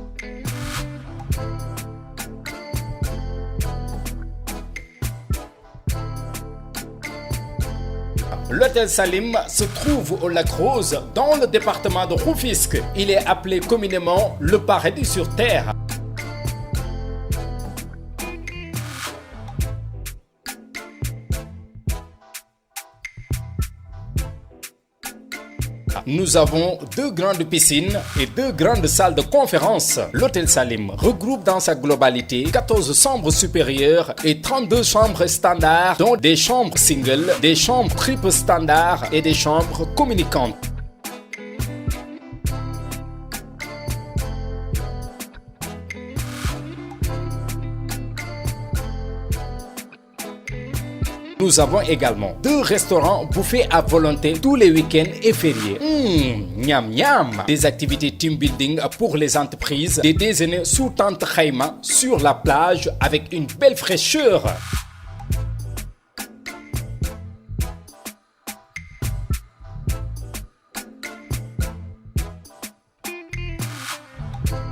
L'Hôtel Salim se trouve au Lac Rose dans le département de Rufisque. Il est appelé communément le paradis sur terre. Nous avons 2 grandes piscines et 2 grandes salles de conférence. L'Hôtel Salim regroupe dans sa globalité 14 chambres supérieures et 32 chambres standards, dont des chambres single, des chambres triple standard et des chambres communicantes. Nous avons également 2 restaurants buffets à volonté tous les week-ends et fériés. Miam miam. Des activités team building pour les entreprises, des déjeuners sous tente Khayma sur la plage avec une belle fraîcheur.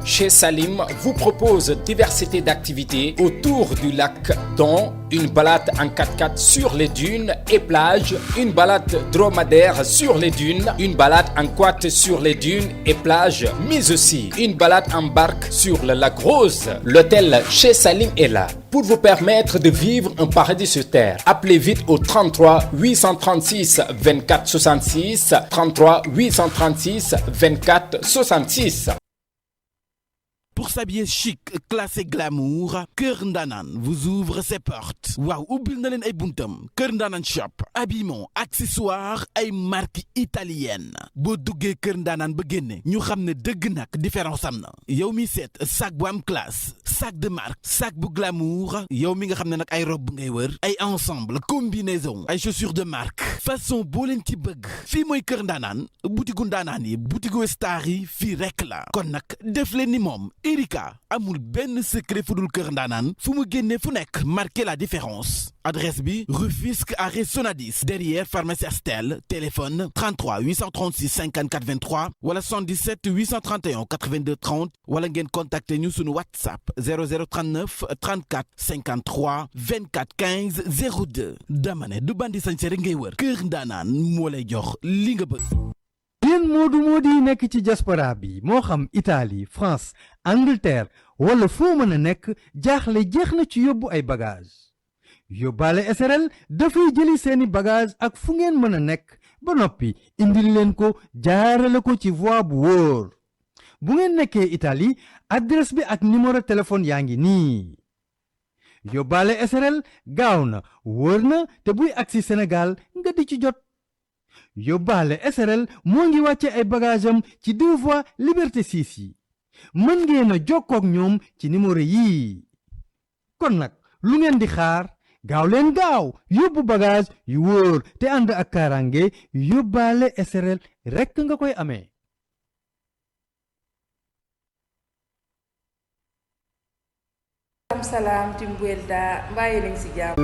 Chez Salim vous propose diversité d'activités autour du lac, dont une balade en 4x4 sur les dunes et plages, une balade dromadaire sur les dunes, une balade en quad sur les dunes et plages, mais aussi une balade en barque sur le lac Rose. L'hôtel chez Salim est là pour vous permettre de vivre un paradis sur terre. Appelez vite au 33 836 24 66, 33 836 24 66. Pour s'habiller chic, classe et glamour, Kër Ndanane vous ouvre ses portes. Waaw ubbil na leen ay buntam. Kër Ndanane shop, habillement, accessoires, ay marque italienne. Boo duggee Kër Ndanane ba génne, ñu xam ne dëgg nag différence am na. Yow mi seet sac bu am classe, sac de marque, sac bu glamour, yow mi nga xam ne nag ay robe ngay wër, ay ensemble, combinaison, ay chaussures de marque. Façon boo leen ci bëgg. Fii mooy Kër Ndanane, butigu Ndanane yi, butigu star yi, fii rek la. Kon nag def leen ni moom. Erika amul benn secret fudul Kër Ndanane fu mu génne fu nekk marqué la différence. Adresse bi Rufisque arrêt Sonadis derrière pharmacie Astel. Téléphone 33 836 54 23 wala 77 831 82 30 wala ngeen contacter ñu sunu WhatsApp 0039 34 53 24 15 02. dama ne du bandi sañse rek ngay wër. Kër Ndanane moo lay jox li nga bëgg. yéen moodu yi nekk ci diaspora bi moo xam Italie France Angleterre wala foo mën a nekk jaaxle jeex na ci yóbbu ay bagage yóbbaale SRL dafay jëli seeni bagage ak fu ngeen mën a nekk ba noppi indil leen ko jaarale ko ci voie bu wóor bu ngeen nekkee Italie adresse bi ak numéro téléphone yaa ngi nii yóbbaale SRL gaaw na wóor na te buy agsi Sénégal nga di ci jot yóbbaale SRL moo ngi wàcce ay bagage am ci 2 voies Liberté 6 yi mën ngeen a jokkoo ak ñoom ci numéro yii kon nag lu ngeen di xaar gaaw leen gaaw yóbbu bagage yu wóor te ànd ak kaaraange yóbbaale SRL rekk nga koy amee. salaam Timbuelda mbaa yéen a ngi si jàmm